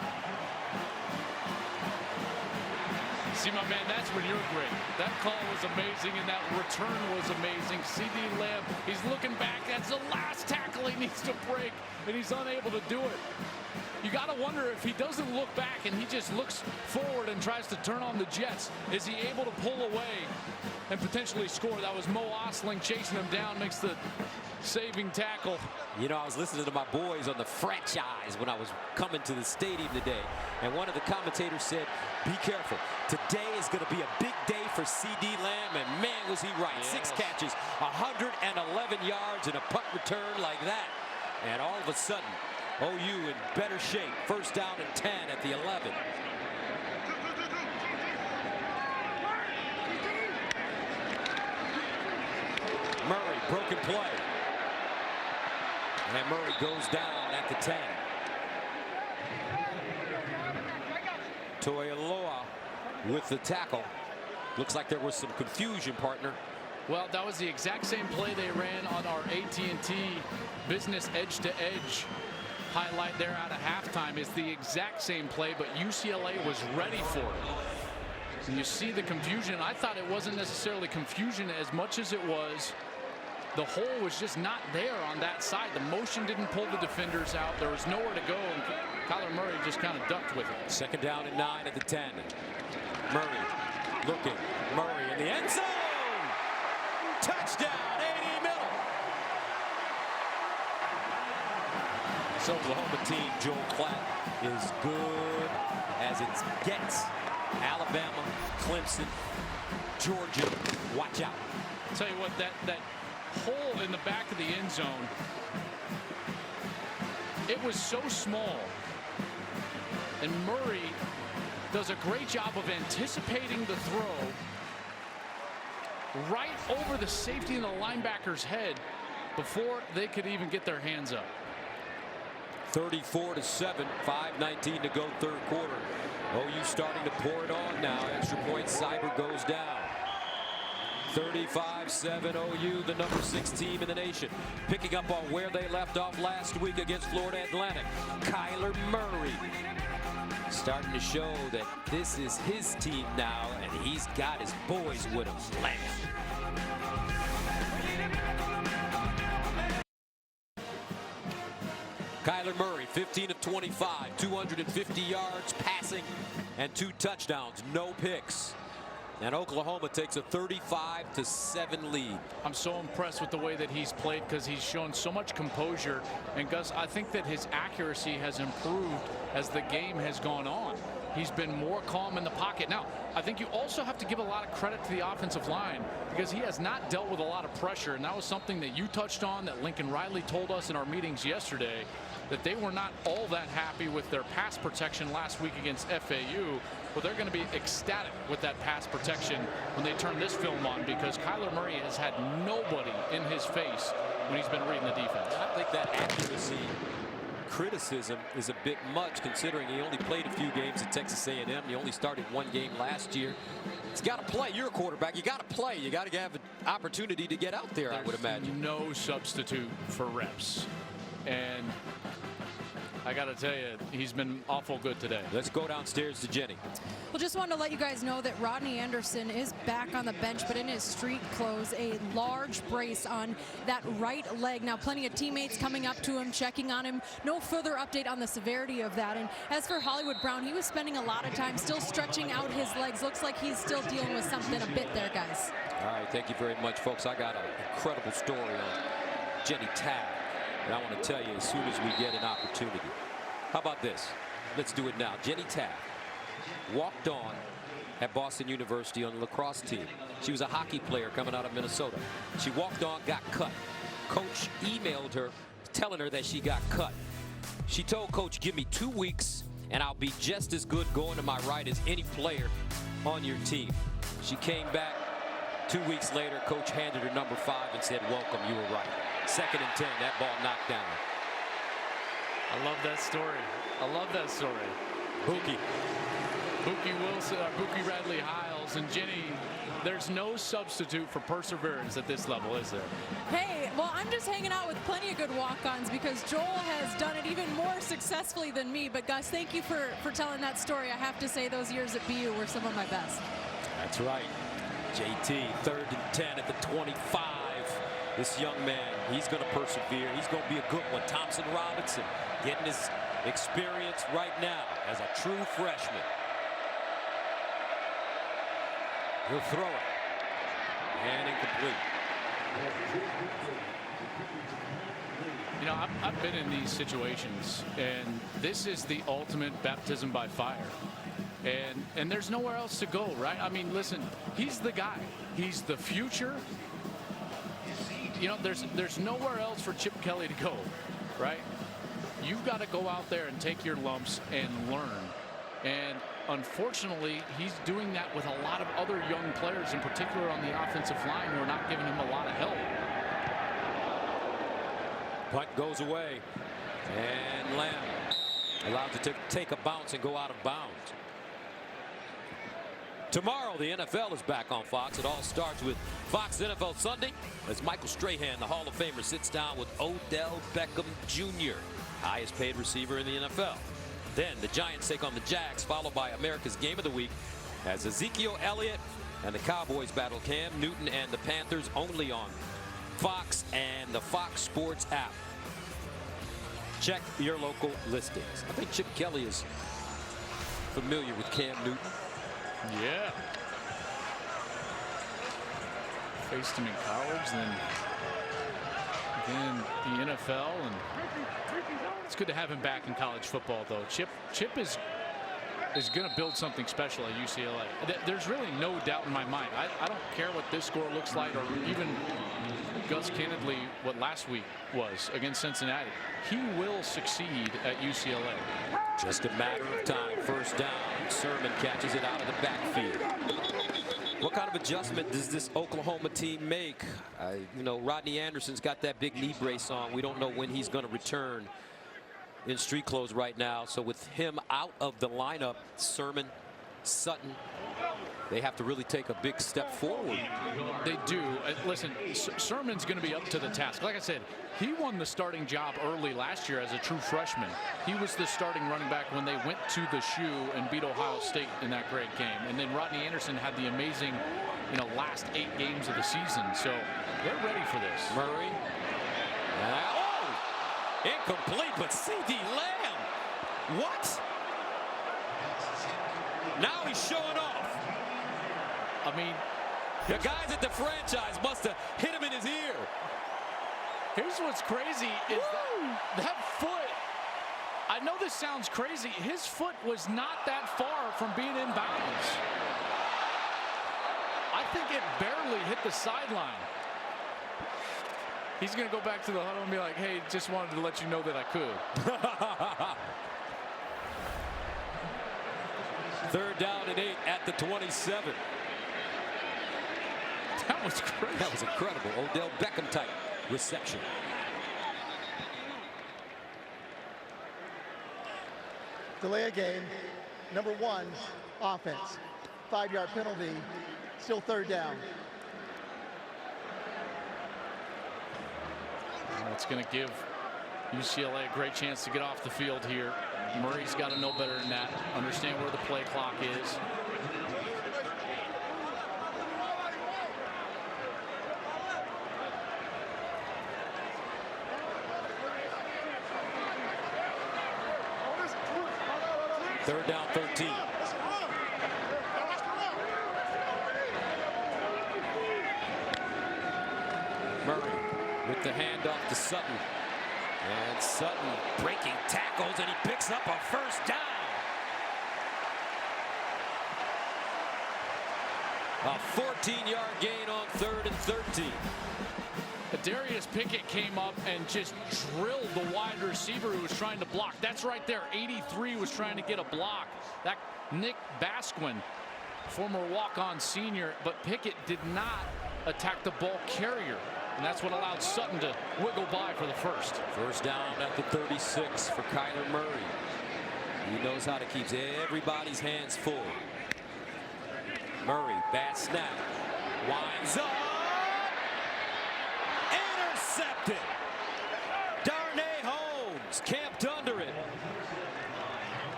See, my man, that's when you're great. That call was amazing, and that return was amazing. C.D. Lamb, he's looking back. That's the last tackle he needs to break, and he's unable to do it. You got to wonder if he doesn't look back and he just looks forward and tries to turn on the Jets. Is he able to pull away and potentially score? That was Mo Osling chasing him down, makes the saving tackle. You know, I was listening to my boys on the franchise when I was coming to the stadium today, and one of the commentators said, be careful. Today is going to be a big day for C.D. Lamb, and man, was he right. Yes. 6 catches, 111 yards, and a punt return like that. And all of a sudden, OU in better shape. First down and 10 at the 11. Murray, broken play. And Murray goes down at the 10. Toiloa with the tackle. Looks like there was some confusion, partner. Well, that was the exact same play they ran on our AT&T business edge-to-edge highlight there out of halftime. It's the exact same play, but UCLA was ready for it. And you see the confusion. I thought it wasn't necessarily confusion as much as it was the hole was just not there on that side. The motion didn't pull the defenders out. There was nowhere to go, and Kyler Murray just kind of ducked with it. Second down and 9 at the 10. Murray looking. Murray in the end zone. Touchdown, 80 middle. This Oklahoma team, Joel Klatt, is good as it gets. Alabama, Clemson, Georgia, watch out. I'll tell you what, that hole in the back of the end zone, it was so small, and Murray does a great job of anticipating the throw right over the safety and the linebacker's head before they could even get their hands up. 34-7, 5:19 to go third quarter. OU starting to pour it on now. Extra point, Cyber goes down. 35-7 OU, the number 6 team in the nation. Picking up on where they left off last week against Florida Atlantic. Kyler Murray starting to show that this is his team now, and he's got his boys with him. Kyler Murray, 15 of 25, 250 yards passing, and 2 touchdowns, no picks. And Oklahoma takes a 35-7 lead. I'm so impressed with the way that he's played because he's shown so much composure. And Gus, I think that his accuracy has improved as the game has gone on. He's been more calm in the pocket. Now, I think you also have to give a lot of credit to the offensive line because he has not dealt with a lot of pressure. And that was something that you touched on, that Lincoln Riley told us in our meetings yesterday, that they were not all that happy with their pass protection last week against FAU. Well, they're going to be ecstatic with that pass protection when they turn this film on, because Kyler Murray has had nobody in his face when he's been reading the defense. I think that accuracy criticism is a bit much considering he only played a few games at Texas A&M. He only started one game last year. He's got to play. You're a quarterback. You got to play. You got to have an opportunity to get out there, I would imagine. No substitute for reps. And I got to tell you, he's been awful good today. Let's go downstairs to Jenny. Well, just wanted to let you guys know that Rodney Anderson is back on the bench, but in his street clothes, a large brace on that right leg. Now, plenty of teammates coming up to him, checking on him. No further update on the severity of that. And as for Hollywood Brown, he was spending a lot of time still stretching out his legs. Looks like he's still dealing with something a bit there, guys. All right, thank you very much, folks. I got an incredible story on Jenny Tabb, and I want to tell you as soon as we get an opportunity. How about this? Let's do it now. Jenny Tabb walked on at Boston University on the lacrosse team. She was a hockey player coming out of Minnesota. She walked on, got cut. Coach emailed her telling her that she got cut. She told Coach, give me 2 weeks and I'll be just as good going to my right as any player on your team. She came back 2 weeks later. Coach handed her number 5 and said, welcome, you were right. 2nd and 10, that ball knocked down. I love that story. I love that story. Buki Wilson, Buki Radley Hiles, and Jenny. There's no substitute for perseverance at this level, is there? Hey, well, I'm just hanging out with plenty of good walk-ons because Joel has done it even more successfully than me. But Gus, thank you for telling that story. I have to say those years at BU were some of my best. That's right. JT, 3rd and 10 at the 25. This young man, he's going to persevere. He's going to be a good one. Thompson Robinson getting his experience right now as a true freshman. He'll throw it. And incomplete. You know, I've been in these situations, and this is the ultimate baptism by fire. And there's nowhere else to go, right? I mean, listen, he's the guy. He's the future. You know, there's nowhere else for Chip Kelly to go, right? You've got to go out there and take your lumps and learn. And unfortunately, he's doing that with a lot of other young players, in particular on the offensive line, who are not giving him a lot of help. Punt goes away, and Lamb allowed to take a bounce and go out of bounds. Tomorrow, the NFL is back on Fox. It all starts with Fox NFL Sunday as Michael Strahan, the Hall of Famer, sits down with Odell Beckham Jr., highest paid receiver in the NFL. Then the Giants take on the Jags, followed by America's Game of the Week as Ezekiel Elliott and the Cowboys battle Cam Newton and the Panthers, only on Fox and the Fox Sports app. Check your local listings. I think Chip Kelly is familiar with Cam Newton. Yeah. Faced him in college, then the NFL, and it's good to have him back in college football, though. Chip is going to build something special at UCLA. There's really no doubt in my mind. I don't care what this score looks like, or even Gus, candidly, what last week was against Cincinnati. He will succeed at UCLA. Just a matter of time. First down. Sermon catches it out of the backfield. What kind of adjustment does this Oklahoma team make? You know, Rodney Anderson's got that big knee brace on. We don't know when he's going to return in street clothes right now. So with him out of the lineup, Sermon, Sutton, they have to really take a big step forward. They do. Listen, Sermon's going to be up to the task. Like I said, he won the starting job early last year as a true freshman. He was the starting running back when they went to the shoe and beat Ohio State in that great game. And then Rodney Anderson had the amazing, last 8 games of the season. So they're ready for this. Murray. Incomplete, but C.D. Lamb. What? Now he's showing off. I mean, the guys at the franchise must have hit him in his ear. Here's what's crazy is that foot. I know this sounds crazy. His foot was not that far from being in bounds. I think it barely hit the sideline. He's going to go back to the huddle and be like, hey, just wanted to let you know that I could. 3rd down and 8 at the 27. That was crazy. That was incredible. Odell Beckham type reception. delay a game, number 1, offense. 5-yard penalty, still 3rd down. It's going to give UCLA a great chance to get off the field here. Murray's got to know better than that, understand where the play clock is. Third down, 13. Murray with the handoff to Sutton. And Sutton breaking tackles, and he picks up a first down. A 14-yard gain on 3rd and 13. Darius Pickett came up and just drilled the wide receiver who was trying to block. That's right there. 83 was trying to get a block. That Nick Basquin, former walk-on senior, but Pickett did not attack the ball carrier. And that's what allowed Sutton to wiggle by for the first. First down at the 36 for Kyler Murray. He knows how to keep everybody's hands full. Murray, bad snap. Winds up. Intercepted. Darnay Holmes camped under it.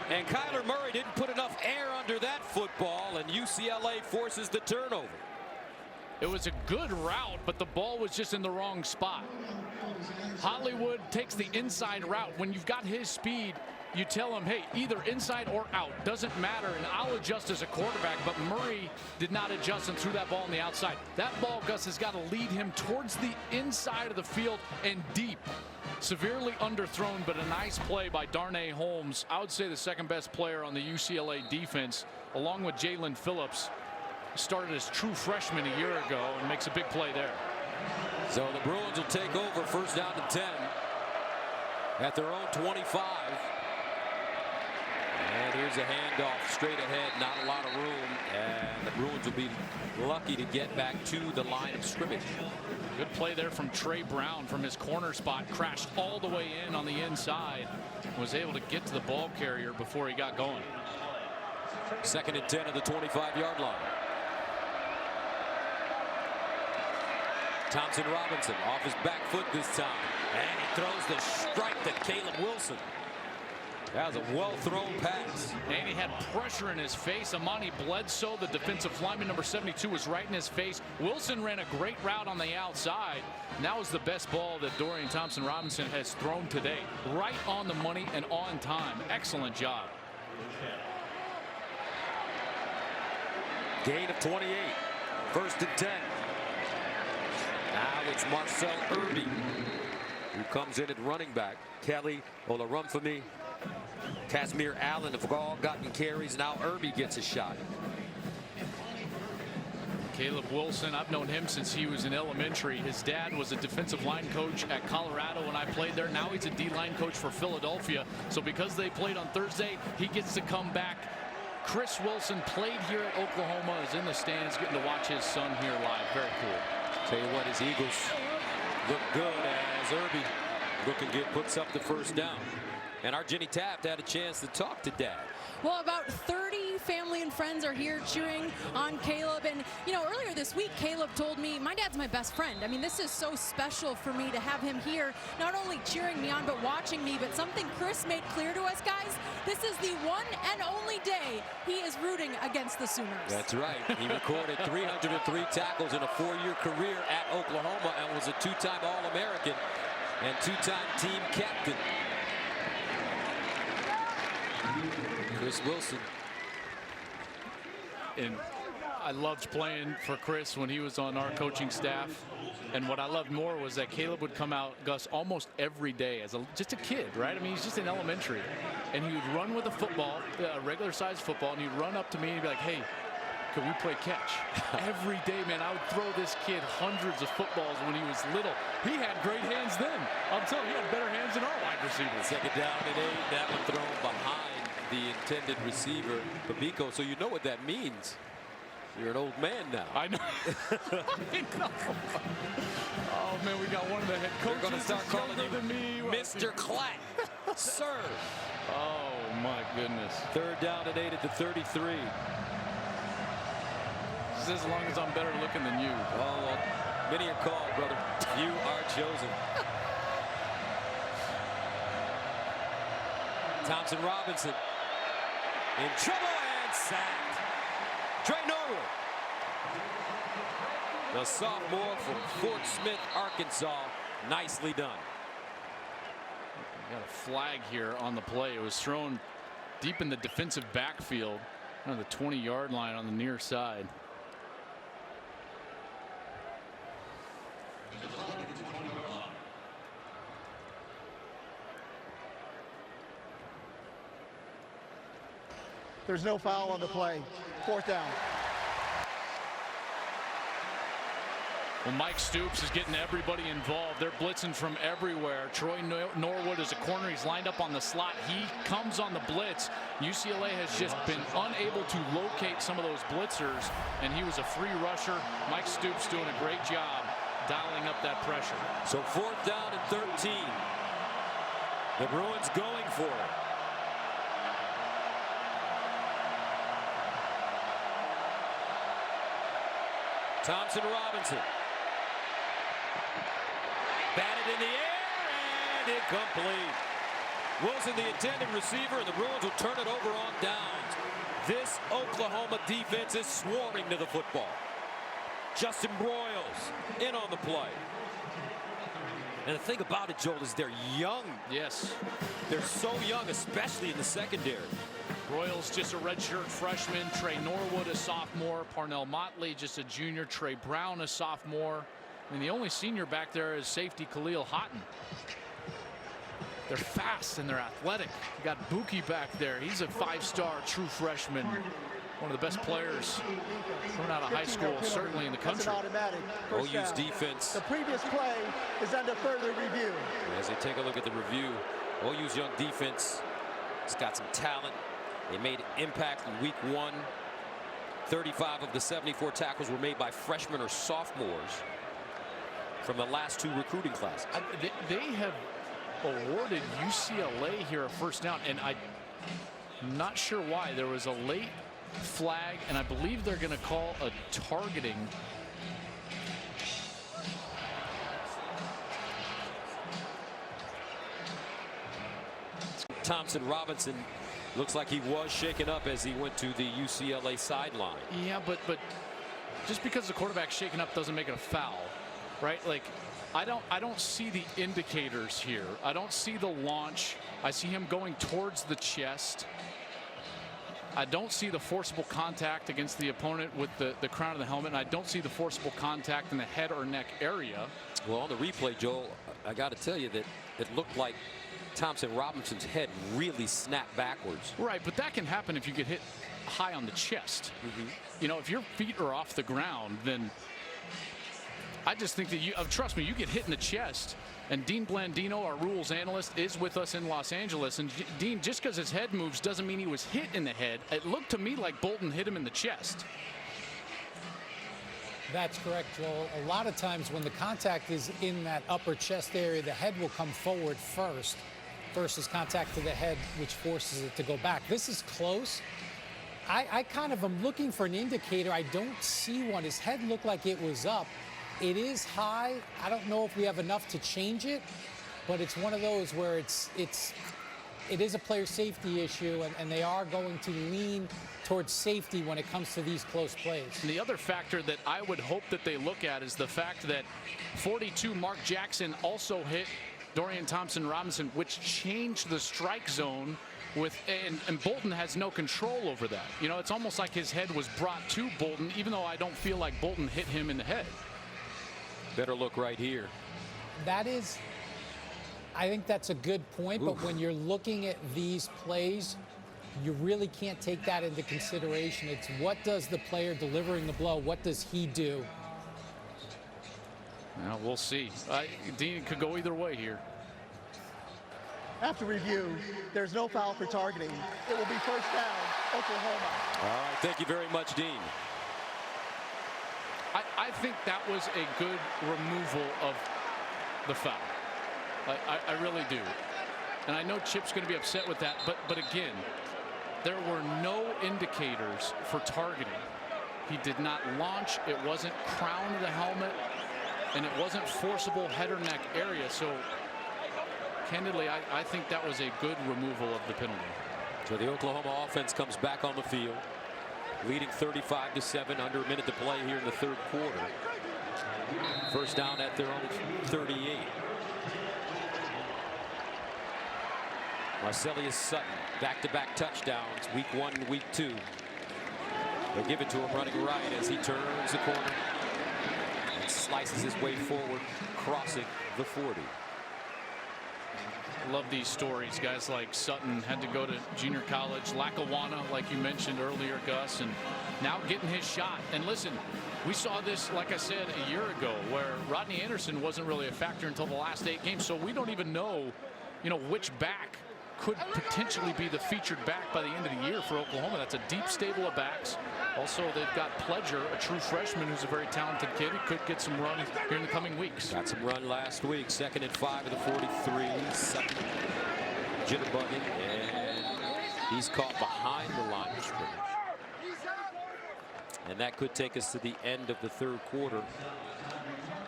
And Kyler Murray didn't put enough air under that football, and UCLA forces the turnover. It was a good route, but the ball was just in the wrong spot. Hollywood takes the inside route. When you've got his speed, you tell him, hey, either inside or out. Doesn't matter, and I'll adjust as a quarterback. But Murray did not adjust and threw that ball on the outside. That ball, Gus, has got to lead him towards the inside of the field and deep. Severely underthrown, but a nice play by Darnay Holmes. I would say the second best player on the UCLA defense, along with Jalen Phillips. Started as true freshman a year ago and makes a big play there. So the Bruins will take over, first down to 10 at their own 25. And here's a handoff straight ahead, not a lot of room, and the Bruins will be lucky to get back to the line of scrimmage. Good play there from Trey Brown from his corner spot, crashed all the way in on the inside, was able to get to the ball carrier before he got going. 2nd and 10 at the 25-yard line. Thompson Robinson off his back foot this time, and he throws the strike to Caleb Wilson. That was a well-thrown pass. And he had pressure in his face. Amani Bledsoe, the defensive lineman, number 72, was right in his face. Wilson ran a great route on the outside. And that was the best ball that Dorian Thompson Robinson has thrown today. Right on the money and on time. Excellent job. Gain of 28. 1st and 10. Now it's Marcel Irby who comes in at running back. Kelly, Olarumfemi, Casimir Allen have all gotten carries. Now Irby gets a shot. Caleb Wilson, I've known him since he was in elementary. His dad was a defensive line coach at Colorado when I played there. Now he's a D-line coach for Philadelphia. So because they played on Thursday, he gets to come back. Chris Wilson played here at Oklahoma, is in the stands, getting to watch his son here live. Very cool. Tell you what, his Eagles look good as Irby, looking good, puts up the first down. And our Jenny Taft had a chance to talk to Dad. Well, about 30 family and friends are here cheering on Caleb. And, you know, earlier this week, Caleb told me, my dad's my best friend. I mean, this is so special for me to have him here, not only cheering me on, but watching me. But something Chris made clear to us, guys, this is the one and only day he is rooting against the Sooners. That's right. He recorded 303 tackles in a 4-year career at Oklahoma and was a 2-time All-American and 2-time team captain. Chris Wilson. And I loved playing for Chris when he was on our coaching staff. And what I loved more was that Caleb would come out, Gus, almost every day as just a kid, right? I mean, he's just in elementary. And he would run with a football, a regular-sized football, and he'd run up to me and he'd be like, hey, could we play catch? Every day, man, I would throw this kid hundreds of footballs when he was little. He had great hands then. I'm telling you, he had better hands than our wide receivers. 2nd down and 8. That one thrown behind the intended receiver, Babico. So you know what that means. You're an old man now. I know. I know. Oh, man, we got one of the head coaches. They're going to start calling you me. Mr. Clatt. Sir. Oh, my goodness. 3rd down and 8 at the 33. Just as long as I'm better looking than you. Oh, well, many are called, brother. You are chosen. Thompson Robinson in trouble and sacked. Trey Norwood, the sophomore from Fort Smith, Arkansas. Nicely done. Got a flag here on the play. It was thrown deep in the defensive backfield on the 20-yard line on the near side. There's no foul on the play. 4th down. Well, Mike Stoops is getting everybody involved. They're blitzing from everywhere. Troy Norwood is a corner. He's lined up on the slot. He comes on the blitz. UCLA has just been unable to locate some of those blitzers, and he was a free rusher. Mike Stoops doing a great job dialing up that pressure. So 4th down and 13. The Bruins going for it. Thompson Robinson. Batted in the air and incomplete. Wilson, the intended receiver, and the Bruins will turn it over on downs. This Oklahoma defense is swarming to the football. Justin Broyles in on the play. And the thing about it, Joel, is they're young. Yes. They're so young, especially in the secondary. Broyles just a redshirt freshman. Trey Norwood a sophomore. Parnell Motley just a junior. Trey Brown a sophomore. And the only senior back there is safety Khalil Houghton. They're fast and they're athletic. You got Buki back there. He's a 5-star true freshman. One of the best players coming out of high school, certainly in the country. That's an automatic. OU's defense. The previous play is under further review. As they take a look at the review, OU's young defense has got some talent. They made impact in week 1. 35 of the 74 tackles were made by freshmen or sophomores from the last 2 recruiting classes. They have awarded UCLA here a first down, and I'm not sure why. There was a late flag, and I believe they're going to call a targeting. Thompson Robinson looks like he was shaken up as he went to the UCLA sideline. Yeah, but just because the quarterback's shaken up doesn't make it a foul, right? Like, I don't see the indicators here. I don't see the launch. I see him going towards the chest. I don't see the forcible contact against the opponent with the crown of the helmet, and I don't see the forcible contact in the head or neck area. Well, on the replay, Joel, I got to tell you that it looked like Thompson Robinson's head really snapped backwards. Right, but that can happen if you get hit high on the chest. You know, if your feet are off the ground, then I just think that you, trust me, you get hit in the chest. And Dean Blandino, our rules analyst, is with us in Los Angeles. And Dean, just because his head moves doesn't mean he was hit in the head. It looked to me like Bolton hit him in the chest. That's correct, Joel. A lot of times when the contact is in that upper chest area, the head will come forward first versus contact to the head, which forces it to go back. This is close. I kind of am looking for an indicator. I don't see one. His head looked like it was up. It is high. I don't know if we have enough to change it, but it's one of those where it is a player safety issue, and they are going to lean towards safety when it comes to these close plays. And the other factor that I would hope that they look at is the fact that 42 Mark Jackson also hit Dorian Thompson Robinson, which changed the strike zone with, and Bolton has no control over that. You know, it's almost like his head was brought to Bolton, even though I don't feel like Bolton hit him in the head. Better look right here. That is, I think that's a good point, but when you're looking at these plays, you really can't take that into consideration. It's what does the player delivering the blow, what does he do? Now we'll see. Dean, it could go either way here. After review, there's no foul for targeting. It will be first down, Oklahoma. All right, thank you very much, Dean. I think that was a good removal of the foul. I really do. And I know Chip's going to be upset with that, but again, there were no indicators for targeting. He did not launch. It wasn't crown of the helmet, and it wasn't forcible head or neck area. So candidly, I think that was a good removal of the penalty. So the Oklahoma offense comes back on the field, leading 35-7, under a minute to play here in the third quarter. First down at their own 38. Marcellus Sutton, back-to-back touchdowns, week 1 and week 2. They give it to him running right as he turns the corner and slices his way forward, crossing the 40. Love these stories. Guys like Sutton had to go to junior college, Lackawanna, like you mentioned earlier, Gus, and now getting his shot. And listen, we saw this, like I said, a year ago, where Rodney Anderson wasn't really a factor until the last 8 games. So we don't even know, which back could potentially be the featured back by the end of the year for Oklahoma. That's a deep stable of backs. Also, they've got Pledger, a true freshman who's a very talented kid. He could get some run here in the coming weeks. Got some run last week. 2nd and 5 of the 43. Sutton jitterbugging, and he's caught behind the line of scrimmage. And that could take us to the end of the third quarter.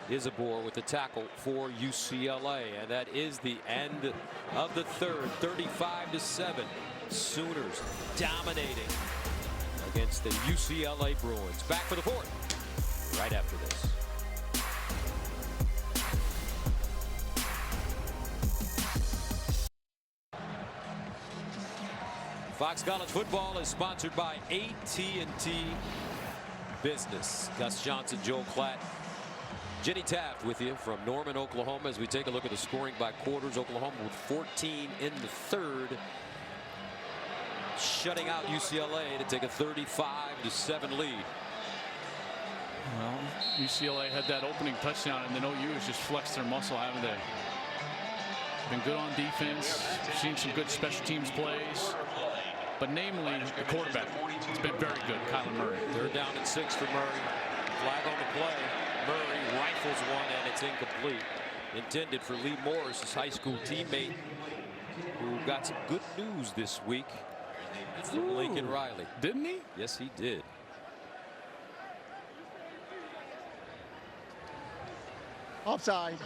Isabor with the tackle for UCLA, and that is the end of the third. 35-7. Sooners dominating against the UCLA Bruins. Back for the fourth right after this. Fox College Football is sponsored by AT&T Business. Gus Johnson, Joel Klatt, Jenny Taft with you from Norman, Oklahoma, as we take a look at the scoring by quarters. Oklahoma with 14 in the third, shutting out UCLA to take a 35-7 lead. Well, UCLA had that opening touchdown, and then OU has just flexed their muscle, haven't they? Been good on defense, seen some good special teams plays, but namely the quarterback. It's been very good, Kyler Murray. They're down at 6 for Murray. Flag on the play. Murray rifles one, and it's incomplete. Intended for Lee Morris, his high school teammate, who got some good news this week from Lincoln Riley. Didn't he? Yes, he did. Offside.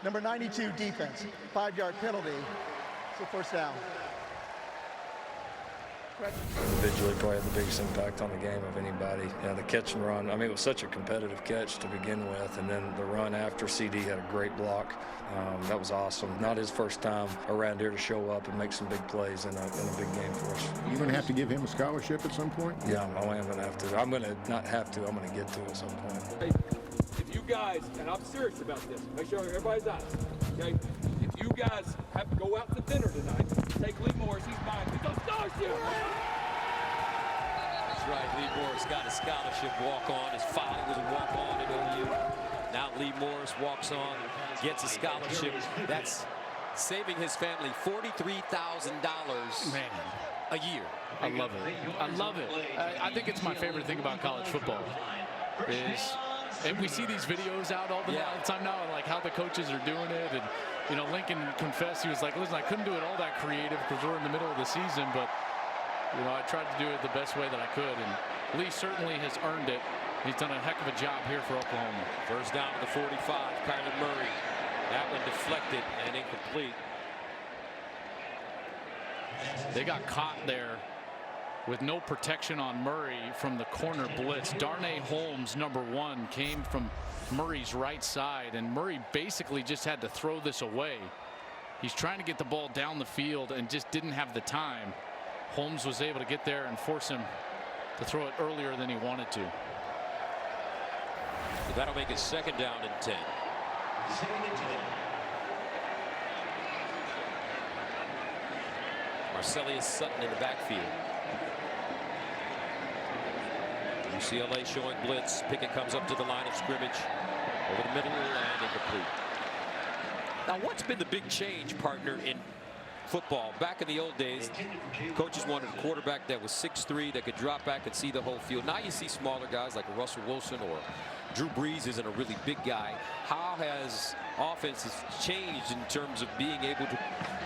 Number 92 defense. 5-yard penalty. So first down. Individually probably had the biggest impact on the game of anybody. The catch and run, I mean, it was such a competitive catch to begin with, and then the run after. CD had a great block. That was awesome. Not his first time around here to show up and make some big plays in a big game for us. You're going to have to give him a scholarship at some point? Yeah, I am going to have to. I'm going to not have to. I'm going to get to at some point. Hey, if you guys, and I'm serious about this, make sure everybody's honest, okay? If you guys have to go out to dinner tonight, take Lee Morris, he's mine. He's a scholarship! That's right, Lee Morris got a scholarship walk-on. His father was a walk-on at OU. Now Lee Morris walks on, gets a scholarship. That's saving his family $43,000 a year. I love it. I love it. I think it's my favorite thing about college football is, and we see these videos out all the time now, like how the coaches are doing it. And Lincoln confessed, he was like, listen, I couldn't do it all that creative because we're in the middle of the season, but I tried to do it the best way that I could, and Lee certainly has earned it. He's done a heck of a job here for Oklahoma. First down to the 45, Kyler Murray. That one deflected and incomplete. They got caught there with no protection on Murray from the corner blitz. Darnay Holmes, number 1, came from Murray's right side, and Murray basically just had to throw this away. He's trying to get the ball down the field and just didn't have the time. Holmes was able to get there and force him to throw it earlier than he wanted to. So that'll make it 2nd down and 10. Marcellus Sutton in the backfield. UCLA showing blitz. Pickett comes up to the line of scrimmage. Over the middle and incomplete. Now, what's been the big change, partner, in football. Back in the old days, coaches wanted a quarterback that was 6'3", that could drop back and see the whole field. Now you see smaller guys like Russell Wilson, or Drew Brees isn't a really big guy. How has offenses changed in terms of being able to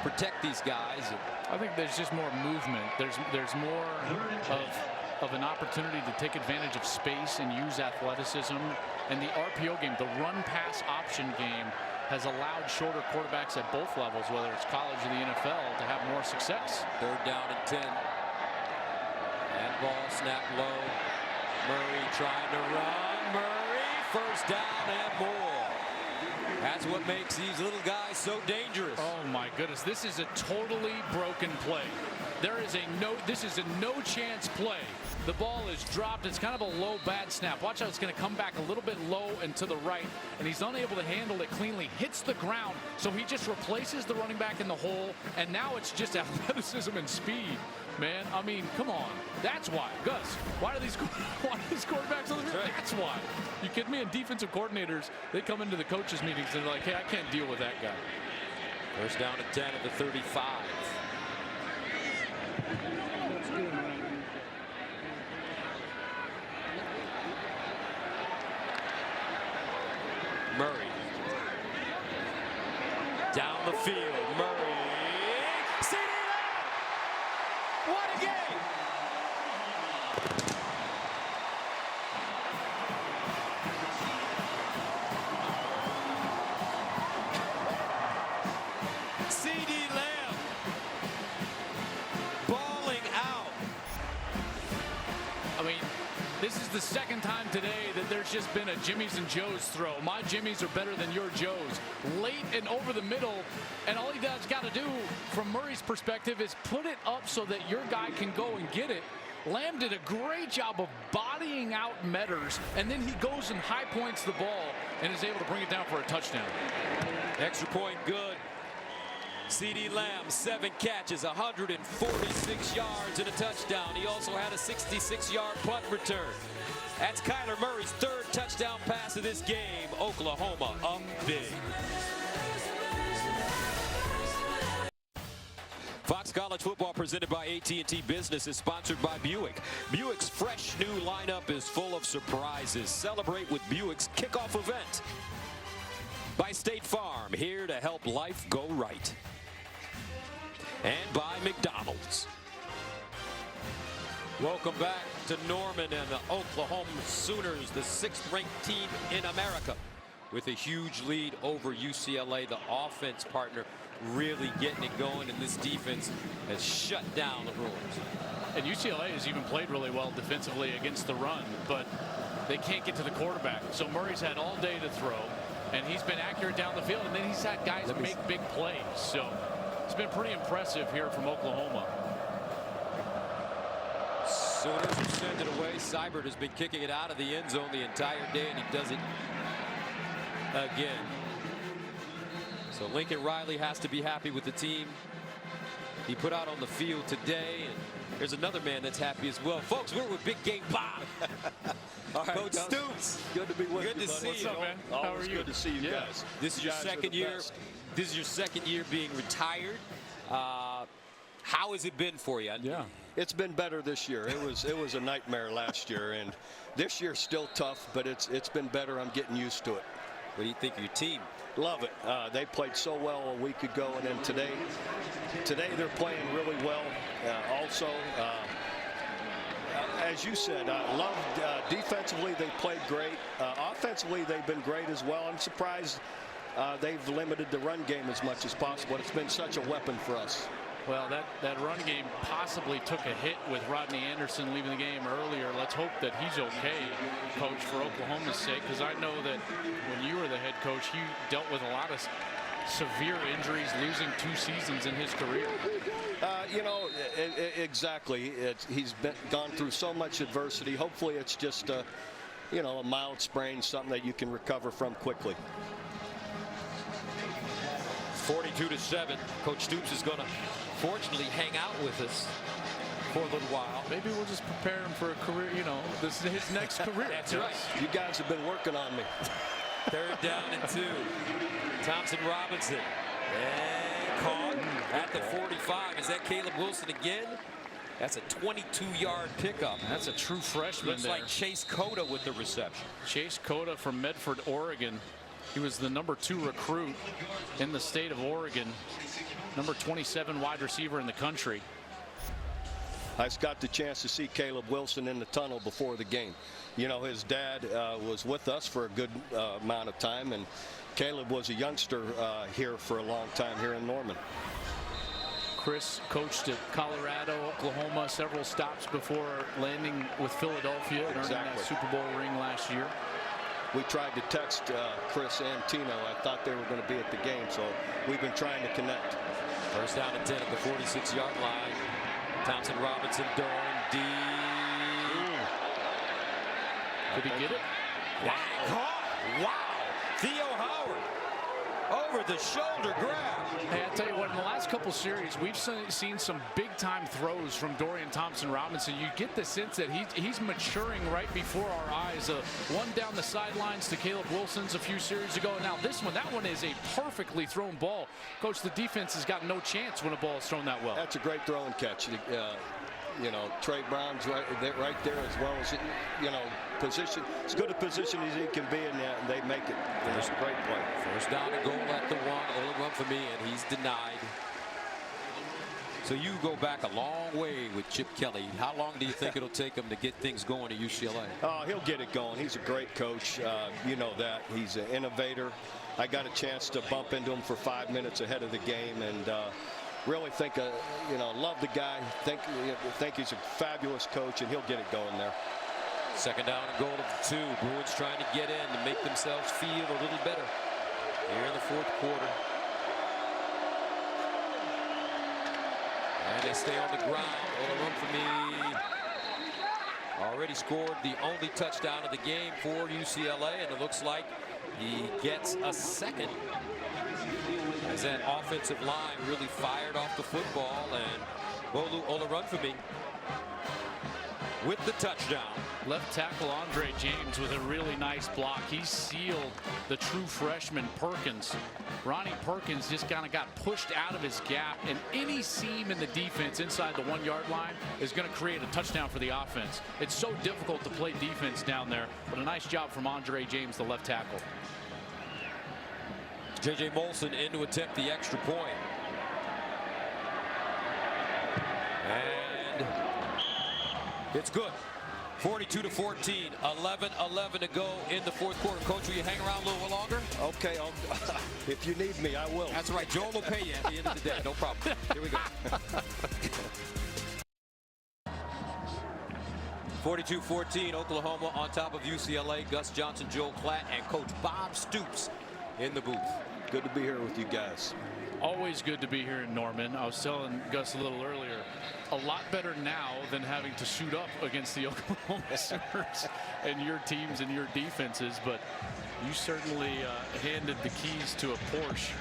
protect these guys? I think there's just more movement. There's more of an opportunity to take advantage of space and use athleticism. And the RPO game, the run-pass option game, has allowed shorter quarterbacks at both levels, whether it's college or the NFL, to have more success. 3rd down and 10. And ball snapped low. Murray trying to run. Murray, 1st down and more. That's what makes these little guys so dangerous. Oh my goodness, this is a totally broken play. This is a no chance play. The ball is dropped. It's kind of a low bad snap. Watch how it's going to come back a little bit low and to the right, and he's unable to handle it cleanly. Hits the ground, so he just replaces the running back in the hole, and now it's just athleticism and speed. Man, I mean, come on. That's why. Gus, why do these quarterbacks on the field? That's why. You kidding me? And defensive coordinators, they come into the coaches' meetings and they're like, hey, I can't deal with that guy. 1st down and 10 at the 35. Murray. Down the field. Murray. CD Lamb! What a game! CD Lamb balling out. I mean, this is the 2nd time today that there's just been a Jimmy's and Joe's throw. My Jimmy's are better than your Joe's. Late and over the middle, and all he does got to do from Murray's perspective is put it up so that your guy can go and get it. Lamb did a great job of bodying out Metters, and then he goes and high points the ball and is able to bring it down for a touchdown. Extra point good. CD Lamb, 7 catches, 146 yards and a touchdown. He also had a 66-yard punt return. That's Kyler Murray's 3rd touchdown pass of this game. Oklahoma up big. Fox College Football, presented by AT&T Business, is sponsored by Buick. Buick's fresh new lineup is full of surprises. Celebrate with Buick's kickoff event. By State Farm, here to help life go right. And by McDonald's. Welcome back to Norman and the Oklahoma Sooners, the 6th-ranked team in America, with a huge lead over UCLA. The offense partner really getting it going, and this defense has shut down the Bruins. And UCLA has even played really well defensively against the run, but they can't get to the quarterback. So Murray's had all day to throw, and he's been accurate down the field, and then he's had guys make big plays. So it's been pretty impressive here from Oklahoma. Sooners are send it away. Seibert has been kicking it out of the end zone the entire day, and he does it again. So Lincoln Riley has to be happy with the team he put out on the field today. And there's another man that's happy as well. Folks, we're with Big Game Bob. All right, Coach Stoops. Good to be with you. Good to see What's you. up, man? How are you? Good to see you guys. This is your second year. This is your second year being retired. How has it been for you? Yeah, it's been better this year. It was a nightmare last year, and this year's still tough, but it's been better. I'm getting used to it. What do you think of your team? Love it. They played so well a week ago, and then today they're playing really well. Also, as you said, loved defensively they played great. Offensively they've been great as well. I'm surprised they've limited the run game as much as possible. It's been such a weapon for us. Well, that run game possibly took a hit with Rodney Anderson leaving the game earlier. Let's hope that he's okay, Coach, for Oklahoma's sake, because I know that when you were the head coach, he dealt with a lot of severe injuries, losing 2 seasons in his career. You know, exactly. He's gone through so much adversity. Hopefully it's just, you know, a mild sprain, something that you can recover from quickly. 42-7. Coach Stoops is going to fortunately hang out with us for a little while. Maybe we'll just prepare him for a career, you know, this is his next career. That's right. You guys have been working on me. 3rd down and 2. Thompson Robinson. And caught at the 45. Is that Caleb Wilson again? That's a 22-yard pickup. That's a true freshman. Looks like Chase Cota with the reception. Chase Cota from Medford, Oregon. He was the #2 recruit in the state of Oregon. Number 27 wide receiver in the country. I got the chance to see Caleb Wilson in the tunnel before the game. You know, his dad was with us for a good amount of time, and Caleb was a youngster here for a long time here in Norman. Chris coached at Colorado, Oklahoma, several stops before landing with Philadelphia and earning that Super Bowl ring last year. We tried to text Chris and Tino. I thought they were going to be at the game, so we've been trying to connect. First down and 10 at the 46-yard line. Thompson Robinson throwing deep. Did he get it? Wow. Wow. Theo Howard over the shoulder grab. Hey, I tell you what, in the last couple series, we've seen some big-time throws from Dorian Thompson-Robinson. You get the sense that he's maturing right before our eyes. One down the sidelines to Caleb Wilson's a few series ago. Now this one, that one is a perfectly thrown ball. Coach, the defense has got no chance when a ball is thrown that well. That's a great throw and catch. You know, Trey Brown's right there as well as, you know, position. As good a position as he can be in there, and they make it. It's a great play. First down and goal at the 1. Only run for me, and he's denied. So you go back a long way with Chip Kelly. How long do you think it'll take him to get things going at UCLA? He'll get it going. He's a great coach. You know that. He's an innovator. I got a chance to bump into him for 5 minutes ahead of the game, and really think, you know, love the guy. Think he's a fabulous coach, and he'll get it going there. Second down and goal at the 2. Bruins trying to get in to make themselves feel a little better here in the 4th quarter. And they stay on the ground. Only run for me. Already scored the only touchdown of the game for UCLA, and it looks like he gets a second. As that offensive line really fired off the football, and Bolu Olorunfemi with the touchdown. Left tackle Andre James with a really nice block. He sealed the true freshman Perkins. Ronnie Perkins just kind of got pushed out of his gap, and any seam in the defense inside the 1-yard line is going to create a touchdown for the offense. It's so difficult to play defense down there, but a nice job from Andre James, the left tackle. J.J. Molson in to attempt the extra point. And it's good. 42-14, 11-11 to go in the 4th quarter. Coach, will you hang around a little longer? Okay, if you need me, I will. That's right. Joel will pay you at the end of the day. No problem. Here we go. 42-14, Oklahoma on top of UCLA. Gus Johnson, Joel Klatt, and Coach Bob Stoops in the booth. Good to be here with you guys. Always good to be here in Norman. I was telling Gus a little earlier, a lot better now than having to suit up against the Oklahoma Sooners and your teams and your defenses, but you certainly handed the keys to a Porsche.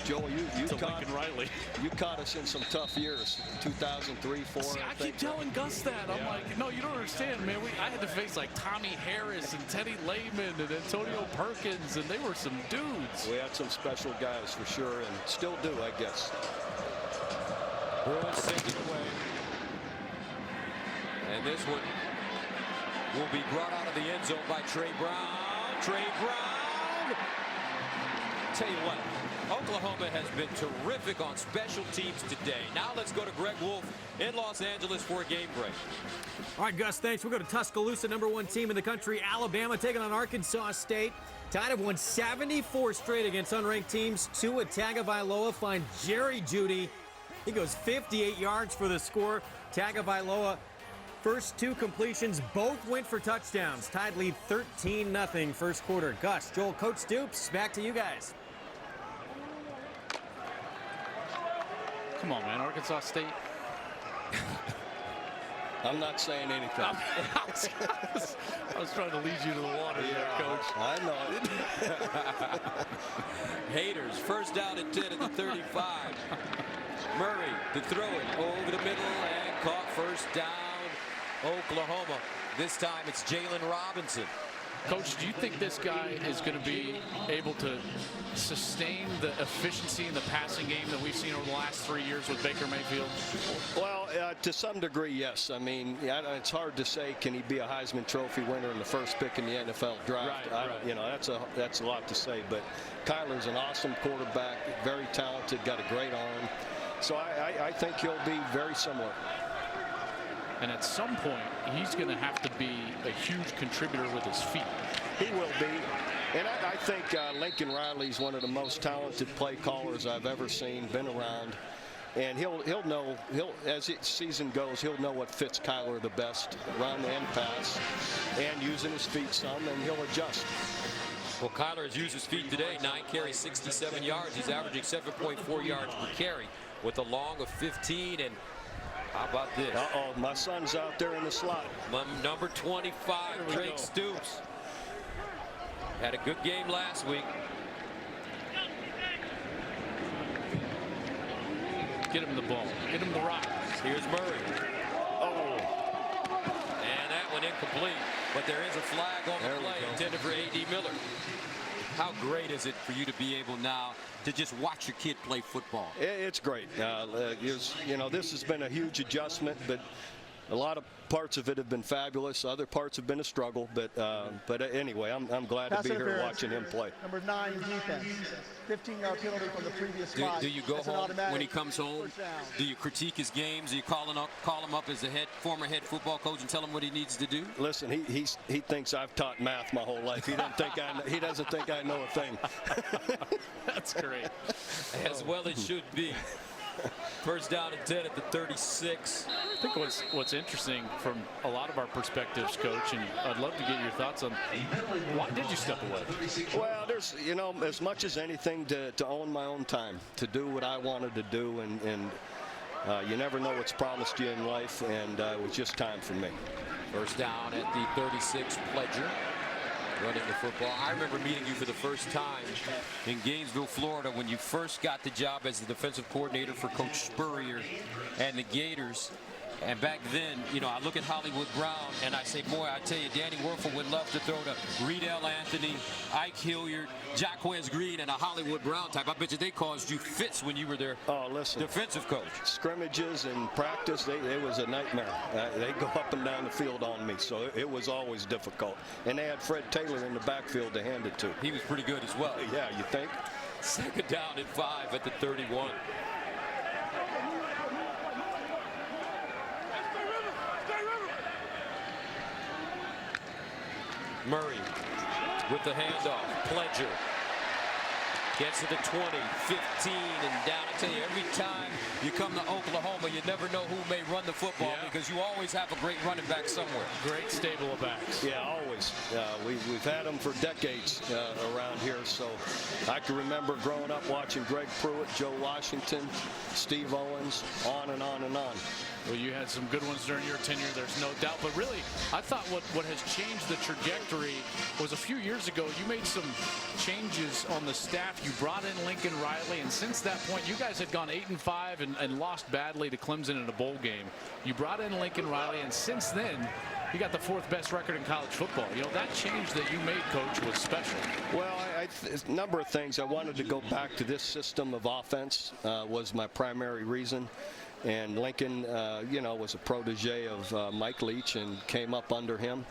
Joel, you caught Lincoln Riley. You caught us in some tough years, 2003, 4. See, I keep telling Gus that. I'm like, no, you don't understand, man. I had to face like Tommy Harris and Teddy Lehman and Antonio Perkins, and they were some dudes. We had some special guys for sure, and still do, I guess. Bruins send it away. And this one will be brought out of the end zone by Trey Brown. Trey Brown! Tell you what, Oklahoma has been terrific on special teams today. Now let's go to Greg Wolf in Los Angeles for a game break. All right, Gus, thanks. We'll go to Tuscaloosa, #1 team in the country, Alabama, taking on Arkansas State. Tide have won 74 straight against unranked teams. Tua Tagovailoa finds Jerry Jeudy. He goes 58 yards for the score. Tagovailoa, first 2 completions, both went for touchdowns. Tide lead 13-0 first quarter. Gus, Joel, Coach Stoops, back to you guys. Come on, man, Arkansas State. I'm not saying anything. I was trying to lead you to the water there, Coach. I know. Haters, first down and 10 at the 35. Murray to throw it over the middle and caught. First down, Oklahoma. This time it's Jalen Robinson. Coach, do you think this guy is going to be able to sustain the efficiency in the passing game that we've seen over the last 3 years with Baker Mayfield? Well, to some degree, yes. I mean, it's hard to say, can he be a Heisman Trophy winner in the first pick in the NFL draft? Right. You know, that's a lot to say. But Kyler's an awesome quarterback, very talented, got a great arm. So I think he'll be very similar. And at some point, he's going to have to be a huge contributor with his feet. He will be. And I think Lincoln Riley's one of the most talented play callers I've ever seen, been around. And he'll know, as the season goes, he'll know what fits Kyler the best, run and pass, and using his feet some, and he'll adjust. Well, Kyler has used his feet today. 9 carries, 67 yards. He's averaging 7.4 yards per carry with a long of 15. And how about this? Uh-oh, my son's out there in the slot. Number 25, Drake Stoops. Had a good game last week. Get him the ball. Get him the rock. Here's Murray. Oh. And that one incomplete. But there is a flag on the play intended for A.D. Miller. How great is it for you to be able now to just watch your kid play football? It's great. You know, this has been a huge adjustment, but a lot of parts of it have been fabulous. Other parts have been a struggle. But anyway, I'm glad to be here watching him play. Number 9 defense. 15-yard penalty from the previous spot. Do you go home when he comes home? Do you critique his games? Do you call him up as a former head football coach and tell him what he needs to do? Listen, he thinks I've taught math my whole life. He doesn't think I know a thing. That's great. As well it should be. First down and 10 at the 36. I think what's interesting from a lot of our perspectives, Coach, and I'd love to get your thoughts on why did you step away? Well, there's, you know, as much as anything to own my own time, to do what I wanted to do, and you never know what's promised you in life, and it was just time for me. First down at the 36, Pledger. Running the football. I remember meeting you for the first time in Gainesville, Florida, when you first got the job as the defensive coordinator for Coach Spurrier and the Gators. And back then, you know, I look at Hollywood Brown and I say, boy, I tell you, Danny Werfel would love to throw to Reedell Anthony, Ike Hilliard, Jacquez Green, and a Hollywood Brown type. I bet you they caused you fits when you were their defensive coach. Scrimmages and practice, it was a nightmare. They go up and down the field on me, so it was always difficult. And they had Fred Taylor in the backfield to hand it to. He was pretty good as well. Yeah, you think? Second down and 5 at the 31. Murray with the handoff. Pledger gets to the 20, 15, and down. I tell you, every time you come to Oklahoma, you never know who may run the football because you always have a great running back somewhere. Great stable of backs. Yeah, always. We've had them for decades around here. So I can remember growing up watching Greg Pruitt, Joe Washington, Steve Owens, on and on and on. Well, you had some good ones during your tenure, there's no doubt. But really, I thought what has changed the trajectory was a few years ago, you made some changes on the staff. You brought in Lincoln Riley, and since that point, you guys had gone 8-5 and lost badly to Clemson in a bowl game. You brought in Lincoln Riley, and since then, you got the 4th best record in college football. You know, that change that you made, Coach, was special. Well, a number of things. I wanted to go back to this system of offense was my primary reason. And Lincoln, you know, was a protege of Mike Leach and came up under him.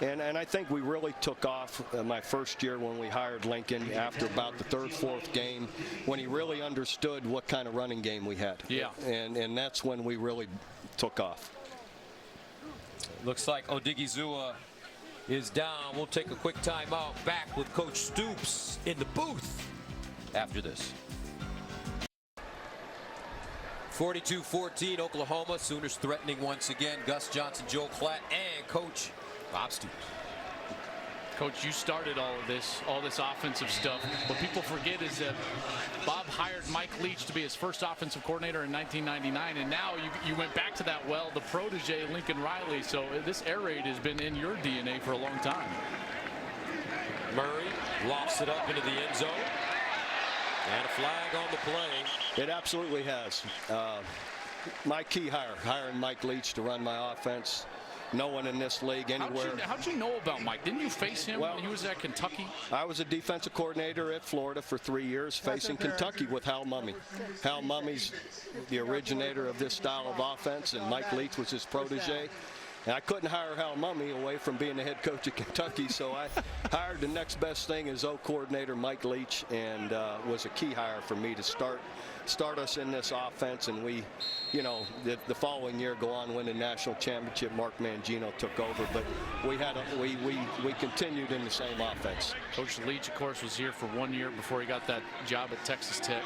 And I think we really took off my first year when we hired Lincoln after about the 3rd, 4th game, when he really understood what kind of running game we had. Yeah. And that's when we really took off. Looks like Odigizua is down. We'll take a quick timeout. Back with Coach Stoops in the booth after this. 42-14 Oklahoma. Sooners threatening once again. Gus Johnson, Joel Klatt, and Coach Bob Stoops. Coach, you started all this offensive stuff. What people forget is that Bob hired Mike Leach to be his first offensive coordinator in 1999, and now you went back to that well, the protege Lincoln Riley. So this air raid has been in your DNA for a long time. Murray lofts it up into the end zone. And a flag on the play. It absolutely has. My key hire, hiring Mike Leach to run my offense, no one in this league anywhere. How'd you know about Mike? Didn't you face him when he was at Kentucky? I was a defensive coordinator at Florida for 3 years, facing Kentucky with Hal Mumme. Hal Mumme's the originator of this style of offense, and Mike Leach was his protege. And I couldn't hire Hal Mumme away from being the head coach of Kentucky, so I hired the next best thing as O-coordinator Mike Leach, and was a key hire for me to start us in this offense. And we, you know, the following year go on win the national championship. Mark Mangino took over, but we continued in the same offense. Coach Leach, of course, was here for 1 year before he got that job at Texas Tech.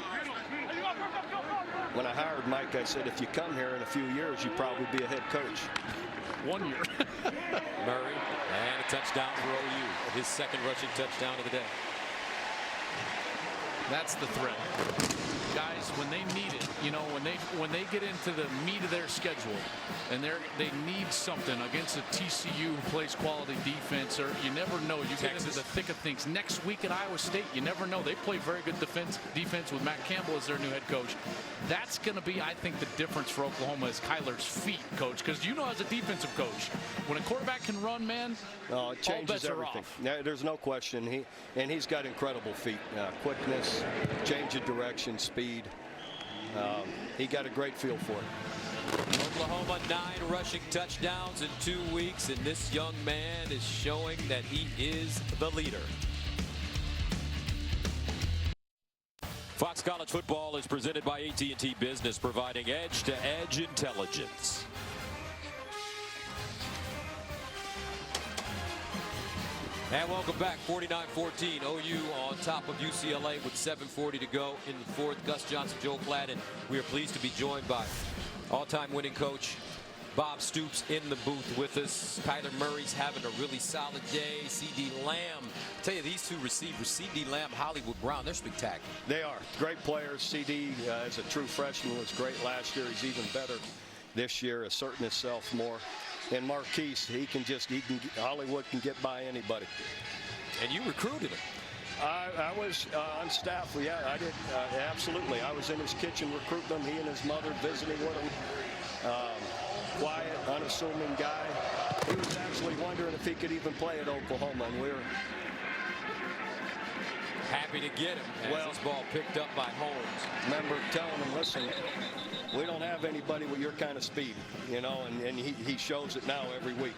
When I hired Mike, I said, if you come here in a few years, you'd probably be a head coach. 1 year. Murray, and a touchdown for OU. His second rushing touchdown of the day. That's the threat. Guys, when they need it, you know, when they get into the meat of their schedule and they need something against a TCU who plays quality defense, or you never know, you get into the thick of things. Next week at Iowa State, you never know. They play very good defense with Matt Campbell as their new head coach. That's going to be, I think, the difference for Oklahoma is Kyler's feet, coach, because you know, as a defensive coach, when a quarterback can run, man, it changes everything. Yeah, there's no question. He's got incredible feet, quickness, change of direction, speed. He got a great feel for it. Oklahoma 9 rushing touchdowns in 2 weeks, and this young man is showing that he is the leader. Fox College Football is presented by AT&T Business, providing edge-to-edge intelligence. And welcome back. 49-14. OU on top of UCLA with 7:40 to go in the fourth. Gus Johnson, Joel Klatt, and we are pleased to be joined by all-time winning coach Bob Stoops in the booth with us. Kyler Murray's having a really solid day. C.D. Lamb. I tell you, these two receivers, C.D. Lamb, Hollywood Brown, they're spectacular. They are great players. C.D. As a true freshman was great last year. He's even better this year, asserting himself more. And Marquise, Hollywood can get by anybody. And you recruited him. I was on staff. Yeah, I did. Absolutely. I was in his kitchen recruiting him. He and his mother visiting with him. Quiet, unassuming guy. He was actually wondering if he could even play at Oklahoma, and we were happy to get him as this ball picked up by Holmes. Remember telling him, listen, we don't have anybody with your kind of speed, you know, and he shows it now every week.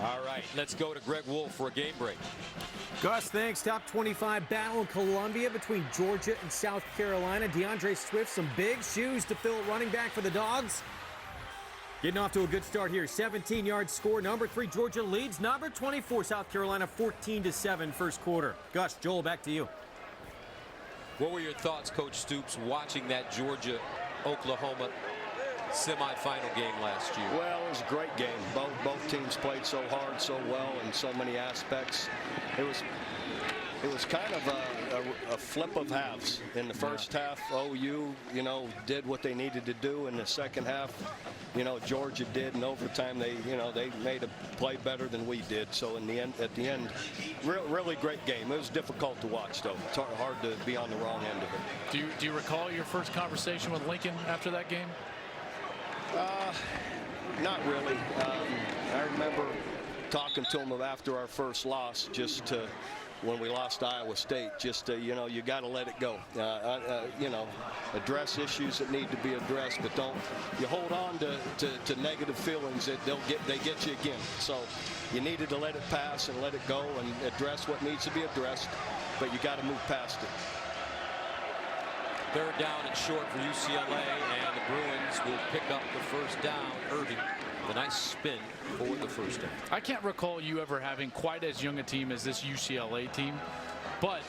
All right, let's go to Greg Wolf for a game break. Gus, thanks. Top 25 battle in Columbia between Georgia and South Carolina. DeAndre Swift, some big shoes to fill running back for the Dogs. Getting off to a good start here. 17-yard score. Number 3, Georgia leads. Number 24, South Carolina, 14-7 first quarter. Gus, Joel, back to you. What were your thoughts, Coach Stoops, watching that Georgia-Oklahoma semifinal game last year? Well, it was a great game. Both teams played so hard, so well in so many aspects. It was kind of a flip of halves. In the first half, OU, you know, did what they needed to do. In the second half, you know, Georgia did. In overtime, they made a play better than we did. So in the end, at the end, really great game. It was difficult to watch, though. It's hard to be on the wrong end of it. Do you recall your first conversation with Lincoln after that game? Not really. I remember talking to him after our first loss, just to, when we lost Iowa State, just to, you know, you got to let it go. You know, address issues that need to be addressed, but don't you hold on to negative feelings that they get you again. So you needed to let it pass and let it go and address what needs to be addressed, but you got to move past it. Third down and short for UCLA, and the Bruins will pick up the first down. Irving, the nice spin for the first down. I can't recall you ever having quite as young a team as this UCLA team, but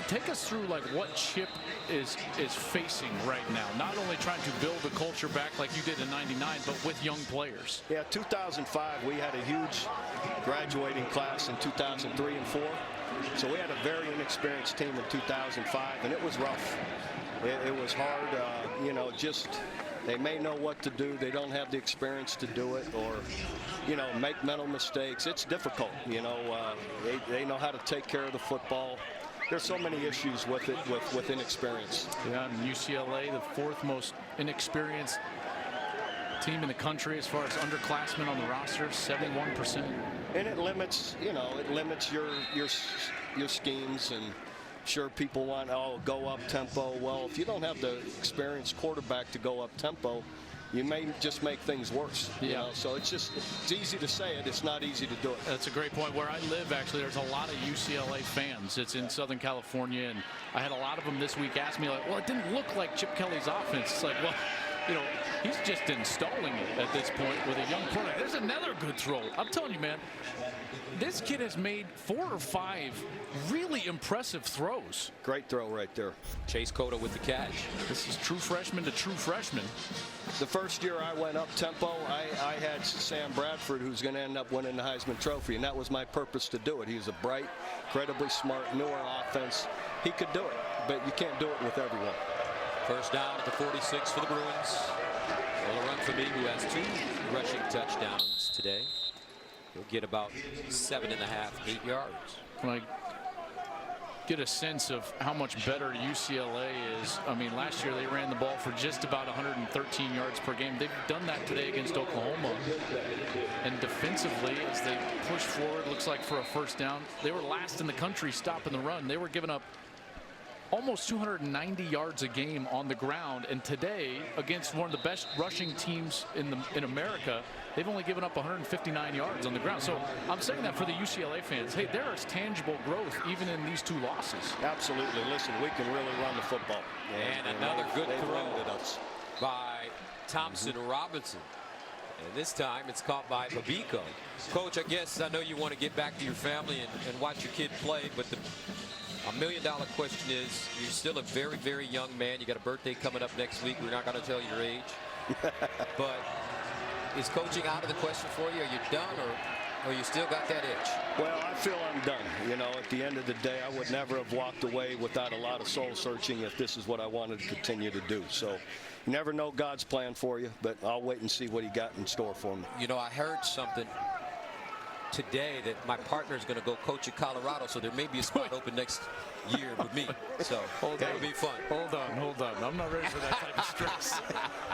take us through like what Chip is facing right now. Not only trying to build a culture back like you did in '99, but with young players. Yeah, 2005 we had a huge graduating class in 2003 and 4. So we had a very inexperienced team in 2005, and it was rough. It was hard, you know, just they may know what to do. They don't have the experience to do it, or, you know, make mental mistakes. It's difficult, you know. They know how to take care of the football. There's so many issues with it, with inexperience. Yeah, and UCLA, the 4th most inexperienced team in the country as far as underclassmen on the roster, 71%. And it limits, your schemes. And sure, people want, go up tempo. Well, if you don't have the experienced quarterback to go up tempo, you may just make things worse. Yeah. So it's easy to say it. It's not easy to do it. That's a great point. Where I live, actually, there's a lot of UCLA fans. It's in Southern California, and I had a lot of them this week ask me, like, well, it didn't look like Chip Kelly's offense. It's like, well, he's just installing it at this point with a young quarterback. There's another good throw. I'm telling you, man, this kid has made 4 or 5 really impressive throws. Great throw right there. Chase Cota with the catch. This is true freshman to true freshman. The first year I went up tempo, I had Sam Bradford, who's going to end up winning the Heisman Trophy, and that was my purpose to do it. He was a bright, incredibly smart, newer offense. He could do it, but you can't do it with everyone. First down at the 46 for the Bruins. Well, a run for me, who has 2 rushing touchdowns today. He'll get about 7.5, 8 yards. When I get a sense of how much better UCLA is, I mean, last year they ran the ball for just about 113 yards per game. They've done that today against Oklahoma. And defensively, as they push forward, looks like for a first down, they were last in the country stopping the run. They were giving up almost 290 yards a game on the ground, and today against one of the best rushing teams in America, they've only given up 159 yards on the ground. So I'm saying that for the UCLA fans. Hey, there is tangible growth even in these 2 losses. Absolutely. Listen, we can really run the football. And another good throw by Thompson Robinson. And this time it's caught by Babico. Coach, I know you want to get back to your family and watch your kid play, but a $1 million question is, you're still a very, very young man. You got a birthday coming up next week. We're not going to tell your age. But is coaching out of the question for you? Are you done, or you still got that itch? Well, I feel I'm done. At the end of the day, I would never have walked away without a lot of soul searching if this is what I wanted to continue to do. So you never know God's plan for you, but I'll wait and see what he got in store for me. I heard something today that my partner is going to go coach at Colorado, so there may be a spot open next year with me. So that'll be fun. Hold on. I'm not ready for that type of stress.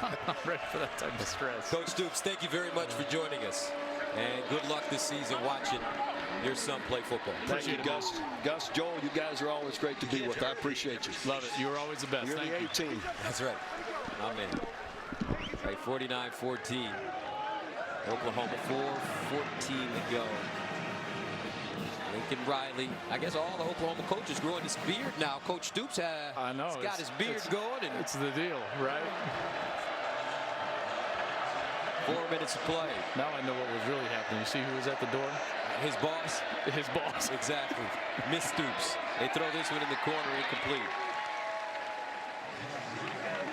I'm not ready for that type of stress. Coach Stoops, thank you very much for joining us. And good luck this season watching your son play football. Thank you, Gus. Gus, Joel, you guys are always great to be with. I appreciate you. Love it. You're always the best. You're Thank the you. A-team. That's right. Amen. All right, 49-14. Oklahoma, 4:14 to go. Lincoln Riley, I guess all the Oklahoma coaches growing his beard now. Coach Stoops he's got his beard going. And it's the deal, right? 4 minutes to play. Now I know what was really happening. You see who was at the door? His boss. His boss. Exactly. Miss Stoops. They throw this one in the corner, incomplete.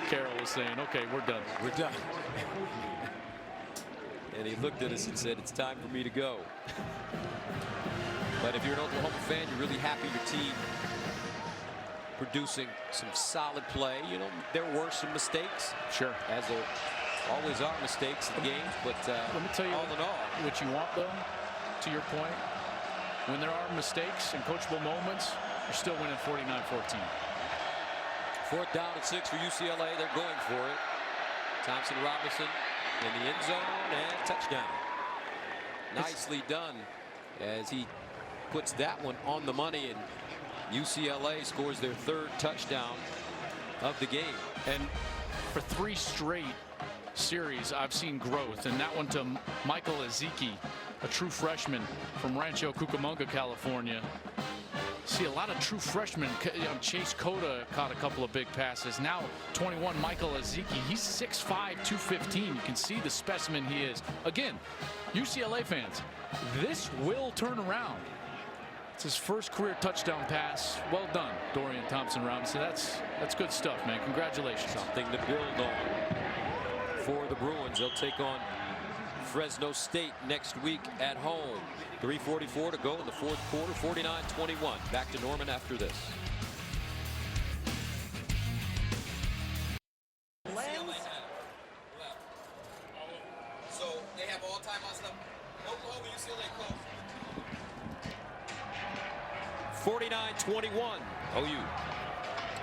Carroll was saying, okay, we're done. We're done. And he looked at us and said, it's time for me to go. But if you're an Oklahoma fan, you're really happy your team producing some solid play. There were some mistakes. Sure. As there always are mistakes in games, but let me tell you all in all, what you want, though, to your point, when there are mistakes and coachable moments, you're still winning 49-14. 4th down and 6 for UCLA. They're going for it. Thompson Robinson in the end zone and touchdown. Nicely done as he puts that one on the money, and UCLA scores their 3rd touchdown of the game. And for 3 straight series, I've seen growth, and that one to Michael Ezeki, a true freshman from Rancho Cucamonga, California. See a lot of true freshmen. Chase Cota caught a couple of big passes. Now 21, Michael Ezeki. He's 6'5", 215. You can see the specimen he is. Again, UCLA fans, this will turn around. It's his first career touchdown pass. Well done, Dorian Thompson-Robinson. That's good stuff, man. Congratulations. Something to build on for the Bruins. They'll take on Fresno State next week at home. 3:44 to go in the 4th quarter. 49-21. Back to Norman after this. So they have all timeout stuff. Oklahoma, UCLA close. 49-21. OU.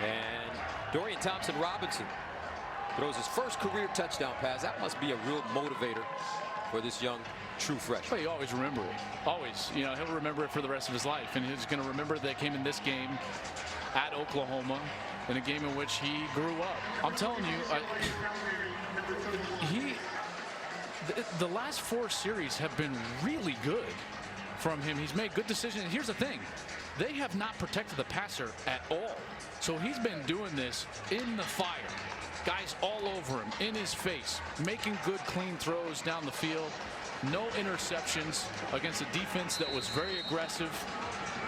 And Dorian Thompson-Robinson throws his first career touchdown pass. That must be a real motivator for this young true freshman. Well, you always remember it. Always. You know, he'll remember it for the rest of his life. And he's going to remember they came in this game at Oklahoma, in a game in which he grew up. I'm telling you, the last 4 series have been really good from him. He's made good decisions. And here's the thing. They have not protected the passer at all. So he's been doing this in the fire. Guys all over him, in his face, making good, clean throws down the field. No interceptions against a defense that was very aggressive.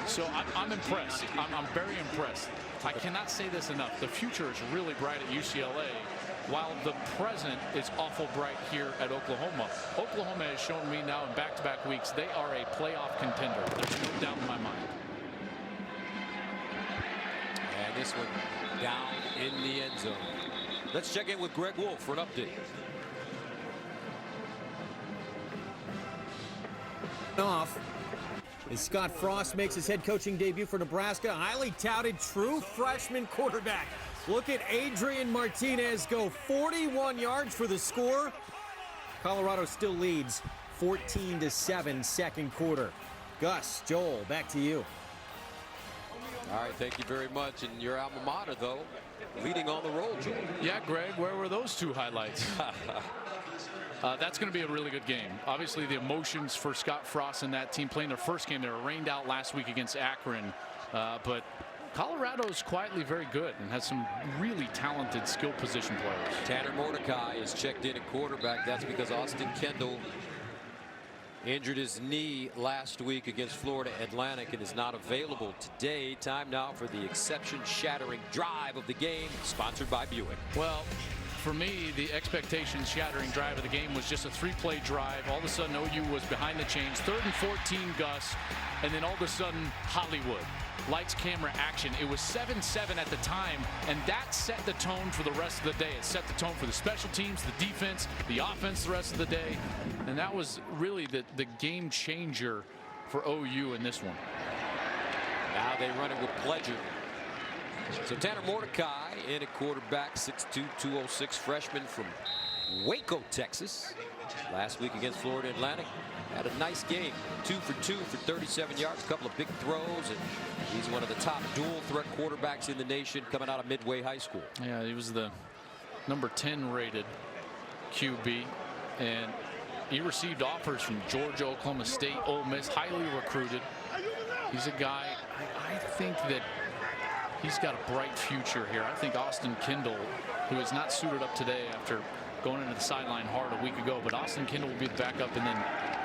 So I'm impressed. I'm very impressed. I cannot say this enough. The future is really bright at UCLA, while the present is awful bright here at Oklahoma. Oklahoma has shown me now in back-to-back weeks they are a playoff contender. There's no doubt in my mind. And this one down in the end zone. Let's check in with Greg Wolf for an update. Off as Scott Frost makes his head coaching debut for Nebraska. Highly touted true freshman quarterback. Look at Adrian Martinez go 41 yards for the score. Colorado still leads 14-7 second quarter. Gus, Joel, back to you. All right, thank you very much. And your alma mater, though, leading on the roll, Joel. Yeah, Greg, where were those 2 highlights? That's going to be a really good game. Obviously, the emotions for Scott Frost and that team playing their first game. They were rained out last week against Akron. But Colorado's quietly very good and has some really talented skill position players. Tanner Mordecai is checked in at quarterback. That's because Austin Kendall injured his knee last week against Florida Atlantic and is not available today. Time now for the exception-shattering drive of the game, sponsored by Buick. Well, for me, the expectation-shattering drive of the game was just a 3-play drive. All of a sudden, OU was behind the chains. 3rd and 14, Gus, and then all of a sudden, Hollywood. Lights, camera, action. It was 7-7 at the time, and that set the tone for the rest of the day. It set the tone for the special teams, the defense, the offense the rest of the day, and that was really the game changer for OU in this one. Now they run it with pleasure. So Tanner Mordecai in at quarterback, 6'2", 206 freshman from Waco, Texas. Last week against Florida Atlantic. Had a nice game. 2 for 2 for 37 yards, a couple of big throws, and he's one of the top dual threat quarterbacks in the nation coming out of Midway High School. Yeah, he was the number 10 rated QB, and he received offers from Georgia, Oklahoma State, Ole Miss, highly recruited. He's a guy, I think that he's got a bright future here. I think Austin Kendall, who is not suited up today after going into the sideline hard a week ago, but Austin Kendall will be the backup and then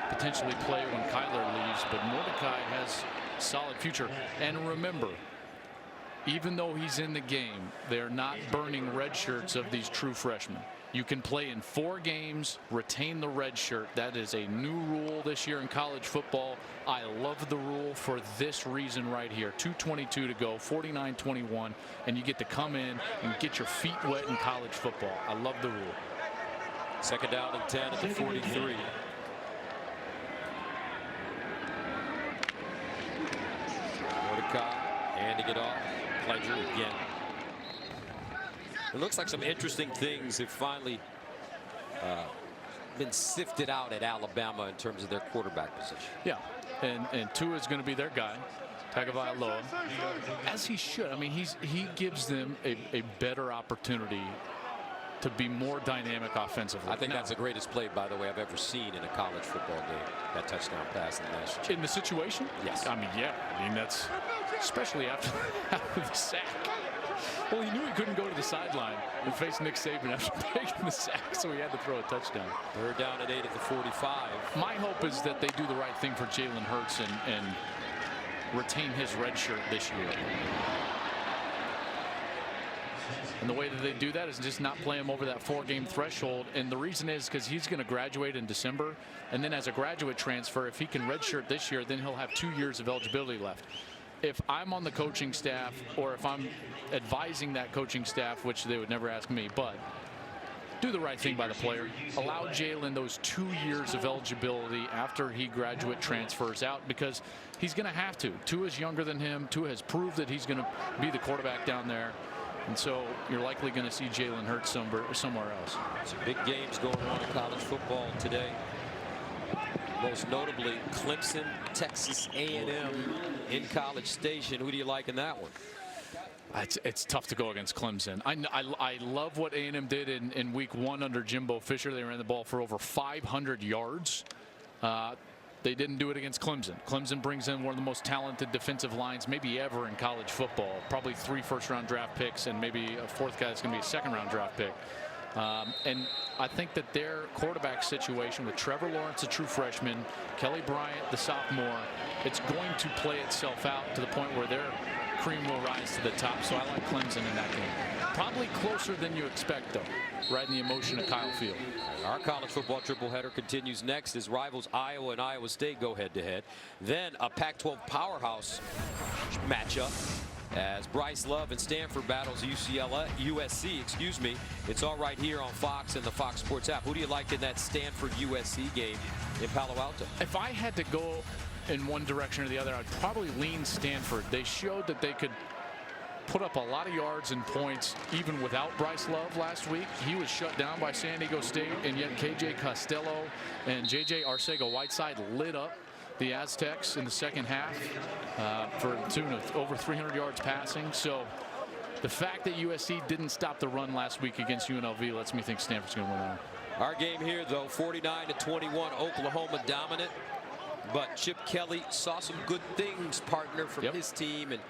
potentially play when Kyler leaves. But Mordecai has a solid future. And remember, even though he's in the game, they're not burning red shirts of these true freshmen. You can play in 4 games, retain the red shirt. That is a new rule this year in college football. I love the rule for this reason right here. 2:22 to go, 49-21, and you get to come in and get your feet wet in college football. I love the rule. Second down and 10 at the 43. Mordecai handing it off. Pleasure again. It looks like some interesting things have finally been sifted out at Alabama in terms of their quarterback position. Yeah, and Tua is going to be their guy, Tagovailoa, as he should. I mean, he gives them a better opportunity to be more dynamic offensively. I think that's the greatest play, by the way, I've ever seen in a college football game. That touchdown pass in the national championship. In the situation? Yes. I mean, yeah. I mean, that's especially after the sack. Well, he knew he couldn't go to the sideline and face Nick Saban after taking the sack, so he had to throw a touchdown. Third down at 8 at the 45. My hope is that they do the right thing for Jalen Hurts and retain his red shirt this year. And the way that they do that is just not play him over that 4-game threshold. And the reason is because he's going to graduate in December. And then as a graduate transfer, if he can redshirt this year, then he'll have 2 years of eligibility left. If I'm on the coaching staff, or if I'm advising that coaching staff, which they would never ask me, but do the right thing by the player. Allow Jalen those 2 years of eligibility after he graduate transfers out, because he's going to have to. Tua is younger than him. Tua has proved that he's going to be the quarterback down there. And so you're likely going to see Jalen Hurts somewhere else. Some big games going on in college football today. Most notably, Clemson, Texas A&M in College Station. Who do you like in that one? It's tough to go against Clemson. I love what A&M did in week 1 under Jimbo Fisher. They ran the ball for over 500 yards. They didn't do it against Clemson. Clemson brings in one of the most talented defensive lines maybe ever in college football. Probably 3 first-round draft picks and maybe a 4th guy that's going to be a second-round draft pick. And I think that their quarterback situation with Trevor Lawrence, a true freshman, Kelly Bryant, the sophomore, it's going to play itself out to the point where their cream will rise to the top. So I like Clemson in that game. Probably closer than you expect, though, right in the emotion of Kyle Field. Our college football tripleheader continues next as rivals Iowa and Iowa State go head-to-head. Then a Pac-12 powerhouse matchup as Bryce Love and Stanford battles USC, excuse me. It's all right here on Fox and the Fox Sports app. Who do you like in that Stanford-USC game in Palo Alto? If I had to go in one direction or the other, I'd probably lean Stanford. They showed that they could put up a lot of yards and points even without Bryce Love last week. He was shut down by San Diego State, and yet KJ Costello and JJ Arcega-Whiteside lit up the Aztecs in the second half for a tune of over 300 yards passing. So the fact that USC didn't stop the run last week against UNLV lets me think Stanford's going to win that. Our game here, though, 49-21, Oklahoma dominant. But Chip Kelly saw some good things, partner, from his team, and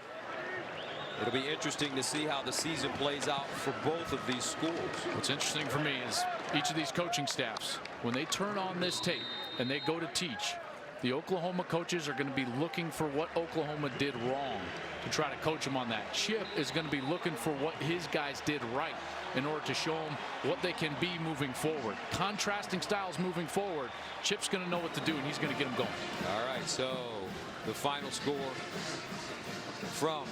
it'll be interesting to see how the season plays out for both of these schools. What's interesting for me is each of these coaching staffs, when they turn on this tape and they go to teach, the Oklahoma coaches are going to be looking for what Oklahoma did wrong to try to coach them on that. Chip is going to be looking for what his guys did right in order to show them what they can be moving forward. Contrasting styles moving forward. Chip's going to know what to do, and he's going to get them going. All right, so the final score from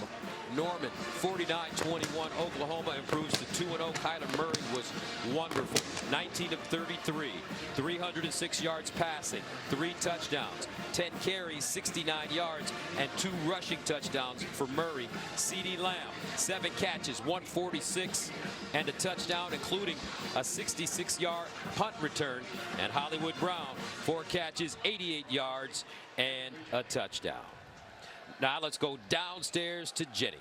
Norman, 49-21. Oklahoma improves to 2-0. Kyler Murray was wonderful. 19 of 33, 306 yards passing, 3 touchdowns, 10 carries, 69 yards, and 2 rushing touchdowns for Murray. CeeDee Lamb, 7 catches, 146, and a touchdown, including a 66-yard punt return. And Hollywood Brown, 4 catches, 88 yards, and a touchdown. Now let's go downstairs to Jenny.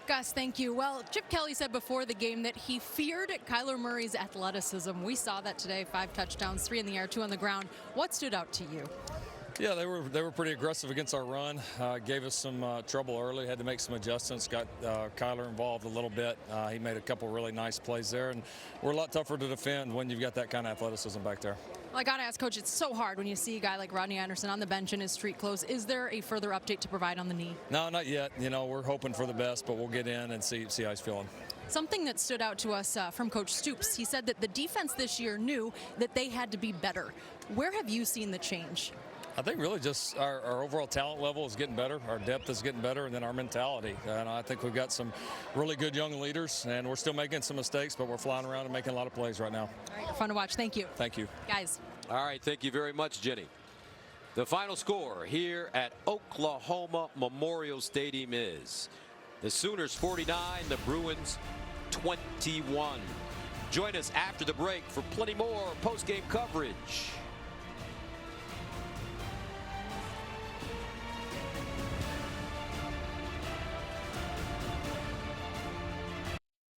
Gus, thank you. Well, Chip Kelly said before the game that he feared Kyler Murray's athleticism. We saw that today. 5 touchdowns, 3 in the air, 2 on the ground. What stood out to you? Yeah, they were pretty aggressive against our run. Gave us some trouble early. Had to make some adjustments. Got Kyler involved a little bit. He made a couple really nice plays there, and we're a lot tougher to defend when you've got that kind of athleticism back there. Well, I got to ask, Coach, it's so hard when you see a guy like Rodney Anderson on the bench in his street clothes. Is there a further update to provide on the knee? No, not yet. You know, we're hoping for the best, but we'll get in and see how he's feeling. Something that stood out to us from Coach Stoops, he said that the defense this year knew that they had to be better. Where have you seen the change? I think really just our overall talent level is getting better, our depth is getting better, and then our mentality. And I think we've got some really good young leaders, and we're still making some mistakes, but we're flying around and making a lot of plays right now. All right, fun to watch. Thank you. Thank you. Guys. All right, thank you very much, Jenny. The final score here at Oklahoma Memorial Stadium is the Sooners 49, the Bruins 21. Join us after the break for plenty more post-game coverage.